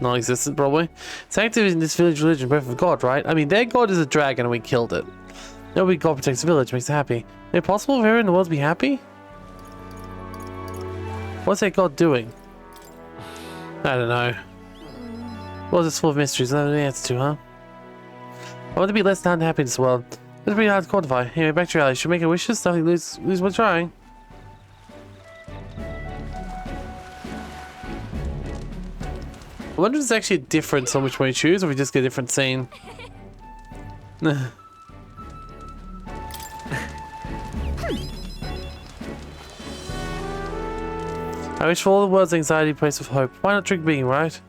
Non-existent, probably. It's active in this village religion, breath of God, right? I mean, their God is a dragon and we killed it. Nobody God protects the village, makes it happy. Is it possible for everyone in the world to be happy? What's that God doing? I don't know. Well, it's full of mysteries, not an answer to, huh? I want to be less than unhappy in this world. It's pretty hard to quantify. Anyway, back to reality. Should we make a wishes? Nothing lose while trying. I wonder if there's actually a difference on which one you choose, or if we just get a different scene. I wish for all the world's anxiety place of hope. Why not trick being, right?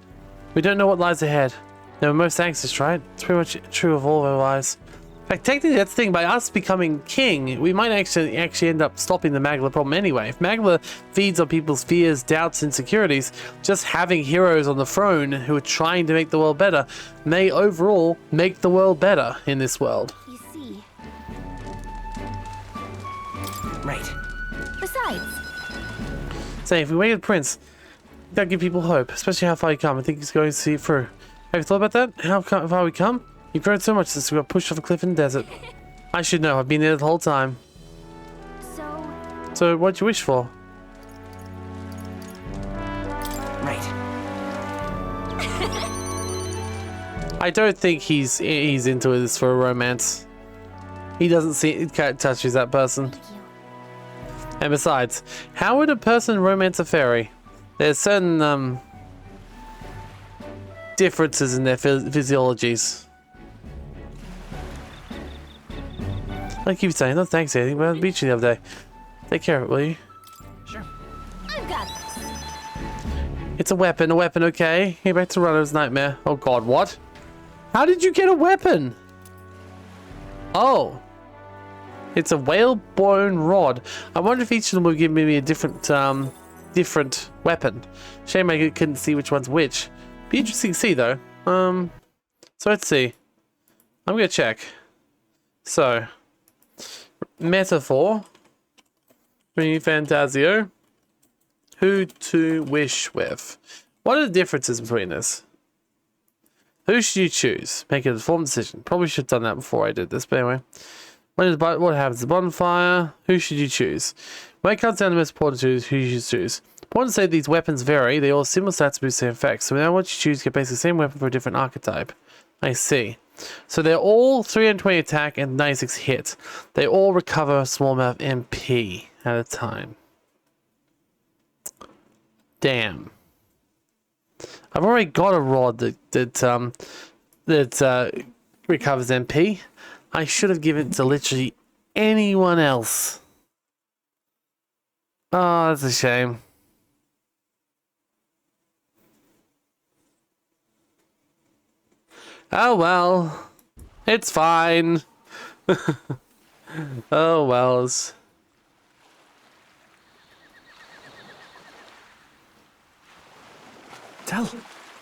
We don't know what lies ahead. They were most anxious, right? It's pretty much true of all of our lives. In fact, technically that's the thing, by us becoming king, we might actually end up stopping the Magla problem anyway. If Magla feeds on people's fears, doubts, insecurities, just having heroes on the throne who are trying to make the world better may overall make the world better in this world. You see. Right. Besides, Say, if we wait at Prince, that'll give people hope, especially how far you come. I think he's going to see it through. Have you thought about that? How far we come? You've grown so much since we got pushed off a cliff in the desert. I should know. I've been there the whole time. So what'd you wish for? Right. I don't think he's into this for a romance. He doesn't see it touches that person. And besides, how would a person romance a fairy? There's certain differences in their physiologies. I keep saying, no thanks, Eddie. We were on the beach the other day. Take care of it, will you? Sure. I've got this. It's a weapon, okay? Hey, back to Runner's Nightmare. Oh god, what? How did you get a weapon? Oh. It's a whalebone rod. I wonder if each of them will give me a different weapon. Shame I couldn't see which one's which. Be interesting to see though. So let's see. I'm gonna check. So, metaphor. ReFantazio. Who to wish with. What are the differences between this? Who should you choose? Make an informed decision. Probably should have done that before I did this, but anyway. What happens? The bonfire. Who should you choose? When it comes down to the most important to who you should choose. Important to say these weapons vary. They all have similar stats but same effects. So now what you choose, you get basically the same weapon for a different archetype. I see. So they're all 320 attack and 96 hit. They all recover a small amount of MP at a time. Damn. I've already got a rod that recovers MP. I should have given it to literally anyone else. Oh, that's a shame. Oh well. It's fine. Oh wells. Tell.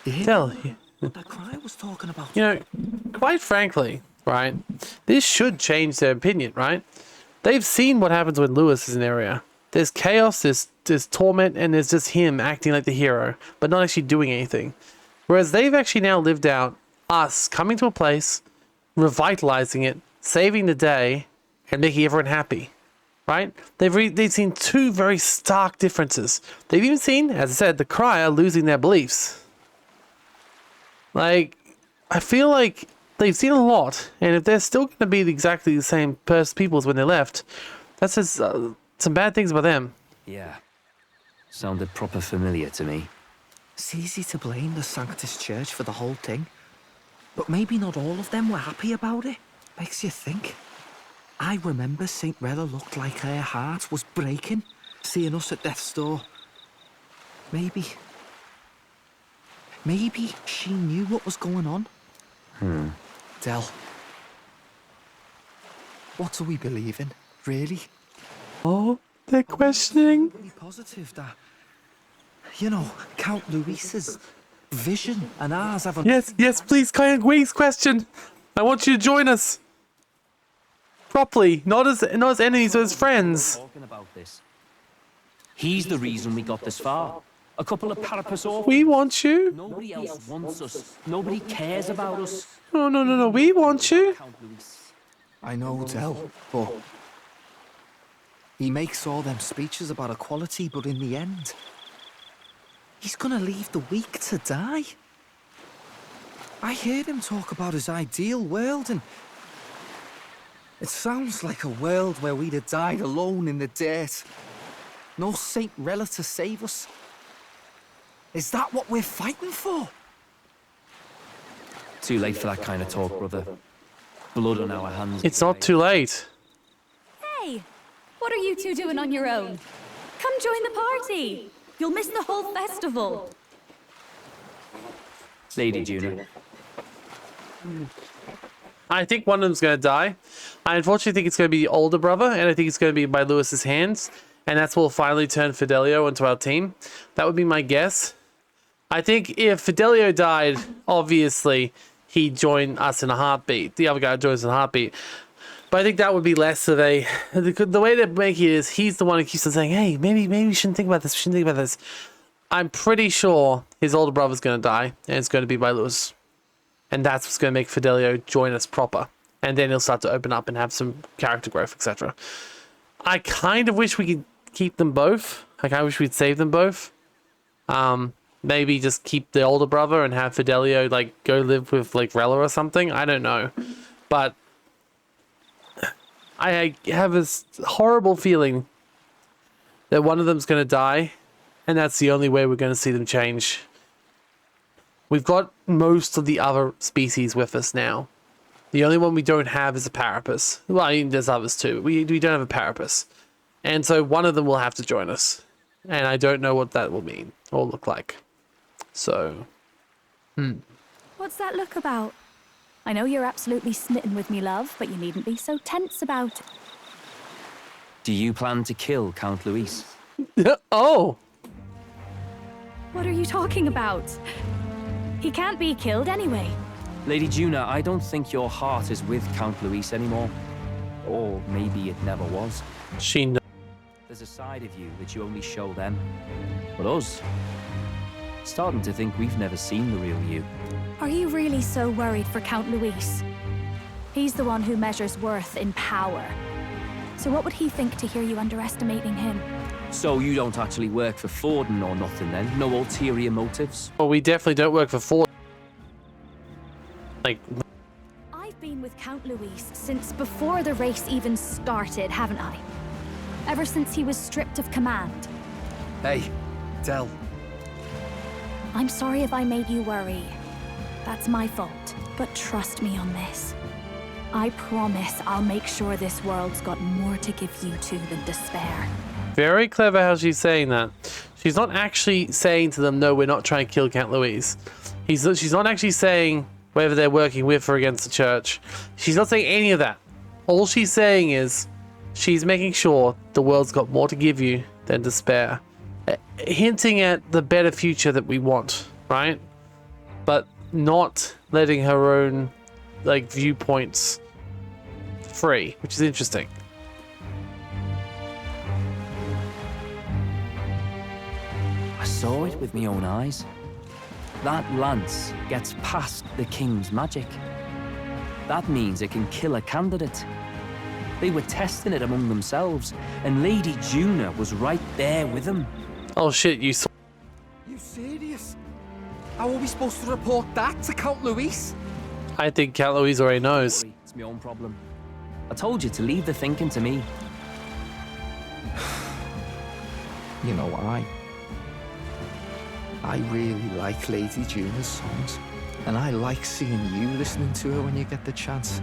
Tell. That cry I was talking about. You know, quite frankly, right? This should change their opinion, right? They've seen what happens when Lewis is in an area. There's chaos, there's torment, and there's just him acting like the hero, but not actually doing anything. Whereas they've actually now lived out us coming to a place, revitalizing it, saving the day, and making everyone happy. Right? They've seen two very stark differences. They've even seen, as I said, the crier losing their beliefs. Like, I feel like they've seen a lot, and if they're still going to be exactly the same people as when they left, that says some bad things about them. Yeah. Sounded proper familiar to me. It's easy to blame the Sanctus Church for the whole thing, but maybe not all of them were happy about it. Makes you think. I remember St. Rella looked like her heart was breaking, seeing us at death's door. Maybe she knew what was going on. Del, what are we believing, really? Oh, they're questioning. Really positive that, you know, Count Luis's vision and ours have. Yes, please, Count Luis question. I want you to join us. Properly, not as enemies, but as friends. Talking about this. He's the reason we got this far. A couple of Parapus orphans. We want you. Nobody else wants us. Nobody cares about us. No. We want you. I know, Del, but he makes all them speeches about equality, but in the end, he's gonna leave the weak to die. I heard him talk about his ideal world, and it sounds like a world where we'd have died alone in the dirt. No Saint Rella to save us. Is that what we're fighting for? Too late for that kind of talk, brother. Blood on our hands. It's not too late. Hey, what are you two doing on your own? Come join the party. You'll miss the whole festival. Lady Juna. I think one of them's going to die. I unfortunately think it's going to be the older brother, and I think it's going to be by Lewis's hands, and that's what will finally turn Fidelio into our team. That would be my guess. I think if Fidelio died, obviously, he'd join us in a heartbeat. The other guy joins in a heartbeat. But I think that would be less of a... The way to make it is, he's the one who keeps on saying, hey, maybe we shouldn't think about this, I'm pretty sure his older brother's going to die, and it's going to be by Lewis. And that's what's going to make Fidelio join us proper. And then he'll start to open up and have some character growth, etc. I kind of wish we could keep them both. Like, I wish we'd save them both. Maybe just keep the older brother and have Fidelio, like, go live with, like, Rella or something. I don't know. But I have this horrible feeling that one of them's going to die. And that's the only way we're going to see them change. We've got most of the other species with us now. The only one we don't have is a Parapus. Well, I mean, there's others too. We don't have a Parapus. And so one of them will have to join us. And I don't know what that will mean or look like. So, What's that look about? I know you're absolutely smitten with me, love, but you needn't be so tense about it. Do you plan to kill Count Luis? Oh! What are you talking about? He can't be killed anyway. Lady Juna, I don't think your heart is with Count Luis anymore. Or maybe it never was. There's a side of you that you only show them. But us, starting to think we've never seen the real you. Are you really so worried for Count Luis? He's the one who measures worth in power. So what would he think to hear you underestimating him? So you don't actually work for Forden or nothing then? No ulterior motives? Well, we definitely don't work for Forden. Like... I've been with Count Luis since before the race even started, haven't I? Ever since he was stripped of command. Hey, Del. I'm sorry if I made you worry. That's my fault. But trust me on this. I promise I'll make sure this world's got more to give you two than despair. Very clever how she's saying that. She's not actually saying to them, no, we're not trying to kill Count Luis. She's not actually saying whether they're working with or against the church. She's not saying any of that. All she's saying is she's making sure the world's got more to give you than despair. Hinting at the better future that we want, right? But not letting her own like viewpoints free, which is interesting. saw it with my own eyes. That lance gets past the king's magic. That means it can kill a candidate. They were testing it among themselves, and Lady Juna was right there with them. Oh shit, you saw. You serious? How are we supposed to report that to Count Luis? I think Count Luis already knows. It's my own problem. I told you to leave the thinking to me. You know, I really like Lady Juna's songs, and I like seeing you listening to her when you get the chance.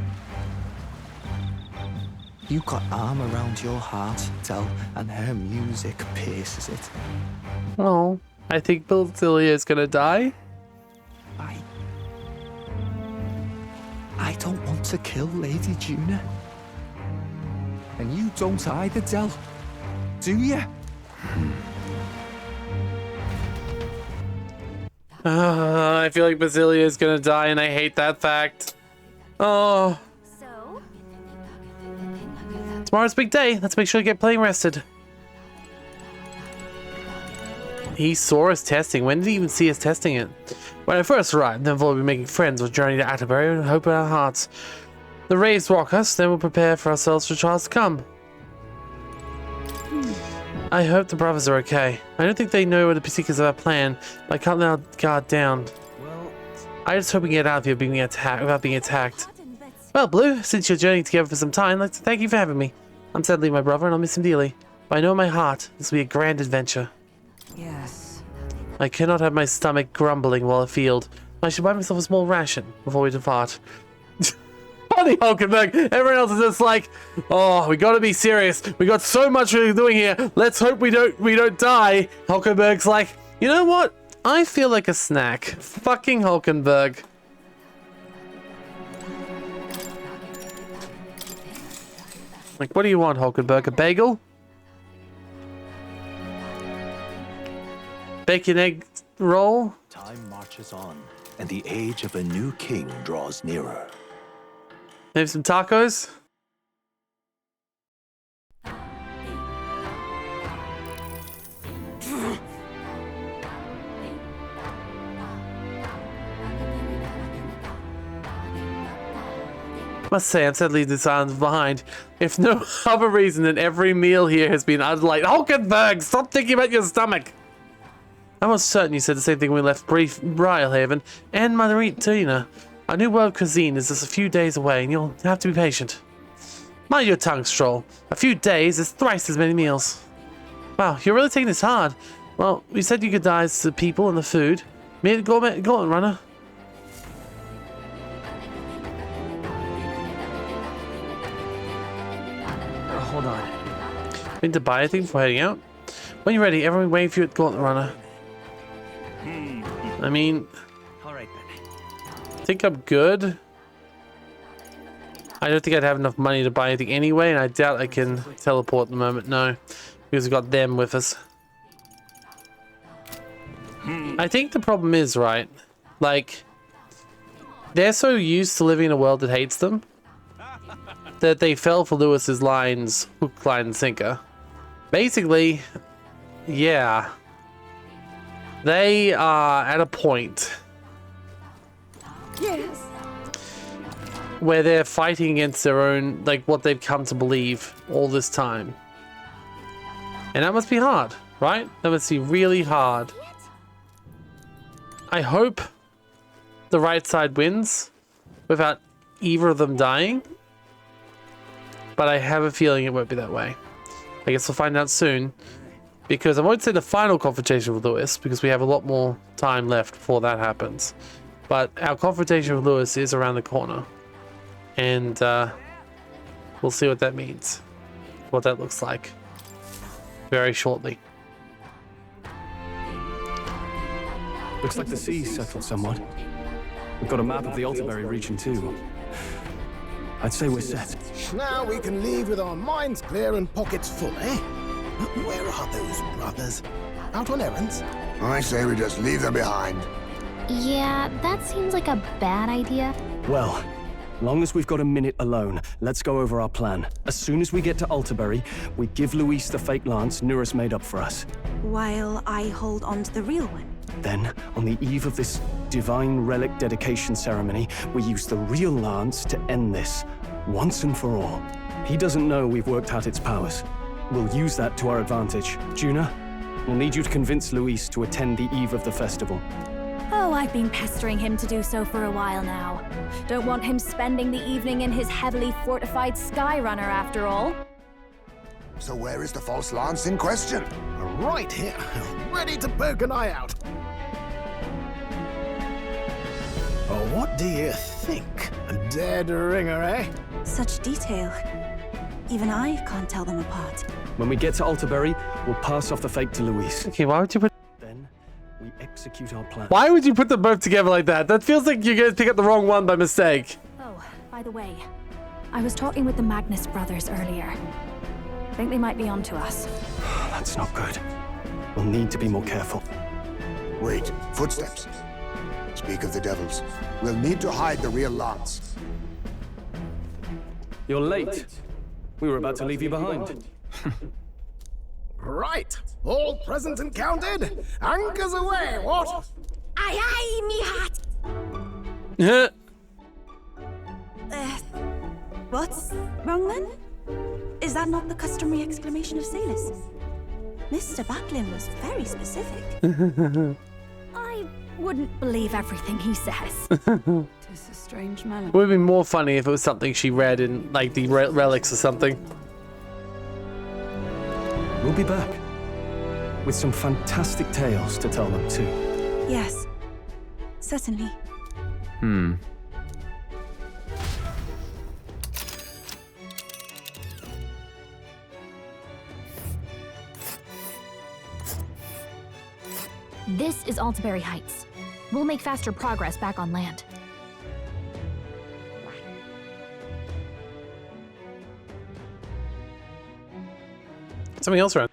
You got arm around your heart, Del, and her music pierces it. Oh, I think Basilia is gonna die. I don't want to kill Lady Juna. And you don't either, Del. Do you? I feel like Basilia is gonna die, and I hate that fact. Oh. Tomorrow's a big day. Let's make sure to get playing rested. He saw us testing. When did he even see us testing it? When I first arrived, then we'll be making friends with Journey to Atterbury and hope in our hearts. The rays rock us, then we'll prepare for ourselves for trials to come. I hope the brothers are okay. I don't think they know what the particulars of our plan, but I can't let our guard down. I just hope we can get out of here without being attacked. Well, Blue, since you're journeying together for some time, I'd like to thank you for having me. I'm sad to leave my brother, and I'll miss him dearly. But I know in my heart, this will be a grand adventure. Yes. I cannot have my stomach grumbling while afield. I should buy myself a small ration before we depart. Funny, Hulkenberg. Everyone else is just like, oh, we gotta be serious. We got so much we're doing here. Let's hope we don't die. Hulkenberg's like, you know what? I feel like a snack. Fucking Hulkenberg. Like, what do you want, Hulkenberg? A bagel? Bacon egg roll? Time marches on, and the age of a new king draws nearer. Maybe some tacos? Must say, I'm sad to leave this island behind. If no other reason than every meal here has been unlike Hulkenberg, stop thinking about your stomach. I'm almost certain you said the same thing when we left Briarhaven and Margarita. Our new world cuisine is just a few days away, and you'll have to be patient. Mind your tongue, Stroll. A few days is thrice as many meals. Wow, you're really taking this hard. Well, you said you could die to the people and the food. Me and Gauntlet Runner. Hold on. Need to buy anything before heading out? When you're ready, everyone waiting for you at Gauntlet Runner. I mean, Alright then. I think I'm good. I don't think I'd have enough money to buy anything anyway, and I doubt I can teleport at the moment, no. Because we've got them with us. I think the problem is, right, like, they're so used to living in a world that hates them that they fell for Lewis's lines, hook, line, and sinker. Basically, yeah. They are at a point where they're fighting against their own, like, what they've come to believe all this time. And that must be hard, right? That must be really hard. I hope the right side wins without either of them dying. But I have a feeling it won't be that way. I guess we'll find out soon. Because I won't say the final confrontation with Lewis, because we have a lot more time left before that happens. But our confrontation with Lewis is around the corner. And we'll see what that means. What that looks like. Very shortly. Looks like the sea's settled somewhat. We've got a map of the Alterberry region too. I'd say we're set. Now we can leave with our minds clear and pockets full, eh? Where are those brothers? Out on errands? I say we just leave them behind. Yeah, that seems like a bad idea. Well, Long as we've got a minute alone, let's go over our plan. As soon as we get to Alterbury, we give Luis the fake lance Nurus made up for us. While I hold on to the real one. Then, on the eve of this divine relic dedication ceremony, we use the real lance to end this, once and for all. He doesn't know we've worked out its powers. We'll use that to our advantage. Juna, we'll need you to convince Luis to attend the eve of the festival. Oh, I've been pestering him to do so for a while now. Don't want him spending the evening in his heavily fortified Skyrunner after all. So where is the false lance in question? Right here, ready to poke an eye out. Oh, what do you think? A dead ringer, eh? Such detail. Even I can't tell them apart. When we get to Alterbury, we'll pass off the fake to Luis. Okay, why would you put... Then, we execute our plan. Why would you put them both together like that? That feels like you're going to pick up the wrong one by mistake. Oh, by the way, I was talking with the Magnus brothers earlier. I think they might be onto us. That's not good. We'll need to be more careful. Wait, footsteps. Speak of the devils. We'll need to hide the real lance. You're late. We were about to leave you behind. Right, all present and counted. Anchors away, what? Aye, aye, me hat. Yeah. What's wrong then? Is that not the customary exclamation of sailors? Mr. Backlin was very specific. I wouldn't believe everything he says. Tis a strange melody. It would have been more funny if it was something she read in, like, the relics or something. We'll be back. With some fantastic tales to tell them, too. Yes, certainly. This is Alterbury Heights. We'll make faster progress back on land. Something else around.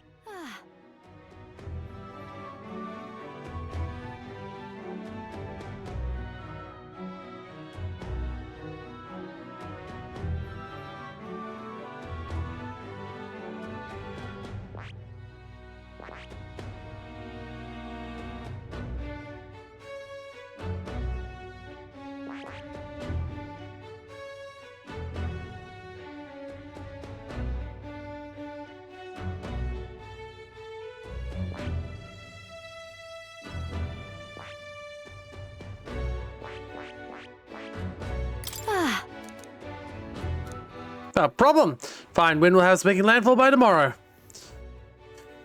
No problem. Fine, wind will have us making landfall by tomorrow.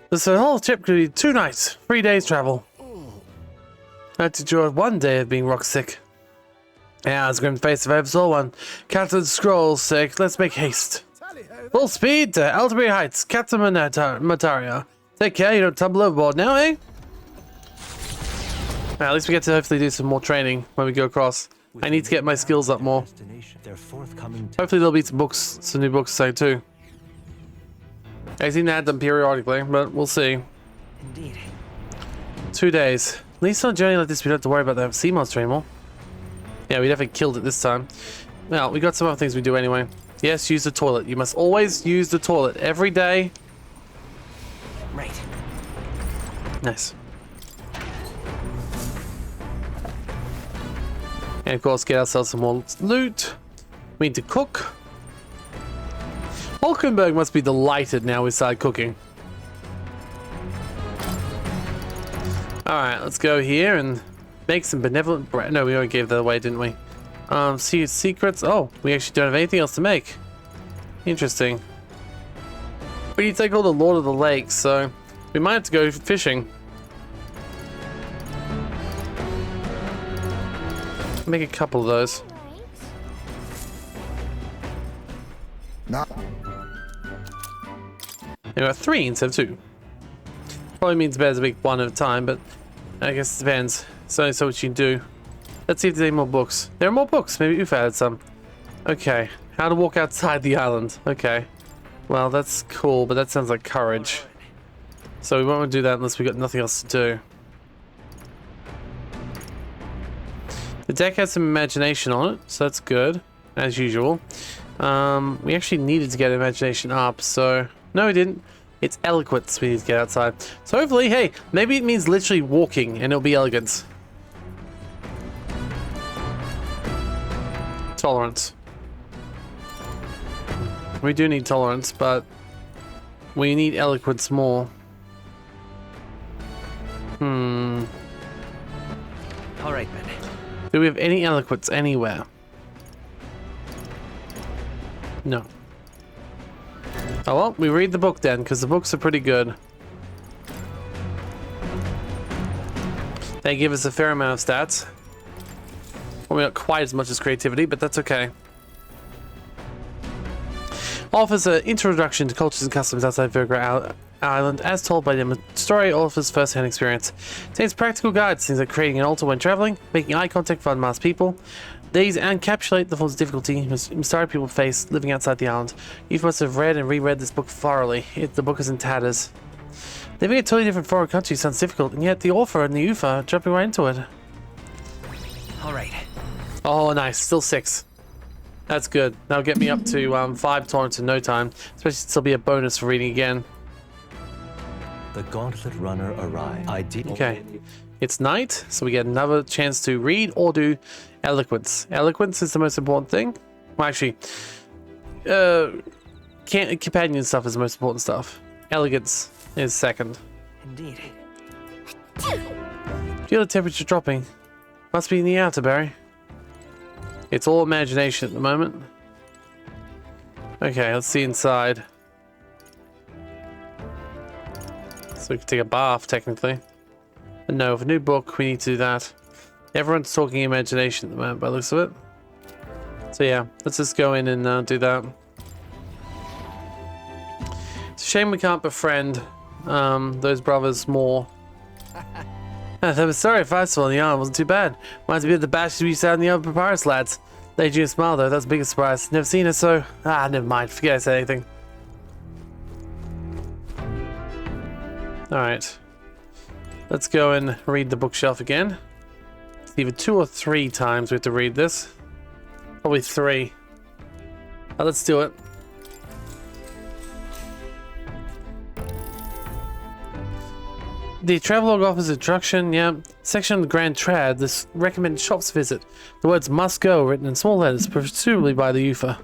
This whole trip could be 2 nights, 3 days travel. I had to endure 1 day of being rock sick. Yeah, as grim face if I ever saw one. Captain Scroll's sake, let's make haste. Full speed to Alterbury Heights, Captain Mataria. Take care, you don't tumble overboard now, eh? At least we get to hopefully do some more training when we go across. I need to get my skills up more. Hopefully there'll be some books, some new books to say too. I seem to add them periodically, but we'll see. Indeed. 2 days. At least on a journey like this, we don't have to worry about that sea monster anymore. Yeah, we definitely killed it this time. Well, we got some other things we do anyway. Yes, use the toilet. You must always use the toilet every day. Right. Nice. And of course, get ourselves some more loot. We need to cook. Hulkenberg must be delighted now we started cooking. Alright, let's go here and make some benevolent bread. No, we already gave that away, didn't we? See secrets. Oh, we actually don't have anything else to make. Interesting. We need to take all the Lord of the Lakes, so we might have to go fishing. Make a couple of those. No. There are 3 instead of 2. Probably means better to make 1 at a time, but I guess it depends. It's only so much you can do. Let's see if there's any more books. There are more books. Maybe Ufa had some. Okay. How to walk outside the island. Okay. Well, that's cool, but that sounds like courage. So we won't want to do that unless we've got nothing else to do. The deck has some imagination on it, so that's good. as usual. We actually needed to get imagination up, so... No, we didn't. It's eloquence we need to get outside. So hopefully, hey, maybe it means literally walking and it'll be elegance. Tolerance. We do need tolerance, but we need eloquence more. Alright then. Do we have any eloquence anywhere? No. Oh well, we read the book then, because the books are pretty good. They give us a fair amount of stats. Well, not quite as much as creativity, but that's okay. Offers an introduction to cultures and customs outside Verga Island, as told by the story offers first-hand experience. Contains practical guides, things like creating an altar when traveling, making eye contact with unmasked people. These encapsulate the forms of difficulty mysterious people face living outside the island. You must have read and reread this book thoroughly. The book is in tatters. Living in a totally different foreign country sounds difficult, and yet the author and the UFA are jumping right into it. Alright. Oh, nice. Still 6. That's good. That'll get me up to 5 tolerance in no time. Especially since there'll be a bonus for reading again. The Gauntlet Runner arrived. Okay. It's night, so we get another chance to read or do eloquence. Eloquence is the most important thing. Well, actually, companion stuff is the most important stuff. Elegance is second. Indeed. Feel the temperature dropping. Must be in the outer, Barry. It's all imagination at the moment. Okay, let's see inside. So we can take a bath, technically. And no, with a new book, we need to do that. Everyone's talking imagination at the moment, by the looks of it. So yeah, let's just go in and do that. It's a shame we can't befriend those brothers more. I'm sorry, festival on the island wasn't too bad. Reminds me of the bashes we used to have in the other Papyrus lads. They drew a smile though, that's the biggest surprise. Never seen her, so... never mind, forget I said anything. Alright. Let's go and read the bookshelf again. It's either 2 or 3 times we have to read this. Probably 3. Let's do it. The travelogue offers instruction, yeah. Section on the Grand Trad, this recommended shops visit. The words must go written in small letters, presumably by the UFA.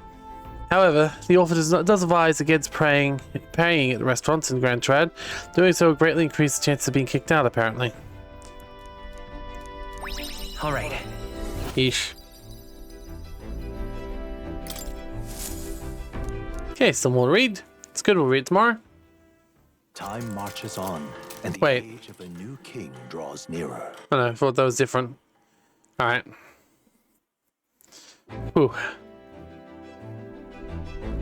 However, the author does advise against paying at the restaurants in Grand Trad. Doing so will greatly increase the chances of being kicked out, apparently. Alright. Yeesh. Okay, some more to read. It's good, we'll read tomorrow. Time marches on, and the age of a new king draws nearer. Oh no, I thought that was different. Alright. Whew.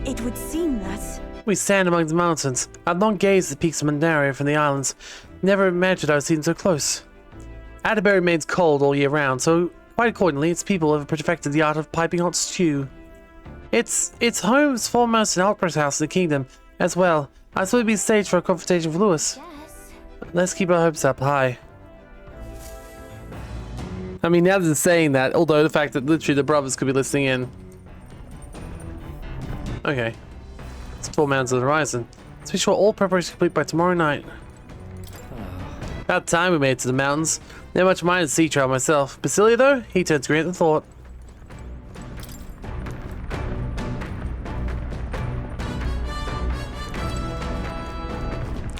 It would seem that... We stand among the mountains. I'd long gazed at the peaks of Mandaria from the islands. Never imagined I was seen so close. Atterbury remains cold all year round, so quite accordingly, its people have perfected the art of piping hot stew. It's home's foremost and outpost house in the kingdom, as well. I thought it'd be staged for a confrontation with Lewis. Yes. Let's keep our hopes up high. I mean, now that it's saying that, although the fact that literally the brothers could be listening in. Okay. It's 4 mountains of the horizon. Let's be sure all preparations complete by tomorrow night. About time we made it to the mountains. Never much minded sea travel myself. Basilia, though, he turns green at the thought.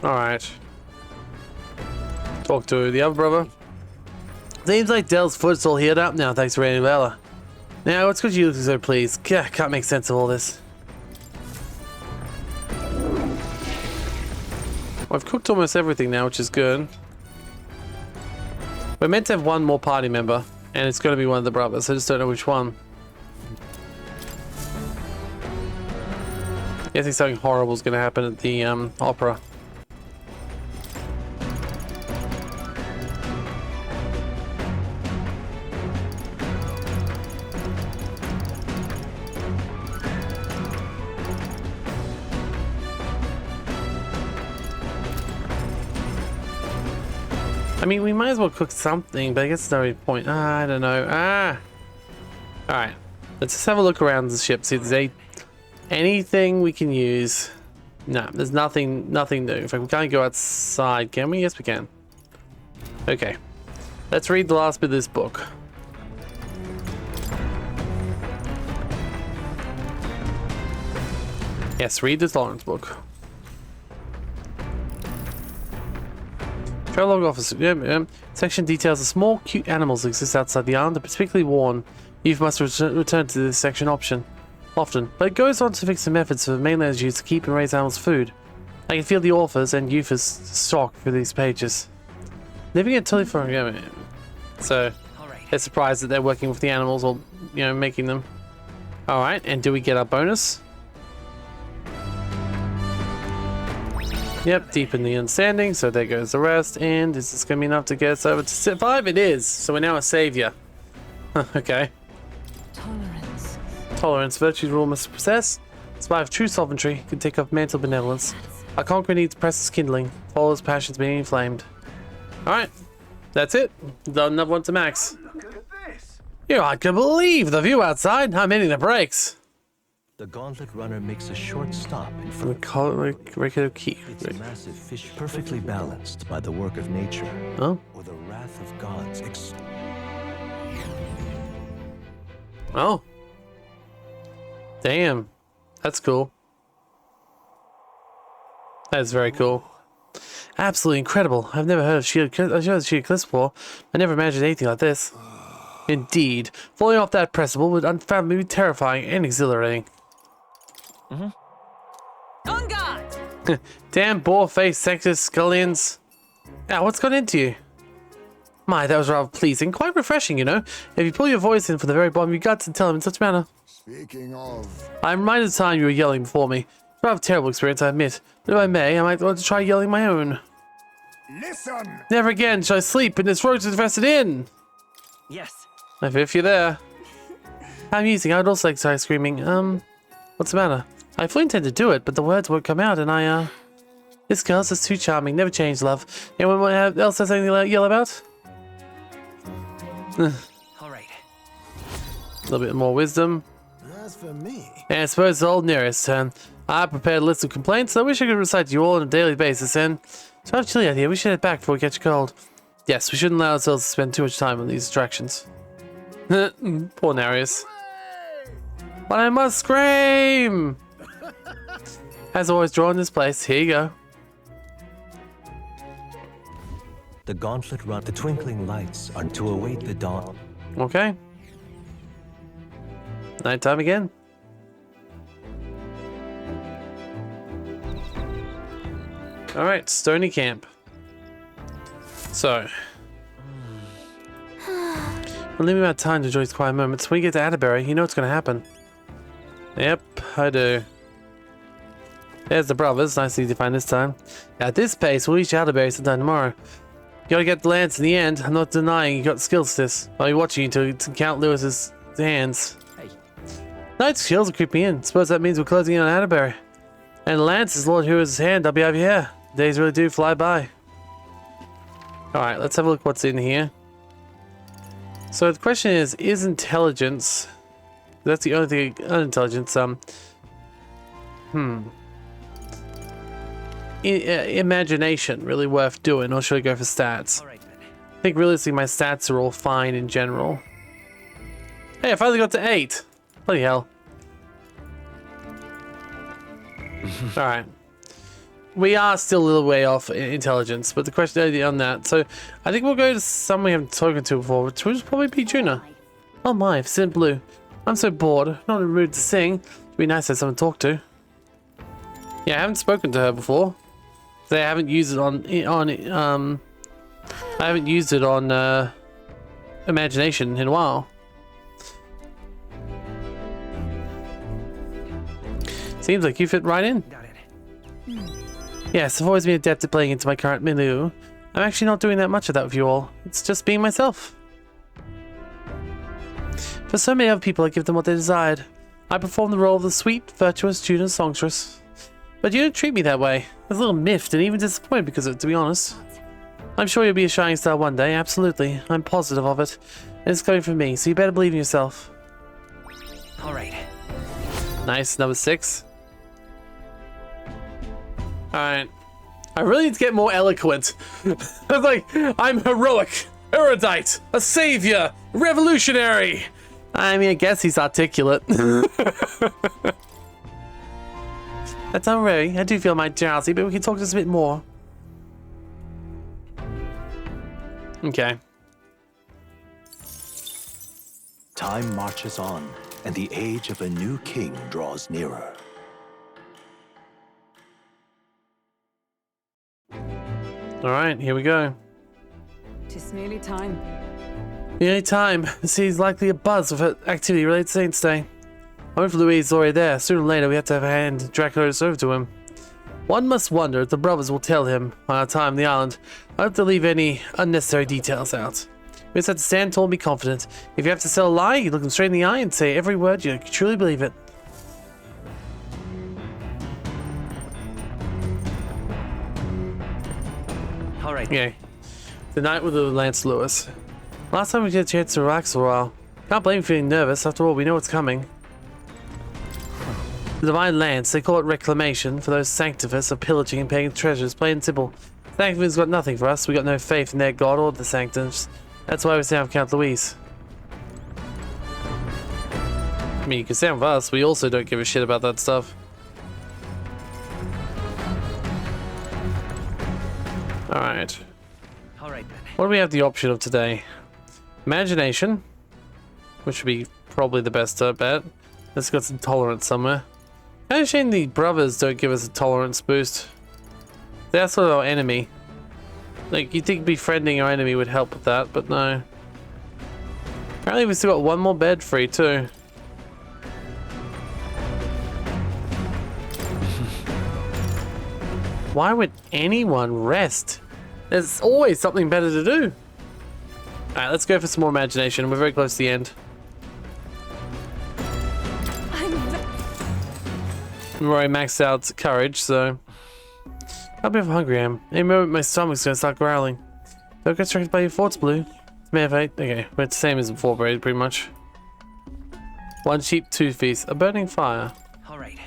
Alright. Talk to the other brother. Seems like Dell's foot's all healed up now, thanks to Rainy Vela. Now, what's good you looking so pleased? Can't make sense of all this. Well, I've cooked almost everything now, which is good. We're meant to have one more party member, and it's going to be one of the brothers. I just don't know which one. I think something horrible is going to happen at the opera. I mean, we might as well cook something, but I guess there's no point. I don't know. Alright. Let's just have a look around the ship, see if there's anything we can use. No, there's nothing new. In fact, we can't go outside, can we? Yes, we can. Okay. Let's read the last bit of this book. Yes, read the tolerance book. Travelog officer. Section details the small, cute animals that exist outside the island. Are particularly warned. You must return to this section often. But it goes on to fix the methods for mainlanders use to keep and raise animals' food. I can feel the authors and youthers stock for these pages. Living it totally for so they're surprised that they're working with the animals or making them. Alright, and do we get our bonus? Yep, deepen the understanding, so there goes the rest. And is this gonna be enough to get us over to 5? It is, so we're now a savior. Okay. Tolerance, virtues rule must possess. Survive true sovereignty, can take up mental benevolence. A conqueror needs presses kindling, follows passions being inflamed. Alright, that's it. Done another one to max. I can believe the view outside. I'm hitting the brakes. The gauntlet runner makes a short stop in front of regular key. It's a massive fish, perfectly balanced by the work of nature. Oh. Or the wrath of gods. Oh. Damn. That's cool. That's very cool. Absolutely incredible. I've never heard of sheer cliffs before. I never imagined anything like this. Indeed. Falling off that precipice would unfathomably be terrifying and exhilarating. On guard! Damn boar-faced sexist scullions. Now, what's got into you? My, that was rather pleasing. Quite refreshing, If you pull your voice in from the very bottom of your guts and tell them in such a manner. Speaking of... I'm reminded of the time you were yelling before me. Rather terrible experience, I admit. But if I may, I might want to try yelling my own. Listen! Never again shall I sleep in this road invested in! Yes. If you're there. How amusing. I would also like to start screaming, what's the matter? I fully intend to do it, but the words won't come out, and This girl's just too charming. Never change, love. Anyone else has anything to yell about? Alright. A little bit more wisdom. As for me... And I suppose it's old Nearest turn. I prepared a list of complaints, so I wish I could recite to you all on a daily basis, and... So I have a chilly idea. We should head back before we catch a cold. Yes, we shouldn't allow ourselves to spend too much time on these distractions. Poor Nereus. But I must scream! As always, draw in this place. Here you go. The gauntlet run. The twinkling lights are to await the dawn. Okay. Nighttime again. Alright, Stony Camp. So. We're leaving about time to enjoy these quiet moments. When you get to Atterbury, you know what's going to happen. Yep, I do. There's the brothers. Nice and easy to find this time. At this pace, we'll reach Atterbury sometime tomorrow. You gotta get the lance in the end. I'm not denying you got the skills to this. I'll be watching you to count Lewis's hands. Hey. Night's chills are creeping in. Suppose that means we're closing in on Atterbury. And the lance is Lord Hero's hand. I'll be over here. Days really do fly by. Alright, let's have a look what's in here. So the question is intelligence... That's the only thing... Unintelligence, imagination really worth doing, or should I go for stats? I think realistically my stats are all fine in general. Hey, I finally got to 8! Bloody hell. Alright. We are still a little way off in intelligence, but the question on that, so I think we'll go to someone we haven't spoken to before, which will probably be Juna. Oh my, Sid Blue. I'm so bored, not in the mood to sing. It'd be nice to have someone to talk to. Yeah, I haven't spoken to her before. I haven't used it on imagination in a while. Seems like you fit right in. Yes, I've always been adept at playing into my current milieu. I'm actually not doing that much of that with you all. It's just being myself. For so many other people, I give them what they desired. I perform the role of the sweet, virtuous Juna songstress. But you don't treat me that way. I was a little miffed and even disappointed because of it, to be honest. I'm sure you'll be a shining star one day, absolutely. I'm positive of it. And it's coming from me, so you better believe in yourself. All right. Nice, number 6. Alright. I really need to get more eloquent. I was like, I'm heroic, erudite, a savior, revolutionary. I mean, I guess he's articulate. That's alright. I do feel my jealousy, but we can talk just a bit more. Okay. Time marches on, and the age of a new king draws nearer. Alright, here we go. It's nearly time. Nearly time. He's likely a buzz with activity related to Saints Day. I wonder if Louise is already there. Sooner or later, we have to have a hand Dracula's over to him. One must wonder if the brothers will tell him on our time on the island. I hope to leave any unnecessary details out. We just have to stand tall and be confident. If you have to tell a lie, you look them straight in the eye and say every word you truly believe it. All right. Okay. The night with the Lance Lewis. Last time we get a chance to relax for a while. Can't blame you feeling nervous. After all, we know what's coming. The Divine Lance, they call it reclamation, for those sanctifists of pillaging and pagan treasures, plain and simple. Sanctifists got nothing for us. We got no faith in their god or the sanctums. That's why we stand with Count Louise. I mean, you can stand with us. We also don't give a shit about that stuff. Alright. Alright then. What do we have the option of today? Imagination, which would be probably the best bet. Let's got some tolerance somewhere. Kind of shame the brothers don't give us a tolerance boost. They're sort of our enemy. Like, you'd think befriending our enemy would help with that, but no. Apparently we still got one more bed free too. Why would anyone rest? There's always something better to do. Alright, let's go for some more imagination. We're very close to the end. We've already maxed out courage, so... I'll be hungry I am. Any moment my stomach's gonna start growling. Don't get distracted by your thoughts, Blue. Okay, we're the same as before, pretty much. 1 sheep, 2 feasts, a burning fire. Alright.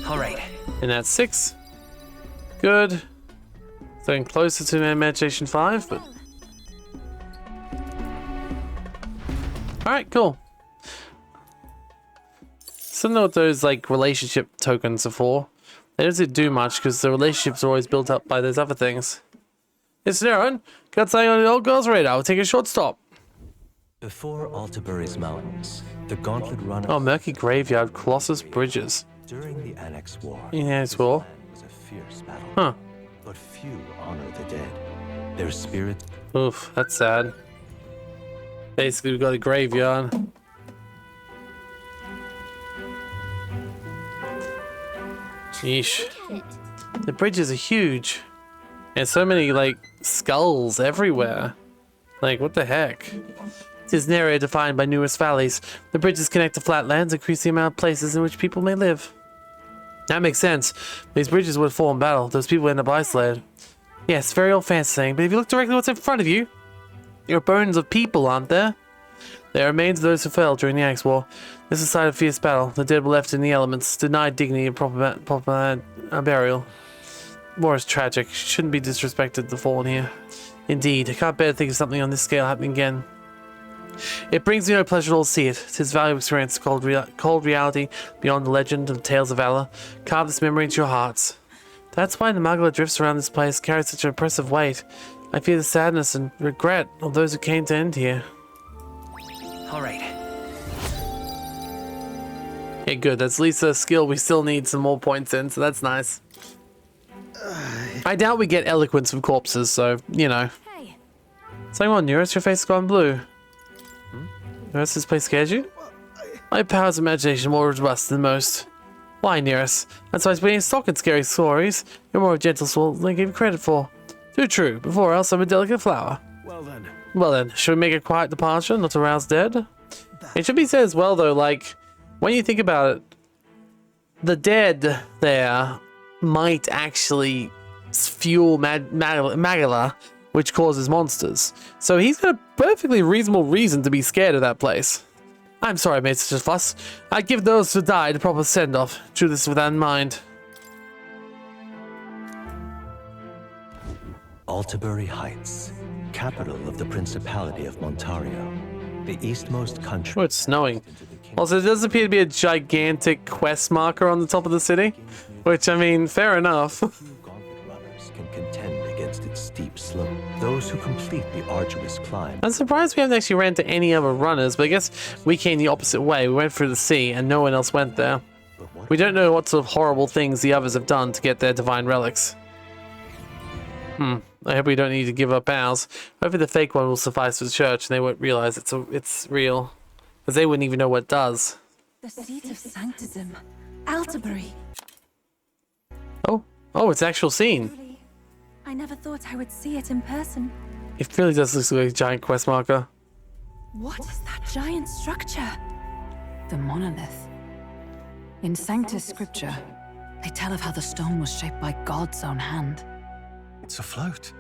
Alright. And that's 6. Good. Getting closer to imagination 5, but... Alright, cool. So I don't know what those, like, relationship tokens are for. They don't do much, because the relationships are always built up by those other things. It's Darren. Got something on the old girl's radar. I'll take a short stop. Before Altabury's mountains, the gauntlet runner... Oh, Murky Graveyard, Colossus Bridges. During the Annex War, Annex War was a fierce battle. Huh. But few honor the dead. Their spirits... Oof, that's sad. Basically, we've got a graveyard. Yeesh. The bridges are huge. There's so many, like, skulls everywhere. Like, what the heck? It is an area defined by numerous valleys. The bridges connect to flatlands, increase the amount of places in which people may live. That makes sense. These bridges would fall in battle. Those people end up isolated. Yes, very old fancy saying, but if you look directly what's in front of you, there are bones of people, aren't there? There are remains of those who fell during the Axe War. This is a site of fierce battle. The dead were left in the elements, denied dignity and proper burial. War is tragic. Shouldn't be disrespected, the fallen here. Indeed, I can't bear to think of something on this scale happening again. It brings me no pleasure at all to see it. It is valuable experience, cold reality, beyond the legend of tales of valor. Carve this memory into your hearts. That's why the Magla drifts around this place carries such an impressive weight. I fear the sadness and regret of those who came to end here. Alright. Okay, good. That's at least a skill we still need some more points in, so that's nice. I doubt we get eloquence from corpses, so, you know. Hey. Something on Nearest, your face has gone blue. Nearest, this place scares you? My powers of imagination are more robust than most. Why, Nearest? That's why it's being stock in scary stories. You're more of a gentle soul than I give you credit for. Too true. Before else, I'm a delicate flower. Well then, should we make a quiet departure, not to rouse dead? It should be said as well, though, like, when you think about it, the dead there might actually fuel Magala which causes monsters. So he's got a perfectly reasonable reason to be scared of that place. I'm sorry I made such a fuss. I give those who died a proper send-off. Do this with that in mind. Altabury Heights, capital of the Principality of Montario, the eastmost country. Oh, it's snowing. Also, there does appear to be a gigantic quest marker on the top of the city, which, I mean, fair enough. Runners can contend against its steep slope. Those who complete the arduous climb. I'm surprised we haven't actually ran into any other runners, but I guess we came the opposite way. We went through the sea, and no one else went there. We don't know what sort of horrible things the others have done to get their divine relics. I hope we don't need to give up ours. Hopefully the fake one will suffice for the church and they won't realize it's real. Because they wouldn't even know what it does. The seat of sanctism, Altabury. Oh, it's actual scene. I never thought I would see it in person. It really does look like a giant quest marker. What is that giant structure? The monolith. In Sanctus Scripture, they tell of how the stone was shaped by God's own hand. It's afloat.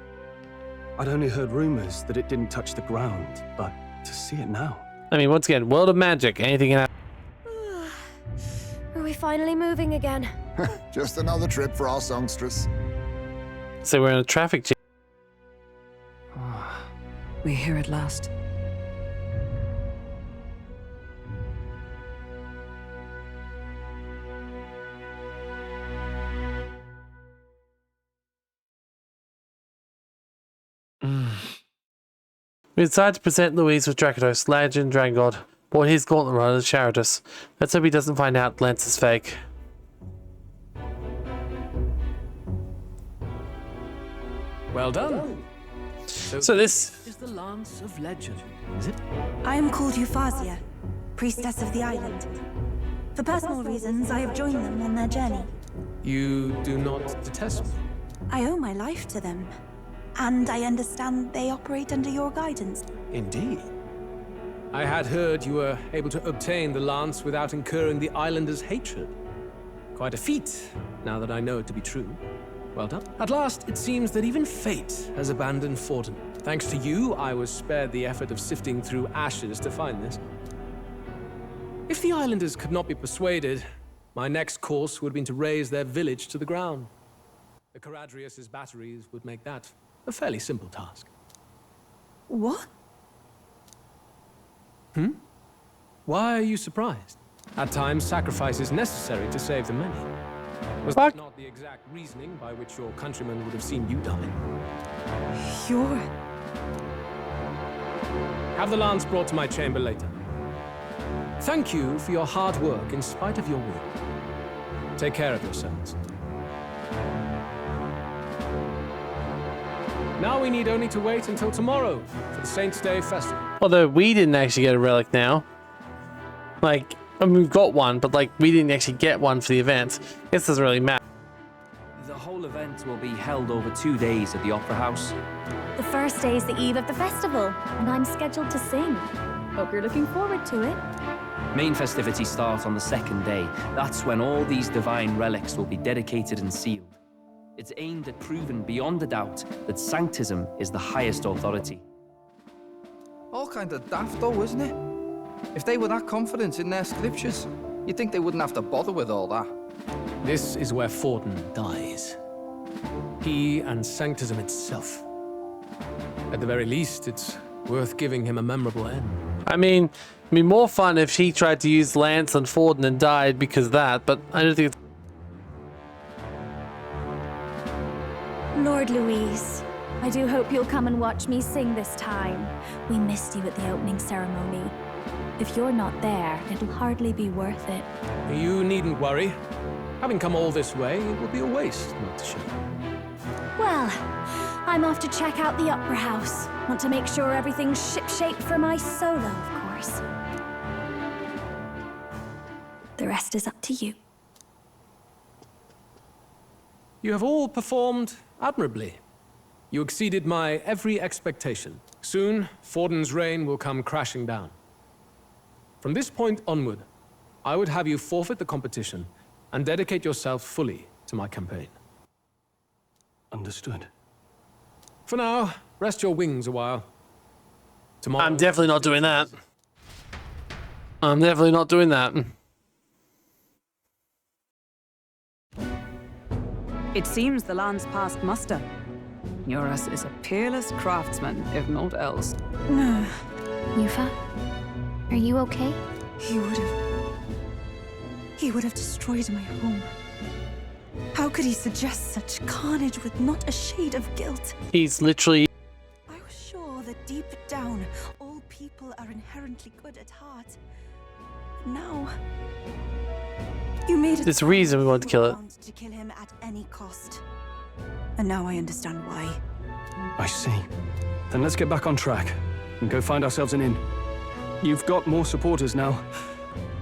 I'd only heard rumors that it didn't touch the ground, but to see it now. I mean, once again, world of magic. Anything can happen. Are we finally moving again? Just another trip for our songstress. So we're in a traffic jam. We're here at last. We decided to present Louise with Dracotos, Legend, Dragon God, bought his gauntlet runner to Charitus. Let's hope he doesn't find out Lance is fake. Well done. So this is the Lance of Legend, is it? I am called Euphrasia, priestess of the island. For personal reasons, I have joined them on their journey. You do not detest me? I owe my life to them. And I understand they operate under your guidance. Indeed. I had heard you were able to obtain the lance without incurring the islanders' hatred. Quite a feat, now that I know it to be true. Well done. At last, it seems that even fate has abandoned Forden. Thanks to you, I was spared the effort of sifting through ashes to find this. If the islanders could not be persuaded, my next course would have been to raze their village to the ground. The Caradrius' batteries would make that a fairly simple task. What? Why are you surprised? At times, sacrifice is necessary to save the many. Was that not the exact reasoning by which your countrymen would have seen you die? You're... Have the lance brought to my chamber later. Thank you for your hard work in spite of your will. Take care of yourselves. Now we need only to wait until tomorrow for the Saints' Day festival. Although we didn't actually get a relic now. Like, I mean, we've got one, but like, we didn't actually get one for the event. This doesn't really matter. The whole event will be held over 2 days at the Opera House. The first day is the eve of the festival, and I'm scheduled to sing. Hope you're looking forward to it. Main festivities start on the second day. That's when all these divine relics will be dedicated and sealed. It's aimed at proving beyond a doubt that Sanctism is the highest authority. All kind of daft though, isn't it? If they were that confident in their scriptures, you'd think they wouldn't have to bother with all that. This is where Forden dies. He and Sanctism itself. At the very least, it's worth giving him a memorable end. I mean, it'd be more fun if he tried to use Lance on Forden and died because of that, but I don't think it's... Lord Louise, I do hope you'll come and watch me sing this time. We missed you at the opening ceremony. If you're not there, it'll hardly be worth it. You needn't worry. Having come all this way, it would be a waste not to show. Well, I'm off to check out the Opera House. Want to make sure everything's ship-shape for my solo, of course. The rest is up to you. You have all performed admirably. You exceeded my every expectation. Soon, Forden's reign will come crashing down. From this point onward, I would have you forfeit the competition and dedicate yourself fully to my campaign. Understood. For now, Rest your wings a while. Tomorrow. I'm definitely not doing that. I'm definitely not doing that. It seems the land's past muster. Eurus is a peerless craftsman, if not else. Yufa, are you okay? He would have destroyed my home. How could he suggest such carnage with not a shade of guilt? He's literally... I was sure that deep down, all people are inherently good at heart. Now, you made it. There's a reason we want to kill it. To kill him at any cost. And now I understand why. I see. Then let's get back on track and go find ourselves an inn. You've got more supporters now.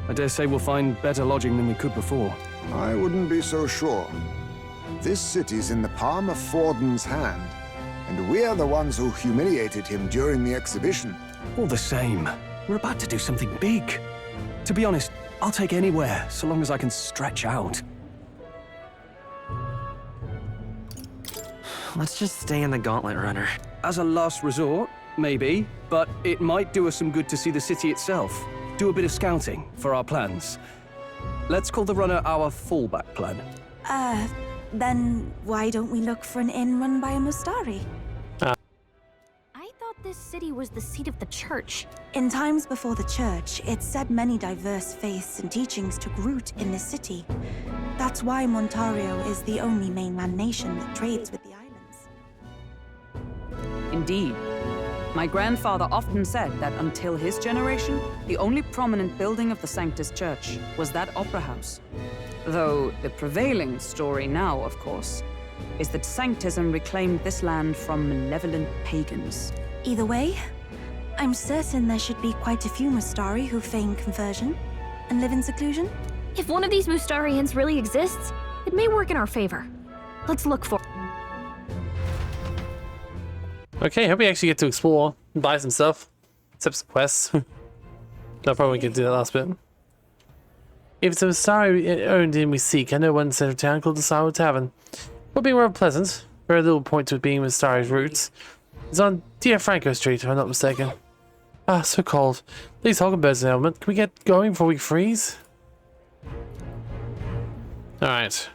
I dare say we'll find better lodging than we could before. I wouldn't be so sure. This city's in the palm of Forden's hand, and we're the ones who humiliated him during the exhibition. All the same, we're about to do something big. To be honest, I'll take anywhere, so long as I can stretch out. Let's just stay in the Gauntlet Runner. As a last resort, maybe, but it might do us some good to see the city itself. Do a bit of scouting for our plans. Let's call the runner our fallback plan. Then why don't we look for an inn run by a Mustari? I thought this city was the seat of the church. In times before the church, it said many diverse faiths and teachings took root in this city. That's why Montario is the only mainland nation that trades with the islands. Indeed. My grandfather often said that until his generation, the only prominent building of the Sanctus Church was that opera house. Though the prevailing story now, of course, is that Sanctism reclaimed this land from malevolent pagans. Either way, I'm certain there should be quite a few Mustari who feign conversion and live in seclusion. If one of these Mustarians really exists, it may work in our favor. Let's look for... Okay, hope we actually get to explore and buy some stuff. Except some quests. No, probably we can do that last bit. If it's a Mustari-owned inn we seek, I know one set of town called the Sour Tavern. Will be rather pleasant. Very little point to it being Mustari's roots. It's on Dia Franco Street, if I'm not mistaken. Ah, so cold. These Hoggenberg's an element. Can we get going before we freeze? Alright.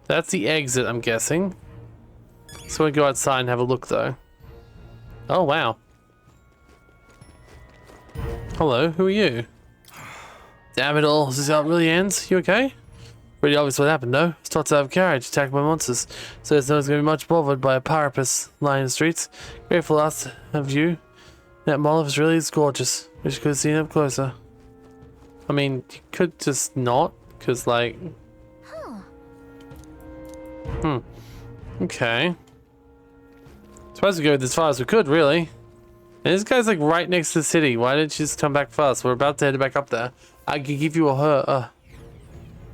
That's the exit, I'm guessing. So we'll go outside and have a look, though. Oh, wow. Hello, who are you? Damn it all, this how it really ends? You okay? Pretty obvious what happened, no? It's thought to have a carriage attacked by monsters, so there's no one's going to be much bothered by a parapus lying in the streets. Grateful last of you. That Mollusk really is gorgeous. Wish you could have seen it up closer. I mean, you could just not, because, like... Okay. Suppose we go as far as we could, really. And this guy's like right next to the city. Why didn't you just come back fast? We're about to head back up there. I could give you a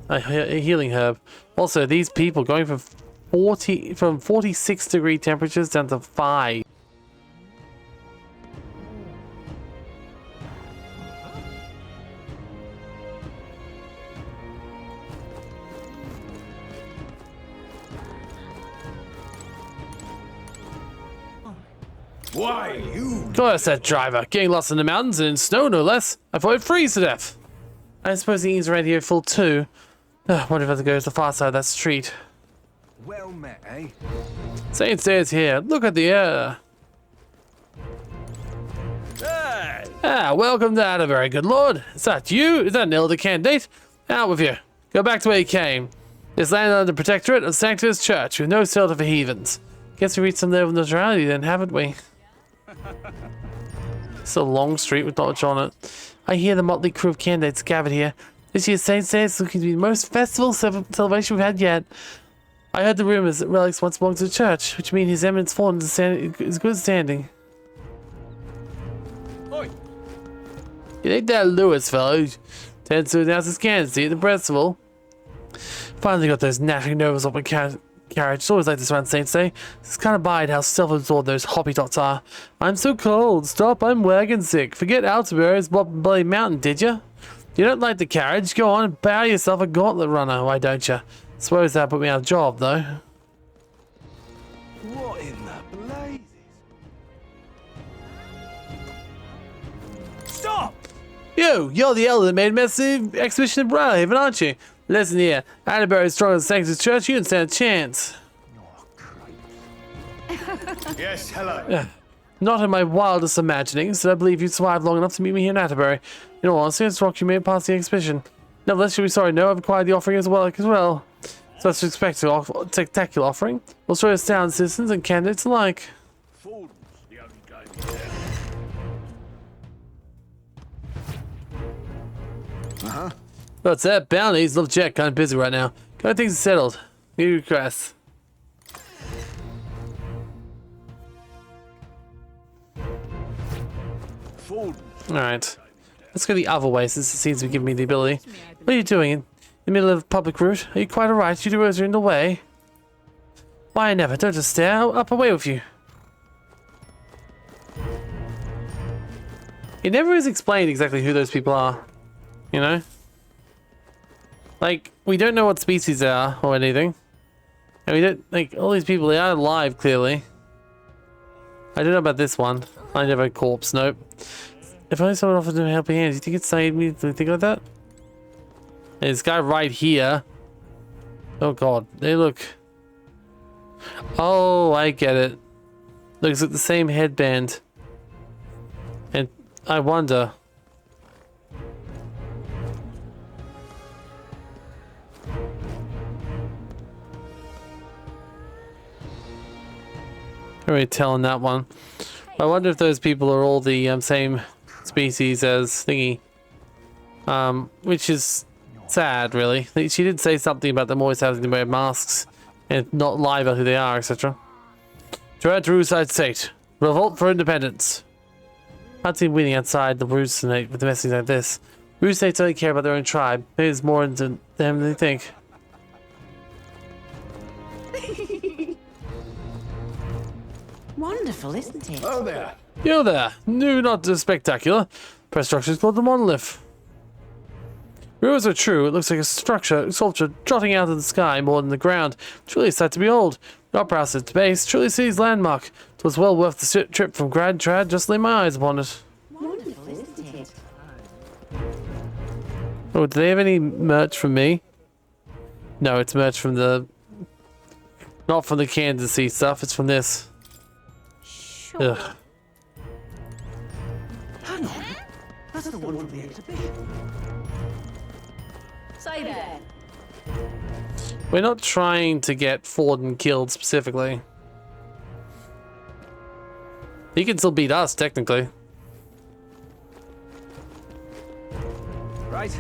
healing herb. Also, these people going from 46-degree temperatures down to 5. Why, you... Curse that driver. Getting lost in the mountains and in snow, no less. I thought I'd freeze to death. I suppose the inn's radio full too. Wonder if I have to go to the far side of that street. Well met, eh? Saint stairs here. Look at the air. Hey! Ah, welcome to Atterbury, good lord. Is that you? Is that an elder candidate? Out with you. Go back to where you came. This land under the protectorate of Sanctus Church, with no shelter for heathens. Guess we reached some level of neutrality then, haven't we? It's a long street with not much on it. I hear the motley crew of candidates gathered here. This year's Saint's Day is looking to be the most festival celebration we've had yet. I heard the rumors that relics once belonged to the church, which means His Eminence Fallen is good standing. Oi. You ain't that Lewis, fellow. Tends to announce his candidacy at the festival. Finally got those nattering nerves off my carriage. It's always like this around Saints Day. Just can't abide how self-absorbed those Hoppy-Tots are. I'm so cold. Stop, I'm wagon sick. Forget Altabury's bloody mountain, did ya? You don't like the carriage? Go on and bow yourself a gauntlet runner, why don't ya? Suppose that put me out of job, though. What in the blazes? Stop! You're the elder that made a massive exhibition in Brylehaven, aren't you? Listen here, Atterbury is strong as the Sanctus Church, you don't stand a chance. Yes, hello. Not in my wildest imaginings did I believe you'd survive long enough to meet me here in Atterbury. In all honesty, it's rock you made past the exhibition. Nevertheless, you'll be sorry, no, I've acquired the offering as well. So that's a spectacular offering. We'll show astounded citizens and candidates alike. Uh-huh. What's that? Bounties? Love Jack, kind of busy right now. Got things settled. New requests. Alright. Let's go the other way since it seems to be giving me the ability. What are you doing in the middle of a public route? Are you quite alright? You two are in the way. Why never? Don't just stare. I'll up away with you. It never is explained exactly who those people are. You know? Like, we don't know what species they are or anything. And we don't, like, all these people, they are alive, clearly. I don't know about this one. I never had corpse, nope. If only someone offered a helping hand, do you think it's saved me to think like that? And this guy right here. Oh god, they look. Oh, I get it. Looks like the same headband. And I wonder. Can't really tell on that one. I wonder if those people are all the same species as Thingy. Which is sad, really. She did say something about them always having to wear masks and not lie about who they are, etc. Turn to Rooside State. Revolt for independence. I'd see winning outside the Roos tonight with a message like this. Roos States only care about their own tribe. Maybe there's more into them than they think. Wonderful, isn't it? Oh there. You there. No, not spectacular. Press structure is called the monolith. Rumors are true. It looks like a sculpture jutting out of the sky more than the ground. Truly a sight to behold. Not past its base. Truly city's landmark. It was well worth the trip from Grad Trad just to lay my eyes upon it. Wonderful, isn't it? Oh, do they have any merch from me? No, it's merch from the... Not from the Kansas City stuff. It's from this. Sure. Ugh. Hang on. That's the one from the exhibition. Say there. We're not trying to get Forden killed specifically. He can still beat us, technically. Right.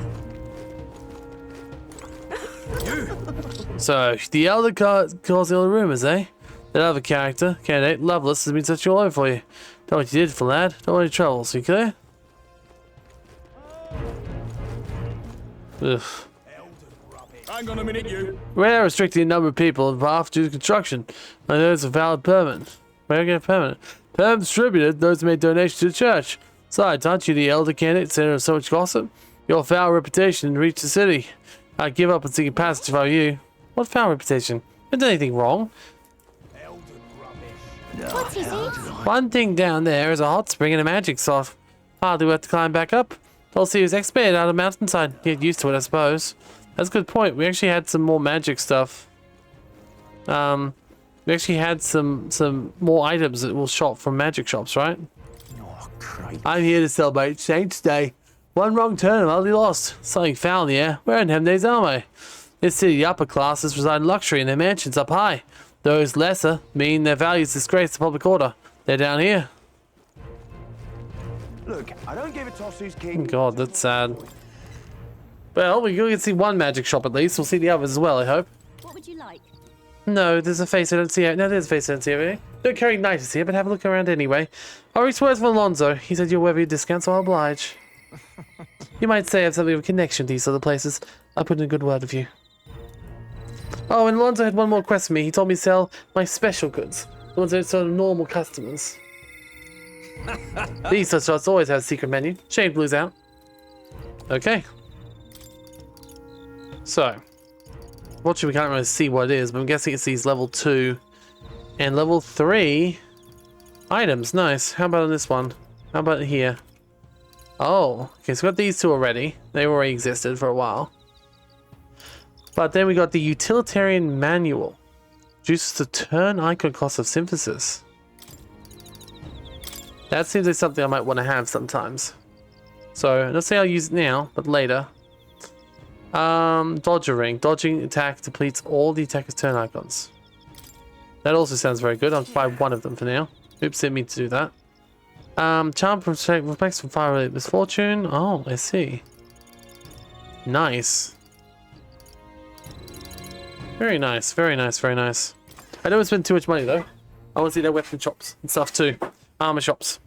So, the elder causing all the rumors, eh? That other candidate, Loveless, has been searching all over for you. Don't know what you did for lad. Don't want any troubles, you clear? Ugh. Hang on a minute, you. We're restricting the number of people involved due to construction. I know it's a valid permit. Where do I get a permit? Permit distributed, those who made donations to the church. Besides, aren't you the elder candidate, center of so much gossip? Your foul reputation reached the city. I'd give up on seeking passage if I were you. What foul reputation? I didn't do anything wrong. What is it? One thing down there is a hot spring and a magic soft. Hardly worth to climb back up. Tulsi was expert out of the mountainside. Get used to it, I suppose. That's a good point. We actually had some more magic stuff. We actually had some more items that were shot from magic shops, right? Oh, Christ. I'm here to celebrate Saints' Day. One wrong turn and I'll be lost. Something foul in the air. We're in Hemdays, aren't we? This city, the upper classes reside in luxury in their mansions up high. Those lesser mean their values disgrace the public order. They're down here. Look, I don't give a toss who's king. God, that's sad. Well, we can see one magic shop at least. We'll see the others as well, I hope. What would you like? No, there's a face I don't see. No, there's a face I don't see over here. Don't carry Ignitus here, but have a look around anyway. I already swears from Alonzo. He said you'll waive your discount, so I'll oblige. You might say I have something of a connection to these other places. I'll put in a good word with you. Oh, and Alonzo had one more request for me. He told me to sell my special goods. The ones that sell to normal customers. These such shops always have a secret menu. Shane blues out. Okay. So. Fortunately, we can't really see what it is, but I'm guessing it's these level 2 and level 3 items. Nice. How about on this one? How about here? Oh, okay, so we got these two already. They already existed for a while. But then we got the utilitarian manual. Reduces the turn icon cost of synthesis. That seems like something I might want to have sometimes. So let's say I'll use it now, but later. Dodger ring. Dodging attack depletes all the attacker's turn icons. That also sounds very good. I'll buy one of them for now. Oops, didn't mean to do that. Charm reflects from fire-related misfortune. Oh, I see. Nice. Very nice, very nice, very nice. I don't want to spend too much money though. I want to see their weapon shops and stuff too. Armor shops.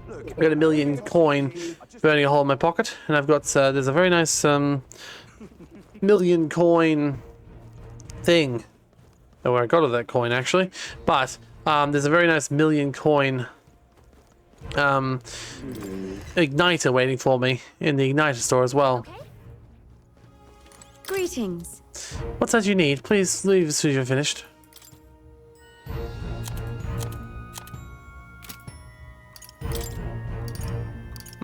I've got 1 million coin burning a hole in my pocket, and I've got there's a very nice 1 million coin thing. Oh, where I got all that coin actually, but there's a very nice 1 million coin igniter waiting for me in the igniter store as well. Greetings. What's that you need? Please leave as soon as you're finished.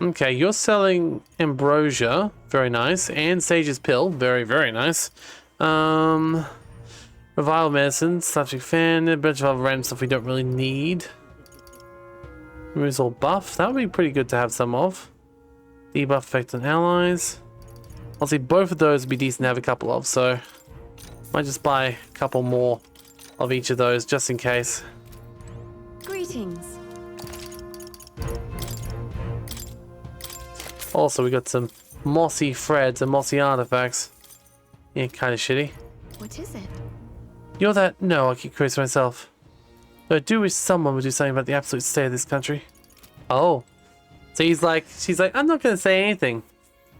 Okay, you're selling ambrosia, very nice, and sage's pill, very, very nice. Revival medicine, subject fan, a bunch of other random stuff we don't really need. Removes all buff, that would be pretty good to have some of. Debuff effect on allies. I'll see both of those would be decent to have a couple of, so might just buy a couple more of each of those just in case. Greetings. Also, we got some mossy threads and mossy artifacts. Yeah, kind of shitty. What is it? You're that? No, I keep curious myself. Though I do wish someone would do something about the absolute state of this country. Oh. So she's like, I'm not going to say anything.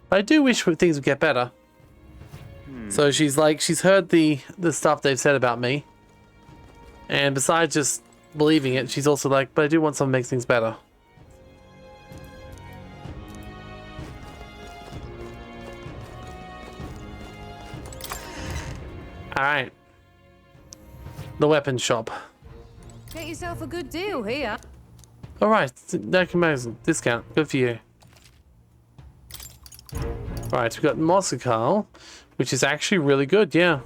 But I do wish things would get better. So she's like, she's heard the stuff they've said about me. And besides just believing it, she's also like, but I do want someone to make things better. Alright. The weapon shop. Get yourself a good deal here. Alright, that can make discount. Good for you. Alright, we've got Mossical, which is actually really good, yeah.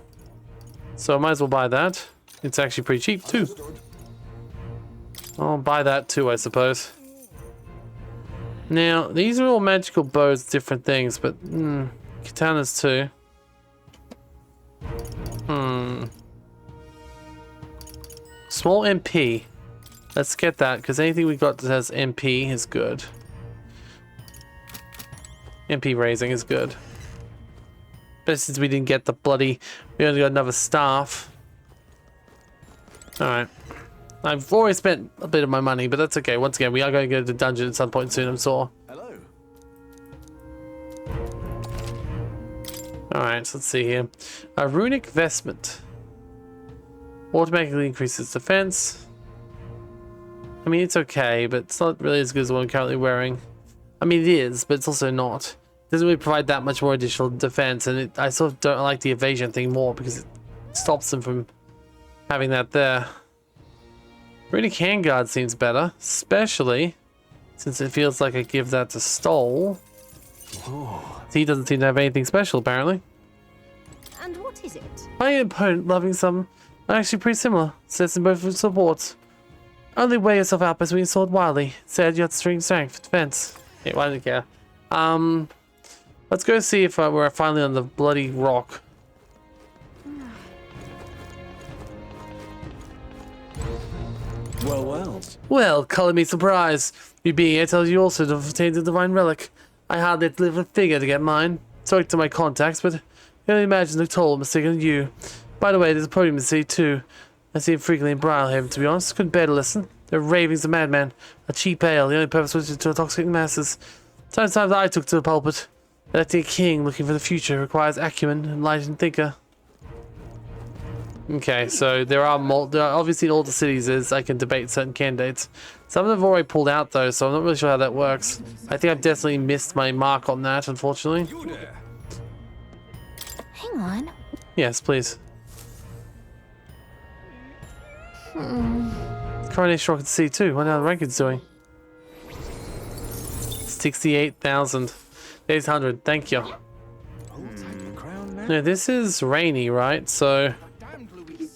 So I might as well buy that. It's actually pretty cheap too. I'll buy that too, I suppose. Now, these are all magical bows, different things, but katanas too. Small MP. Let's get that, because anything we got that has MP is good. MP raising is good. But since we didn't get the bloody... We only got another staff. Alright. I've already spent a bit of my money, but that's okay. Once again, we are going to go to the dungeon at some point soon, I'm sure. Hello. Alright, so let's see here. A runic vestment. Automatically increases defense. I mean, it's okay, but it's not really as good as the one I'm currently wearing. I mean, it is, but it's also not. It doesn't really provide that much more additional defense, and I sort of don't like the evasion thing more because it stops them from having that there. Runic handguard seems better, especially since it feels like I give that to Stoll. He doesn't seem to have anything special, apparently. And what is it? My opponent loving some are actually pretty similar. Sets in both supports. Only wear yourself out by swinging sword wildly. Said you have strength for defense. Yeah, why do you care? Let's go see if we're finally on the bloody rock. Well, well. Well, color me surprised. You being here tells you also to have obtained the divine relic. I hardly had to live a figure to get mine. Spoke to my contacts, but I can only imagine the toll mistaken you. By the way, there's a podium to see too. I see him frequently in Briarhaven, to be honest. Couldn't bear to listen. Their ravings of madman. A cheap ale, the only purpose was to intoxicate the masses. Times I took to the pulpit. Electing a king looking for the future requires acumen, enlightened thinker. Okay, so there are obviously in all the cities I can debate certain candidates. Some of them have already pulled out though, so I'm not really sure how that works. I think I've definitely missed my mark on that, unfortunately. Hang on. Yes, please. Coronation I can see too. What now the ranking's doing? 68,000. 800. Thank you. Now this is rainy, right? So.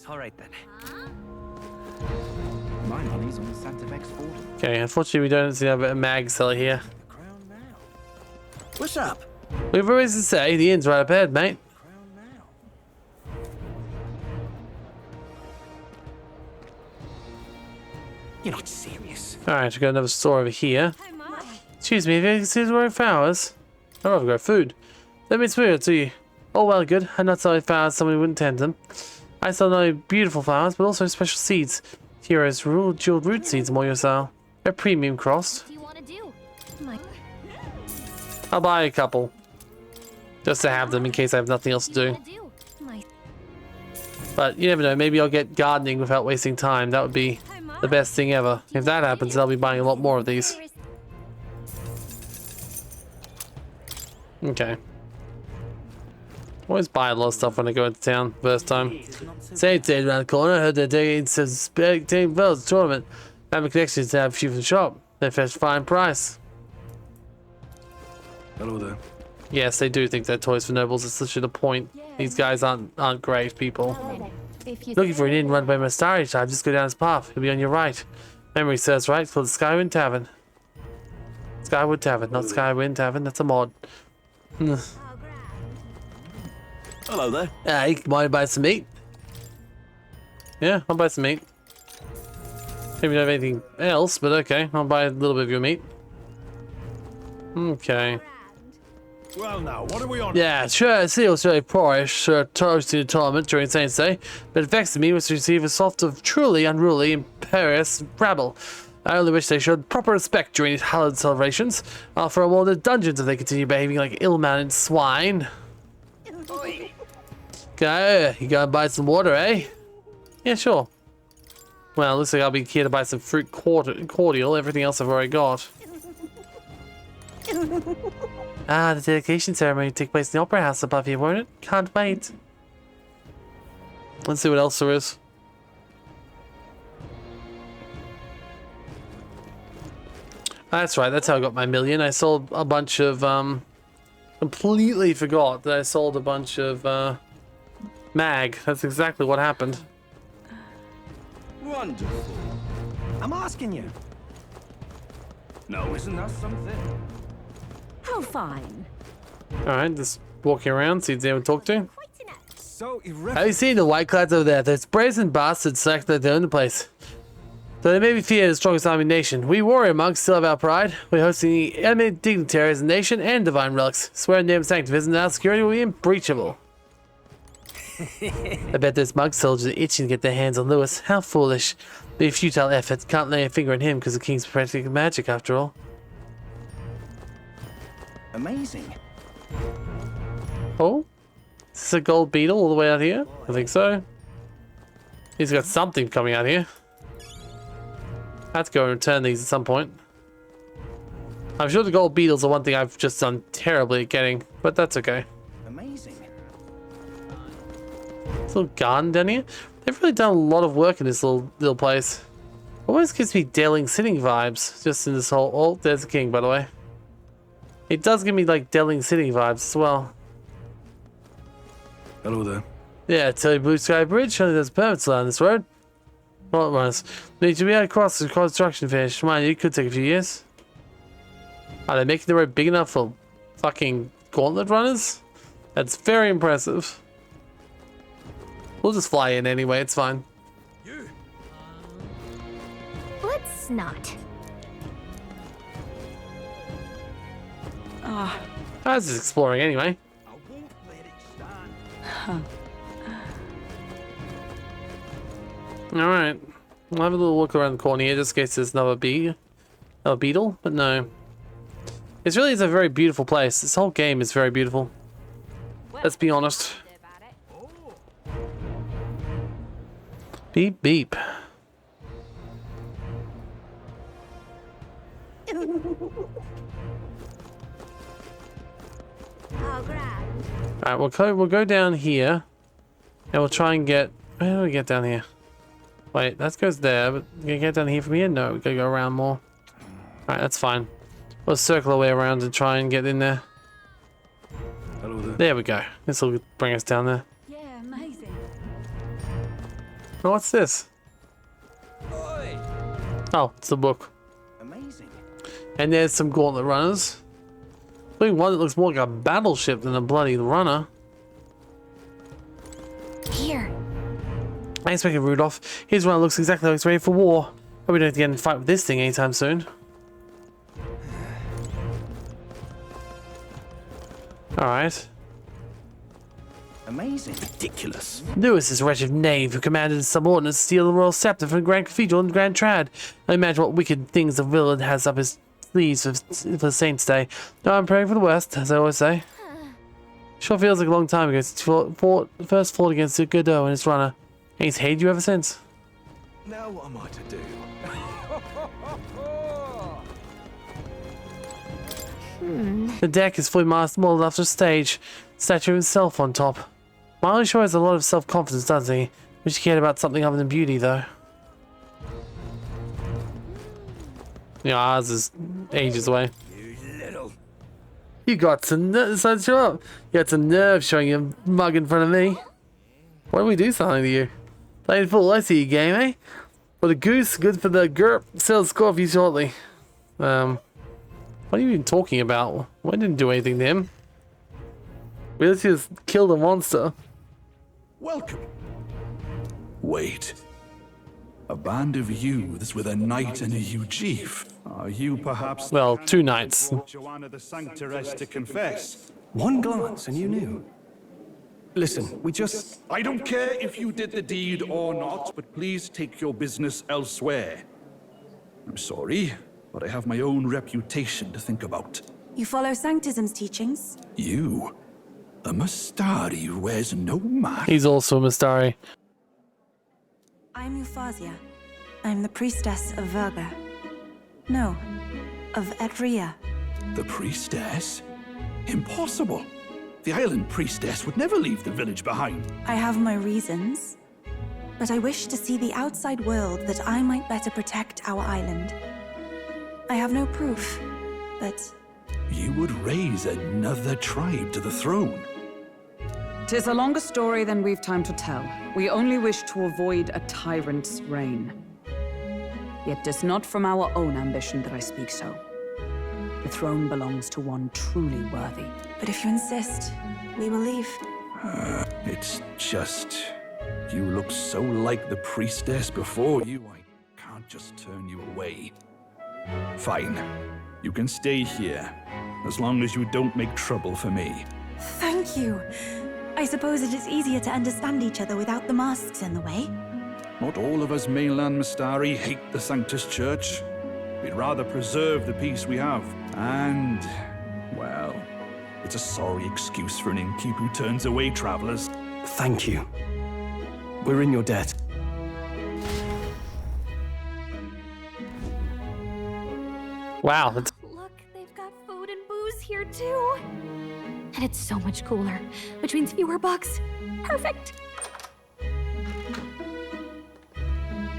All right then. My money's on the Santa Vex Ford. Okay, unfortunately we don't see a mag seller here. What's up? We've always to say the inn's right up ahead, mate. You're not serious. Alright, we got another store over here. Excuse me, have you seen growing flowers? I'd rather grow food. Let me explain it to you. Oh well, good. I'm not selling flowers, somebody wouldn't tend them. I sell not only beautiful flowers, but also special seeds. Heroes, jeweled root seeds, more your style. They're premium crossed. I'll buy a couple. Just to have them in case I have nothing else to do. But you never know, maybe I'll get gardening without wasting time. That would be the best thing ever. If that happens, I'll be buying a lot more of these. Okay. Always buy a lot of stuff when I go into town first time. Say it's around the corner. I heard they're taking a Bells tournament. Family connections to have a few from the shop. They fetch a fine price. Hello there. Yes, they do think they're toys for nobles. It's such a point. These guys aren't great people. Looking for an inn run by Mastari time, just go down this path. It'll be on your right. Memory serves right. It's called the Skywind Tavern. Skywood Tavern, not Skywind Tavern. That's a mod. Hello there. Hey, mind to buy some meat? Yeah, I'll buy some meat. Maybe don't have anything else, but okay. I'll buy a little bit of your meat. Okay. Well now, what are we on? Yeah, sure, it's still very poorish, toasting the tournament during Saints' Day, but it vexed me was to receive a sort of truly unruly, imperious rabble. I only wish they showed proper respect during these hallowed celebrations. I'll throw them all in the dungeons if they continue behaving like ill-mannered swine. Okay, you gotta buy some water, eh? Yeah, sure. Well, looks like I'll be here to buy some fruit cordial. Everything else I've already got. Ah, the dedication ceremony took place in the Opera House above here, won't it? Can't wait. Let's see what else there is. That's right, that's how I got my million. I sold a bunch of, completely forgot that I sold a bunch of, mag. That's exactly what happened. Wonderful. I'm asking you. No, isn't that something? How fine. Alright, just walking around, see if anyone to talk to. So Have you seen the white clouds over there? Those brazen bastards select their own place. Though they may be feared as the strongest army in the nation, we warrior monks still have our pride. We're hosting the eminent dignitaries of the nation and divine relics. Swear in the name of sanctification and our security will be unbreachable. I bet those monk soldiers are itching to get their hands on Lewis. How foolish. Be a futile effort. Can't lay a finger on him because the king's practicing magic after all. Amazing. Oh? Is this a gold beetle all the way out here? I think so. He's got something coming out here. I have to go and return these at some point. I'm sure the gold beetles are one thing I've just done terribly at getting, but that's okay. Amazing. This little garden down here. They've really done a lot of work in this little place. Always gives me Delling Sitting vibes, just in this whole... Oh, there's the king, by the way. It does give me, like, Delling Sitting vibes as well. Hello there. Yeah, tell you Blue Sky Bridge, only there's permits along this road. Well, it was. Need to be across the construction finish. Mind you, it could take a few years. Are they making the road big enough for fucking gauntlet runners? That's very impressive. We'll just fly in anyway, it's fine. Let's not. Ah. I was just exploring anyway. Huh. Alright. We'll have a little look around the corner here just in case there's another beetle, but no. It really is a very beautiful place. This whole game is very beautiful. Let's be honest. Beep beep. Alright, we'll go down here and we'll try and get... Where do we get down here? Wait, that goes there, but can we get down here from here? No, we gotta go around more. Alright, that's fine. We'll circle our way around and try and get in there. Hello there. There we go. This will bring us down there. Yeah, amazing. Oh, what's this? Oh, it's the book. Amazing. And there's some gauntlet runners. Look, one that looks more like a battleship than a bloody runner. Here. Thanks, Becky Rudolph. Here's one that looks exactly like it's ready for war. Hope we don't have to get in a fight with this thing anytime soon. Alright. Amazing. Ridiculous. Lewis, this wretched knave who commanded his subordinates to steal the royal scepter from the Grand Cathedral in Grand Trad. I imagine what wicked things the villain has up his sleeves for Saint's Day. No, I'm praying for the worst, as I always say. Sure feels like a long time ago since first fought against Godot and his runner. And he's hated you ever since. Now what am I to do? The deck is fully modeled after a stage. Statue himself on top. Miley sure has a lot of self-confidence, doesn't he? Wish he cared about something other than beauty, though. Yeah, ours is ages away. You got some nerve, you got some nerve showing your mug in front of me. Why don't we do something to you? Playing full, I see you game, eh? For the goose, good for the GURP. Sell score for you shortly. What are you even talking about? I didn't do anything to him. We just killed a monster. Welcome. Wait. A band of youths with a knight and a chief. Are you perhaps... Well, two knights. Joanna the Sanctoress to confess? One glance and you knew. Listen, we just... I don't care if you did the deed or not, but please take your business elsewhere. I'm sorry, but I have my own reputation to think about. You follow Sanctism's teachings? You? A Mastari who wears no mask? He's also a Mastari. I'm Euphausia. I'm the priestess of Verga. No, of Etria. The priestess? Impossible. The island priestess would never leave the village behind. I have my reasons, but I wish to see the outside world that I might better protect our island. I have no proof, but... You would raise another tribe to the throne. 'Tis a longer story than we've time to tell. We only wish to avoid a tyrant's reign. Yet 'tis not from our own ambition that I speak so. The throne belongs to one truly worthy. But if you insist, we will leave. It's just... You look so like the priestess before you, I can't just turn you away. Fine. You can stay here, as long as you don't make trouble for me. Thank you. I suppose it is easier to understand each other without the masks in the way. Not all of us mainland Mastari hate the Sanctus Church. We'd rather preserve the peace we have. And, well, it's a sorry excuse for an innkeep who turns away travelers. Thank you. We're in your debt. Wow. Look, they've got food and booze here too. And it's so much cooler, which means fewer bugs. Perfect.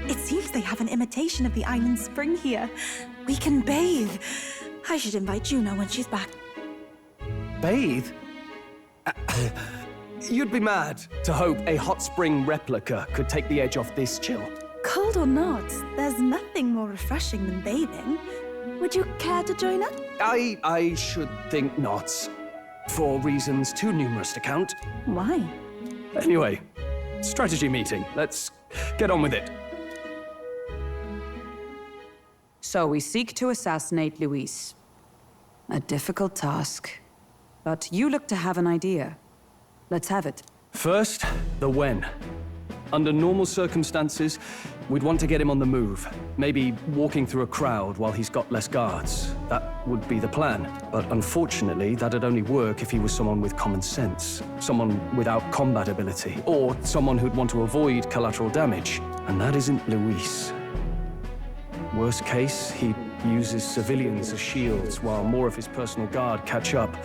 It seems they have an imitation of the island spring here. We can bathe. I should invite Juno when she's back. Bathe? You'd be mad to hope a hot spring replica could take the edge off this chill. Cold or not, there's nothing more refreshing than bathing. Would you care to join us? I should think not. For reasons too numerous to count. Why? Anyway, strategy meeting. Let's get on with it. So we seek to assassinate Luis. A difficult task. But you look to have an idea. Let's have it. First, the when. Under normal circumstances, we'd want to get him on the move. Maybe walking through a crowd while he's got less guards. That would be the plan. But unfortunately, that'd only work if he was someone with common sense. Someone without combat ability. Or someone who'd want to avoid collateral damage. And that isn't Luis. Worst case, he uses civilians as shields while more of his personal guard catch up.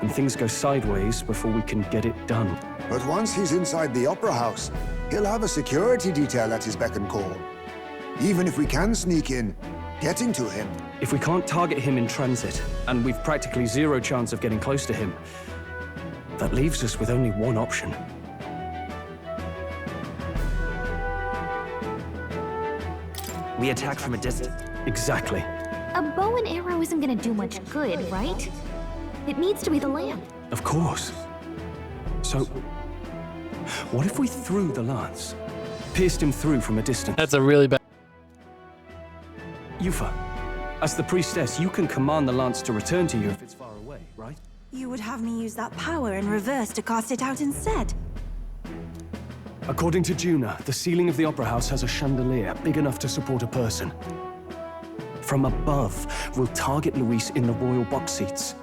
And things go sideways before we can get it done. But once he's inside the Opera House, he'll have a security detail at his beck and call. Even if we can sneak in, getting to him? If we can't target him in transit, and we've practically zero chance of getting close to him, that leaves us with only one option. We attack from a distance. Exactly. A bow and arrow isn't gonna do much good, right? It needs to be the lamp. Of course. So, what if we threw the lance? Pierced him through from a distance? That's a really bad... Yufa, as the priestess, you can command the lance to return to you if it's far away, right? You would have me use that power in reverse to cast it out instead. According to Juna, the ceiling of the Opera House has a chandelier big enough to support a person. From above, we'll target Luis in the royal box seats.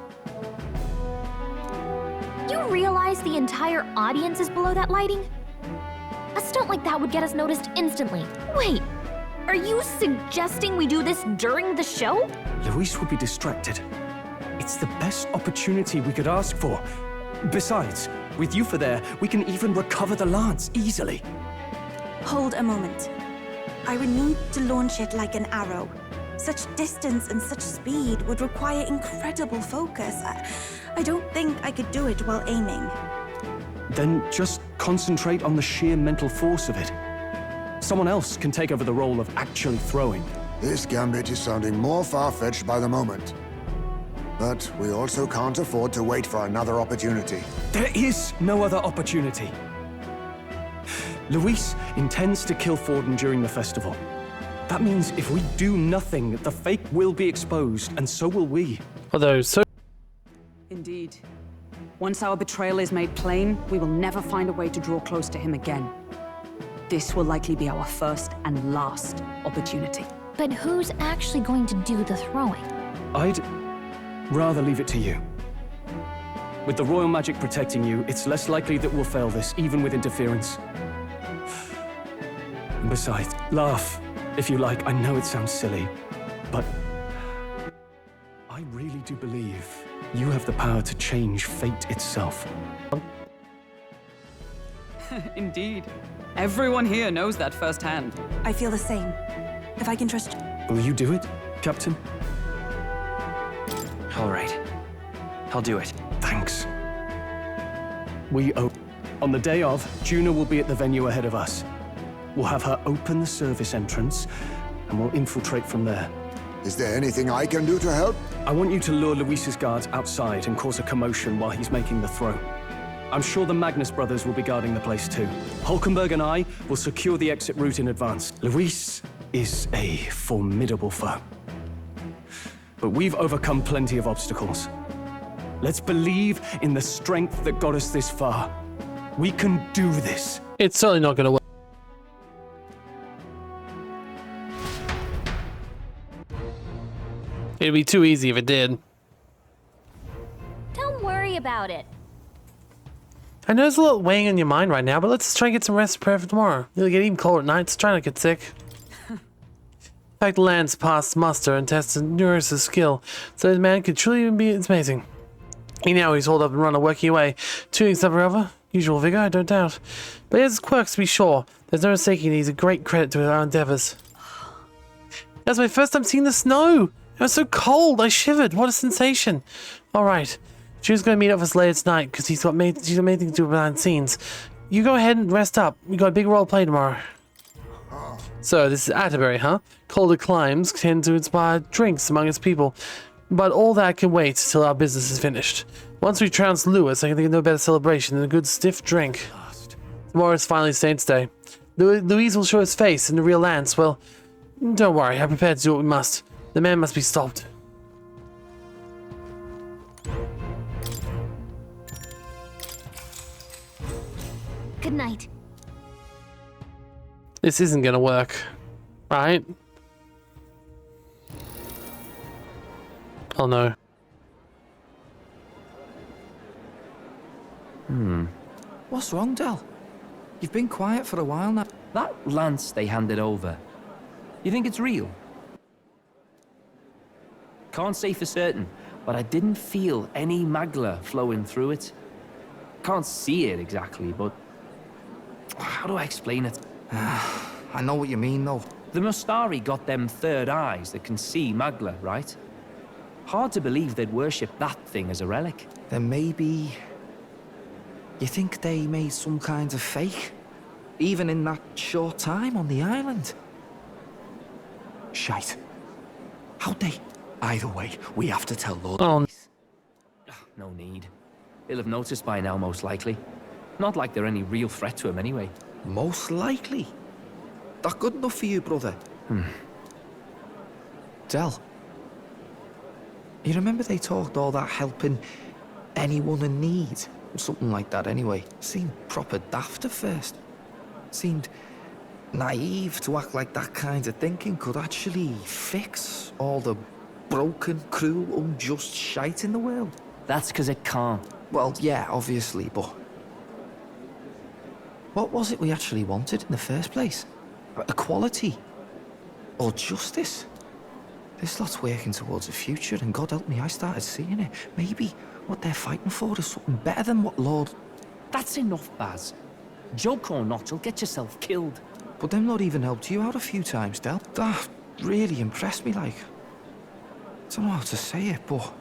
You realize the entire audience is below that lighting? A stunt like that would get us noticed instantly. Wait, are you suggesting we do this during the show? Luis would be distracted. It's the best opportunity we could ask for. Besides, with Yufa there, we can even recover the lance easily. Hold a moment. I would need to launch it like an arrow. Such distance and such speed would require incredible focus. I don't think I could do it while aiming. Then just concentrate on the sheer mental force of it. Someone else can take over the role of actually throwing. This gambit is sounding more far-fetched by the moment. But we also can't afford to wait for another opportunity. There is no other opportunity. Luis intends to kill Forden during the festival. That means if we do nothing, the fake will be exposed, and so will we. Although, so... Indeed. Once our betrayal is made plain, we will never find a way to draw close to him again. This will likely be our first and last opportunity. But who's actually going to do the throwing? I'd rather leave it to you. With the royal magic protecting you, it's less likely that we'll fail this, even with interference. And besides, laugh, if you like. I know it sounds silly, but I really do believe you have the power to change fate itself. Indeed. Everyone here knows that firsthand. I feel the same. If I can trust you. Will you do it, Captain? All right. I'll do it. Thanks. On the day of, Juna will be at the venue ahead of us. We'll have her open the service entrance, and we'll infiltrate from there. Is there anything I can do to help? I want you to lure Luis's guards outside and cause a commotion while he's making the throw. I'm sure the Magnus brothers will be guarding the place too. Hulkenberg and I will secure the exit route in advance. Luis is a formidable foe. But we've overcome plenty of obstacles. Let's believe in the strength that got us this far. We can do this. It's certainly not going to work. It'd be too easy if it did. Don't worry about it. I know there's a lot weighing on your mind right now, but let's try and get some rest and prepare for tomorrow. It'll get even colder at night, so try not to get sick. In fact, Lance passed muster and tested Nuris's skill, so this man could truly be amazing. Now he's hauled up and run a working away, tuning stuff over. Usual vigor, I don't doubt. But he has his quirks to be sure. There's no mistaking he's a great credit to our endeavors. That's my first time seeing the snow! It was so cold, I shivered. What a sensation. Alright. Drew's gonna meet up with us later tonight because she's got things to do behind the scenes. You go ahead and rest up. We got a big role play tomorrow. So, this is Atterbury, huh? Colder climes tend to inspire drinks among its people. But all that can wait till our business is finished. Once we trounce Lewis, I can think of no better celebration than a good stiff drink. Tomorrow is finally Saints' Day. Louise will show his face in the real Lance. Well, don't worry, I'm prepared to do what we must. The man must be stopped. Good night. This isn't gonna work, right? Oh no. What's wrong, Del? You've been quiet for a while now. That lance they handed over, you think it's real? Can't say for certain, but I didn't feel any magla flowing through it. Can't see it exactly, but how do I explain it? I know what you mean, though. The Mustari got them third eyes that can see Magla, right? Hard to believe they'd worship that thing as a relic. Then maybe... You think they made some kind of fake? Even in that short time on the island? Shite. How'd they? Either way, we have to tell Lord. Oh. No need. He'll have noticed by now, most likely. Not like they're any real threat to him anyway. Most likely? That good enough for you, brother? Del. You remember they talked all that helping anyone in need? Or something like that anyway. Seemed proper daft at first. Seemed naive to act like that kind of thinking could actually fix all the broken, cruel, unjust shite in the world. That's because it can't. Well, yeah, obviously, but... What was it we actually wanted in the first place? Equality? Or justice? This lot's working towards a future, and God help me, I started seeing it. Maybe what they're fighting for is something better than what Lord... That's enough, Baz. Joke or not, you'll get yourself killed. But them not even helped you out a few times, Del. That really impressed me, like... I don't know how to say it, but...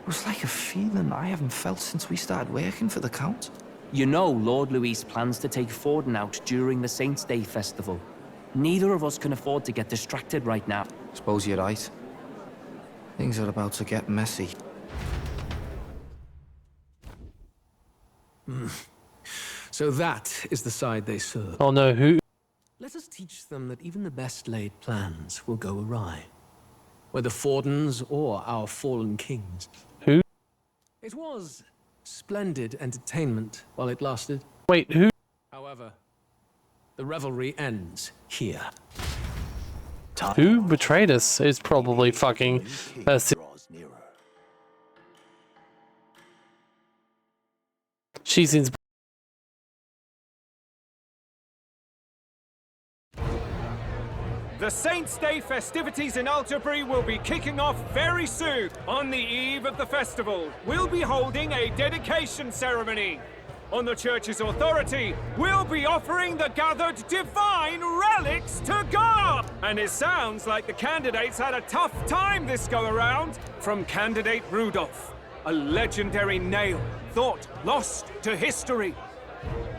It was like a feeling I haven't felt since we started working for the Count. You know Lord Luis plans to take Forden out during the Saints' Day festival. Neither of us can afford to get distracted right now. Suppose you're right. Things are about to get messy. So that is the side they serve. Oh no, who? Let us teach them that even the best laid plans will go awry. Whether Fordens or our fallen kings. Who? It was splendid entertainment while it lasted. Wait, who? However, the revelry ends here. Who betrayed us is probably fucking... She seems... The Saints' Day festivities in Alderbury will be kicking off very soon. On the eve of the festival, we'll be holding a dedication ceremony. On the church's authority, we'll be offering the gathered divine relics to God! And it sounds like the candidates had a tough time this go-around. From candidate Rudolph, a legendary nail, thought lost to history.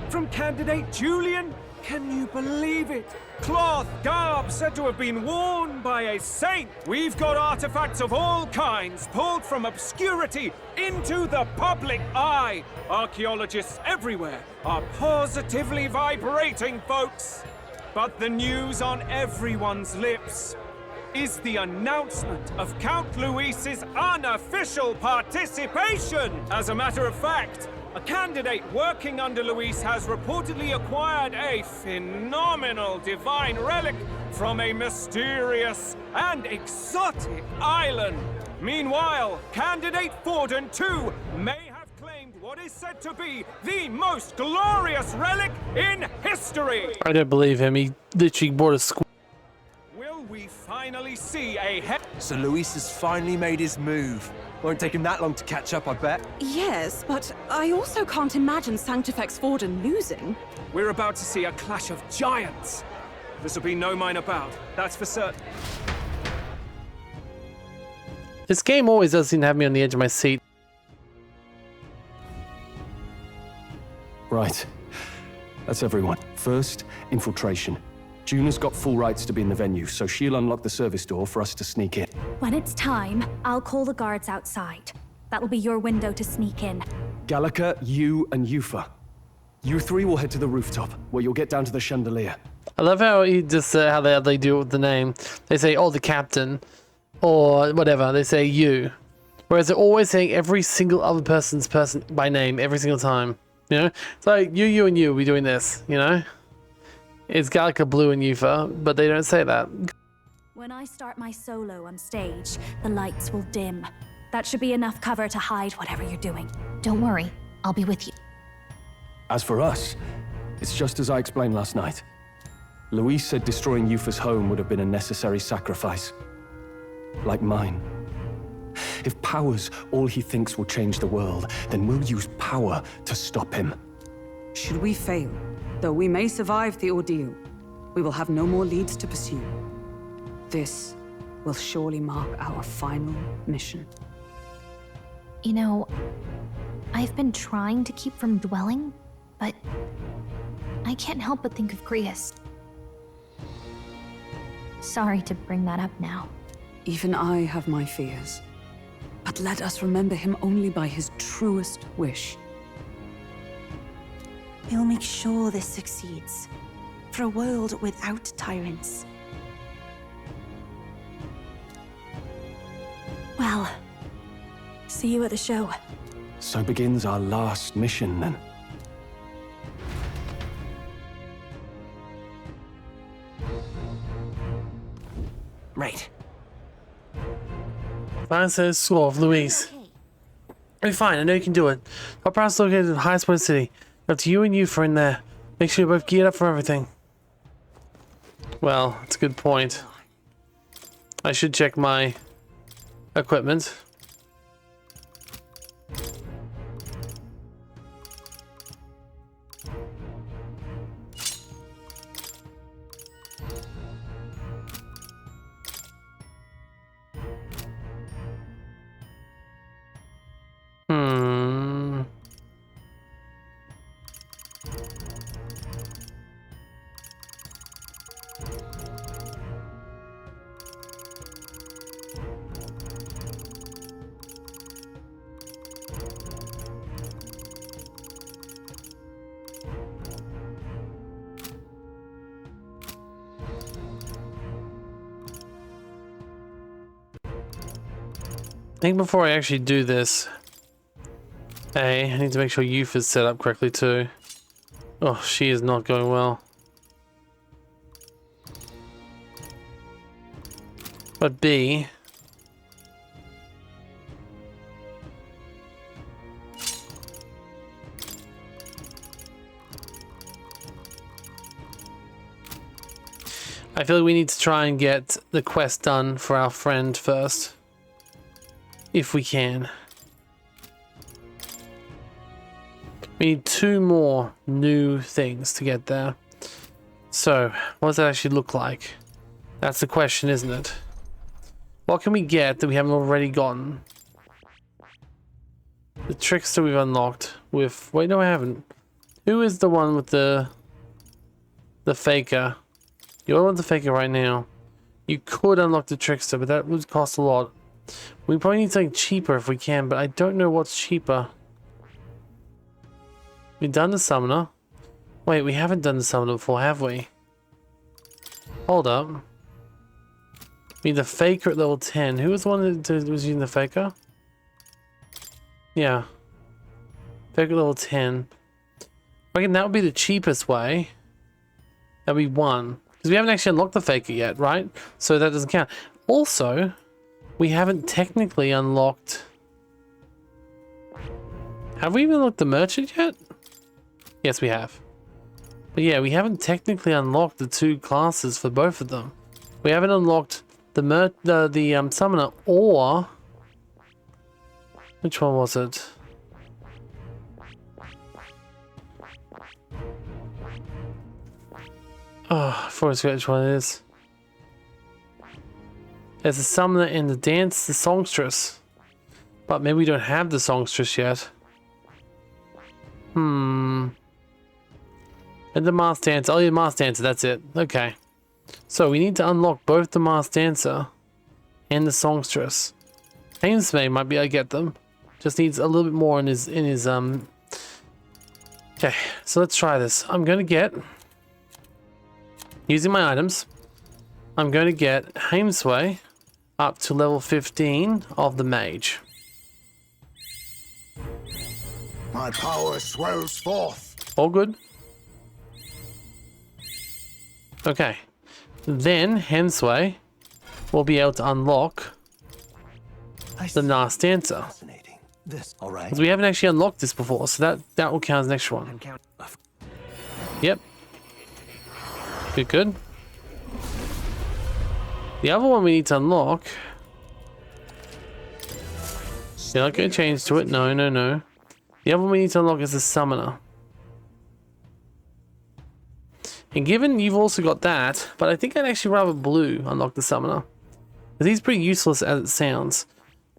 From candidate Julian, can you believe it? Cloth garb said to have been worn by a saint. We've got artifacts of all kinds pulled from obscurity into the public eye. Archaeologists everywhere are positively vibrating, folks. But the news on everyone's lips is the announcement of Count Luis's unofficial participation. As a matter of fact, a candidate working under Luis has reportedly acquired a phenomenal divine relic from a mysterious and exotic island. Meanwhile, candidate Forden, too, may have claimed what is said to be the most glorious relic in history. I don't believe him. He literally bought a squad. Will we finally see a So Luis has finally made his move. Won't take him that long to catch up, I bet. Yes, but I also can't imagine Sanctifex Forden losing. We're about to see a clash of giants. This will be no minor bout, that's for certain. This game always does seem to have me on the edge of my seat. Right. That's everyone. First, infiltration. Juna's got full rights to be in the venue, so she'll unlock the service door for us to sneak in. When it's time, I'll call the guards outside. That'll be your window to sneak in. Gallica, you, and Yufa. You three will head to the rooftop, where you'll get down to the chandelier. I love how he just how they do it with the name. They say, "Oh, the captain," or whatever. They say "you," whereas they're always saying every single other person's person by name every single time. You know, it's like you, and you. We're doing this. You know, it's Gallica, Blue, and Yufa, but they don't say that. When I start my solo on stage, the lights will dim. That should be enough cover to hide whatever you're doing. Don't worry, I'll be with you. As for us, it's just as I explained last night. Luis said destroying Yufa's home would have been a necessary sacrifice. Like mine. If power's all he thinks will change the world, then we'll use power to stop him. Should we fail, though we may survive the ordeal, We will have no more leads to pursue. This will surely mark our final mission. You know, I've been trying to keep from dwelling, but I can't help but think of Grius. Sorry to bring that up now. Even I have my fears. But let us remember him only by his truest wish. We'll make sure this succeeds. For a world without tyrants. Well, see you at the show. So begins our last mission, then. Right. Fine, says score of Louise. Be fine, I know you can do it. Our house located in the highest point city. Up to you and you for in there. Make sure you're both geared up for everything. Well, that's a good point. I should check my equipment. I think before I actually do this, I need to make sure youth is set up correctly too. Oh, she is not going well. But B, I feel like we need to try and get the quest done for our friend first. If we can. We need 2 more new things to get there. So, what does that actually look like? That's the question, isn't it? What can we get that we haven't already gotten? The trickster we've unlocked with... Wait, no I haven't. Who is the one with the faker? You're with the faker right now. You could unlock the trickster, but that would cost a lot. We probably need something cheaper if we can, but I don't know what's cheaper. We've done the summoner. Wait, we haven't done the summoner before, have we? Hold up. We need the faker at level 10. Who was the one that was using the faker? Yeah. Faker at level 10. I reckon that would be the cheapest way. That'd be 1. Because we haven't actually unlocked the faker yet, right? So that doesn't count. Also... we haven't technically unlocked... Have we even unlocked the merchant yet? Yes, we have. But yeah, we haven't technically unlocked the 2 classes for both of them. We haven't unlocked the summoner or... Which one was it? Oh, I forgot which one it is. There's the summoner and the dance, the songstress. But maybe we don't have the songstress yet. And the masked dancer. Oh, yeah, masked dancer, that's it. Okay. So we need to unlock both the masked dancer and the songstress. Hainsmay might be able to get them. Just needs a little bit more in his Okay, so let's try this. I'm gonna get, using my items, I'm going to get Hainsway up to level 15 of the mage. My power swells forth. All good. Okay. Then Hensway will be able to unlock the Nas Dancer. This, all right? Because we haven't actually unlocked this before, so that will count as an extra one. Yep. Good, good. The other one we need to unlock... You're not going to change to it. No, no, no. The other one we need to unlock is the summoner. And given you've also got that, but I think I'd actually rather blue unlock the summoner. Because he's pretty useless as it sounds.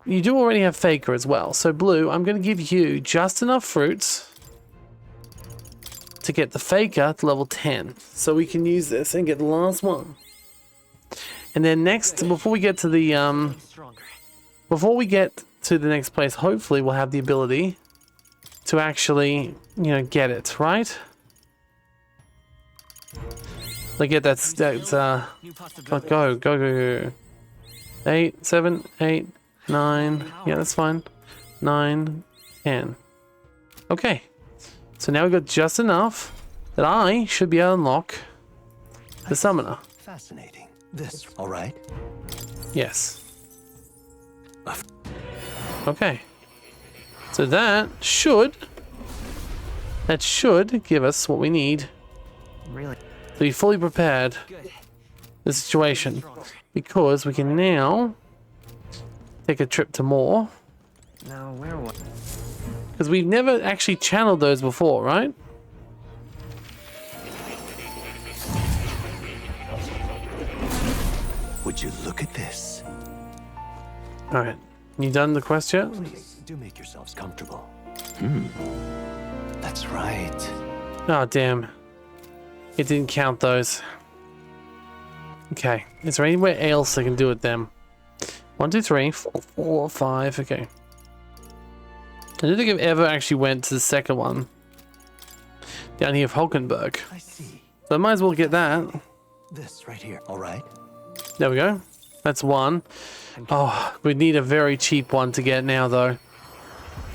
You do already have Faker as well. So blue, I'm going to give you just enough fruits to get the Faker to level 10. So we can use this and get the last one. And then next, before we get to the next place, hopefully we'll have the ability to actually, you know, get it, right? Like, yeah, that's go. 8, 7, 8, 9. Yeah, that's fine. 9, 10. Okay. So now we've got just enough that I should be able to unlock the summoner. Fascinating. This, all right? Yes. Okay. So that should give us what we need. Really? To be fully prepared for the situation. Because we can now take a trip to Moor. Now, where was... Because we've never actually channeled those before, right? Would you look at this? Alright. You done the quest yet? Please, do make yourselves comfortable. That's right. Oh, damn. It didn't count those. Okay. Is there anywhere else I can do it then? 1, 2, 3, 4, 4, 5. Okay. I don't think I've ever actually went to the second one. Down here of Hulkenberg. I see. So I might as well get that. This right here, all right? There we go. That's one. Oh, we need a very cheap one to get now, though.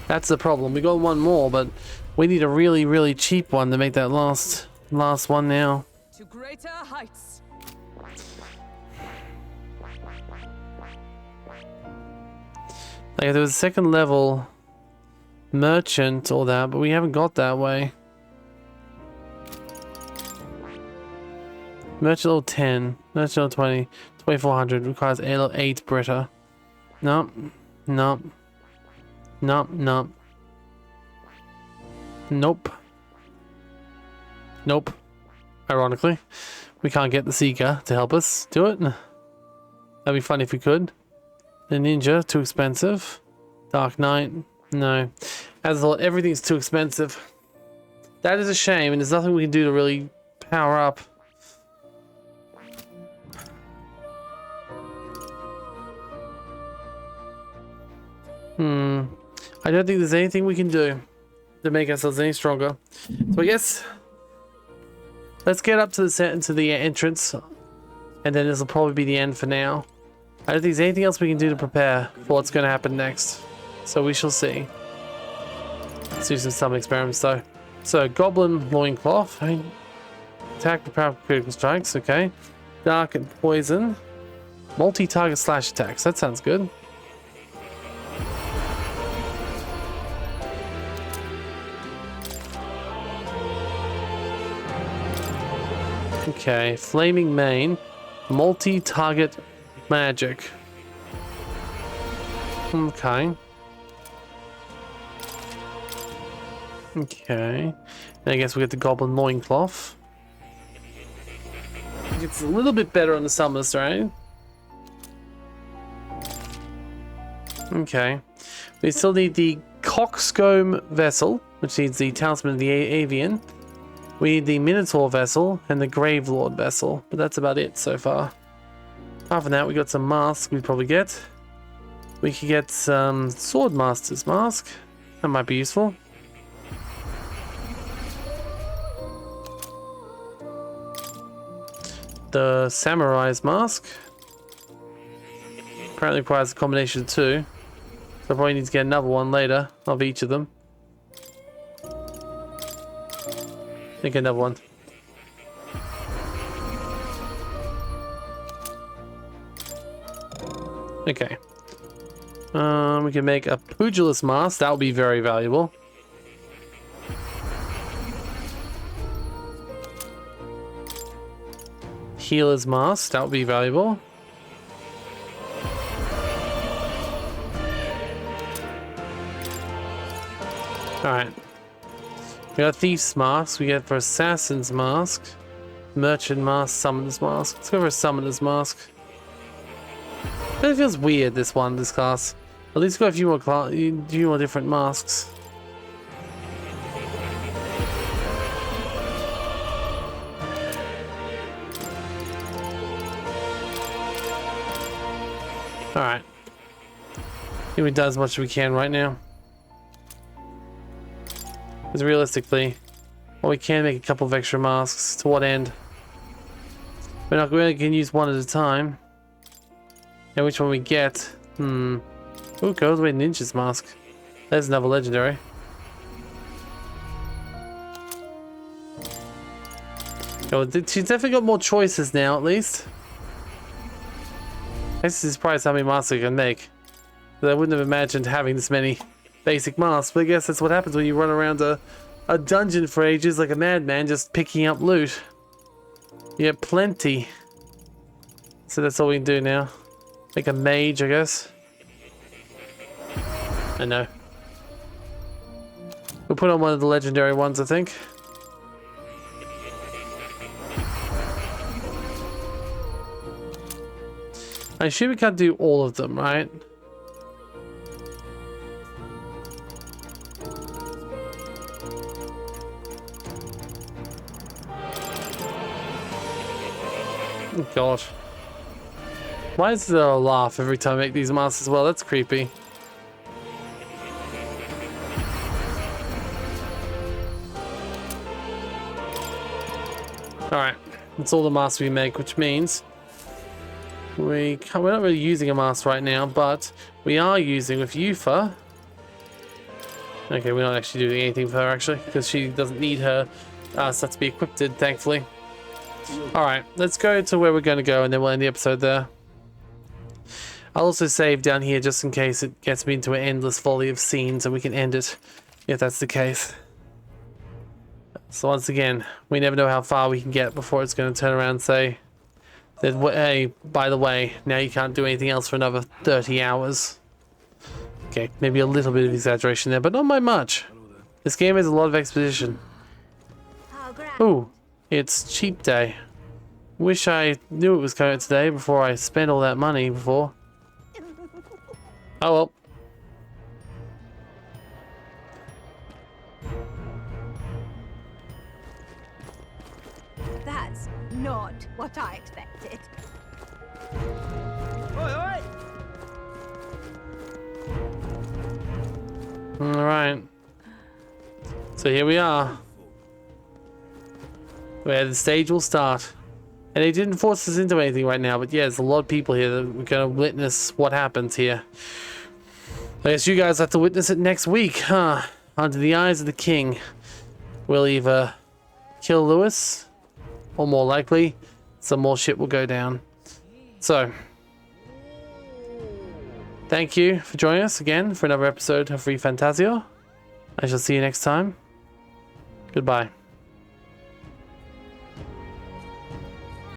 That's the problem. We got one more, but we need a really, really cheap one to make that last one now. To greater heights. Like, there was a second level merchant or that, but we haven't got that way. Merchant level 10, merchant level 20, 2400 requires 8 Brita. Nope, nope, nope, nope, nope, nope. Ironically, we can't get the Seeker to help us do it. That'd be fun if we could. The Ninja, too expensive. Dark Knight, no. As I thought, everything's too expensive. That is a shame, and there's nothing we can do to really power up. I don't think there's anything we can do to make ourselves any stronger. So I guess let's get up to the entrance, and then this will probably be the end for now. I don't think there's anything else we can do to prepare for what's going to happen next. So we shall see. Let's do some experiments though. So Goblin Loincloth. Attack with powerful critical strikes. Okay. Dark and Poison. Multi-target slash attacks. That sounds good. Okay, Flaming Mane, multi-target magic. Okay. Okay. And I guess we get the Goblin Loincloth. It's a little bit better on the summers, right? Okay. We still need the Coxcomb Vessel, which needs the Talisman of the Avian. We need the Minotaur Vessel and the Gravelord Vessel, but that's about it so far. Apart from that, we got some masks we'd probably get. We could get some Swordmaster's Mask. That might be useful. The Samurai's Mask. Apparently requires a combination of 2. So I probably need to get another one later of each of them. I think another one. Okay. We can make a Pugilist Mask. That would be very valuable. Healer's Mask. That would be valuable. Alright. We got Thief's Mask. We get for Assassin's Mask. Merchant mask, summoner's mask. Let's go for a summoner's mask. It feels weird, this class. At least go a few more different masks. Alright. I think we've done as much as we can right now. Because realistically, well, we can make a couple of extra masks. To what end? We're not really going to use one at a time. And which one we get? Ooh, goes away ninja's mask. There's another legendary. Oh, she's definitely got more choices now, at least. I guess this is surprised how many masks I can make. I wouldn't have imagined having this many basic masks, but I guess that's what happens when you run around a dungeon for ages like a madman, just picking up loot. You get plenty. So that's all we can do now. Make a mage, I guess. I know. We'll put on one of the legendary ones, I think. I assume we can't do all of them, right? Oh god. Why is there a laugh every time I make these masks as well? That's creepy. Alright, that's all the masks we make, which means we're not really using a mask right now, but we are using with Yufa. Okay, we're not actually doing anything for her actually, because she doesn't need her stuff to be equipped, thankfully. Alright, let's go to where we're going to go and then we'll end the episode there. I'll also save down here just in case it gets me into an endless volley of scenes and we can end it if that's the case. So once again, we never know how far we can get before it's going to turn around and say that, hey, by the way, now you can't do anything else for another 30 hours. Okay, maybe a little bit of exaggeration there, but not by much. This game has a lot of exposition. Ooh, it's cheap day. Wish I knew it was coming today before I spent all that money before. Oh well. That's not what I expected. Alright. So here we are. Where the stage will start. And they didn't force us into anything right now, but yeah, there's a lot of people here that we're going to witness what happens here. I guess you guys have to witness it next week, huh? Under the eyes of the king. We'll either kill Lewis, or more likely, some more shit will go down. So, thank you for joining us again for another episode of ReFantazio. I shall see you next time. Goodbye.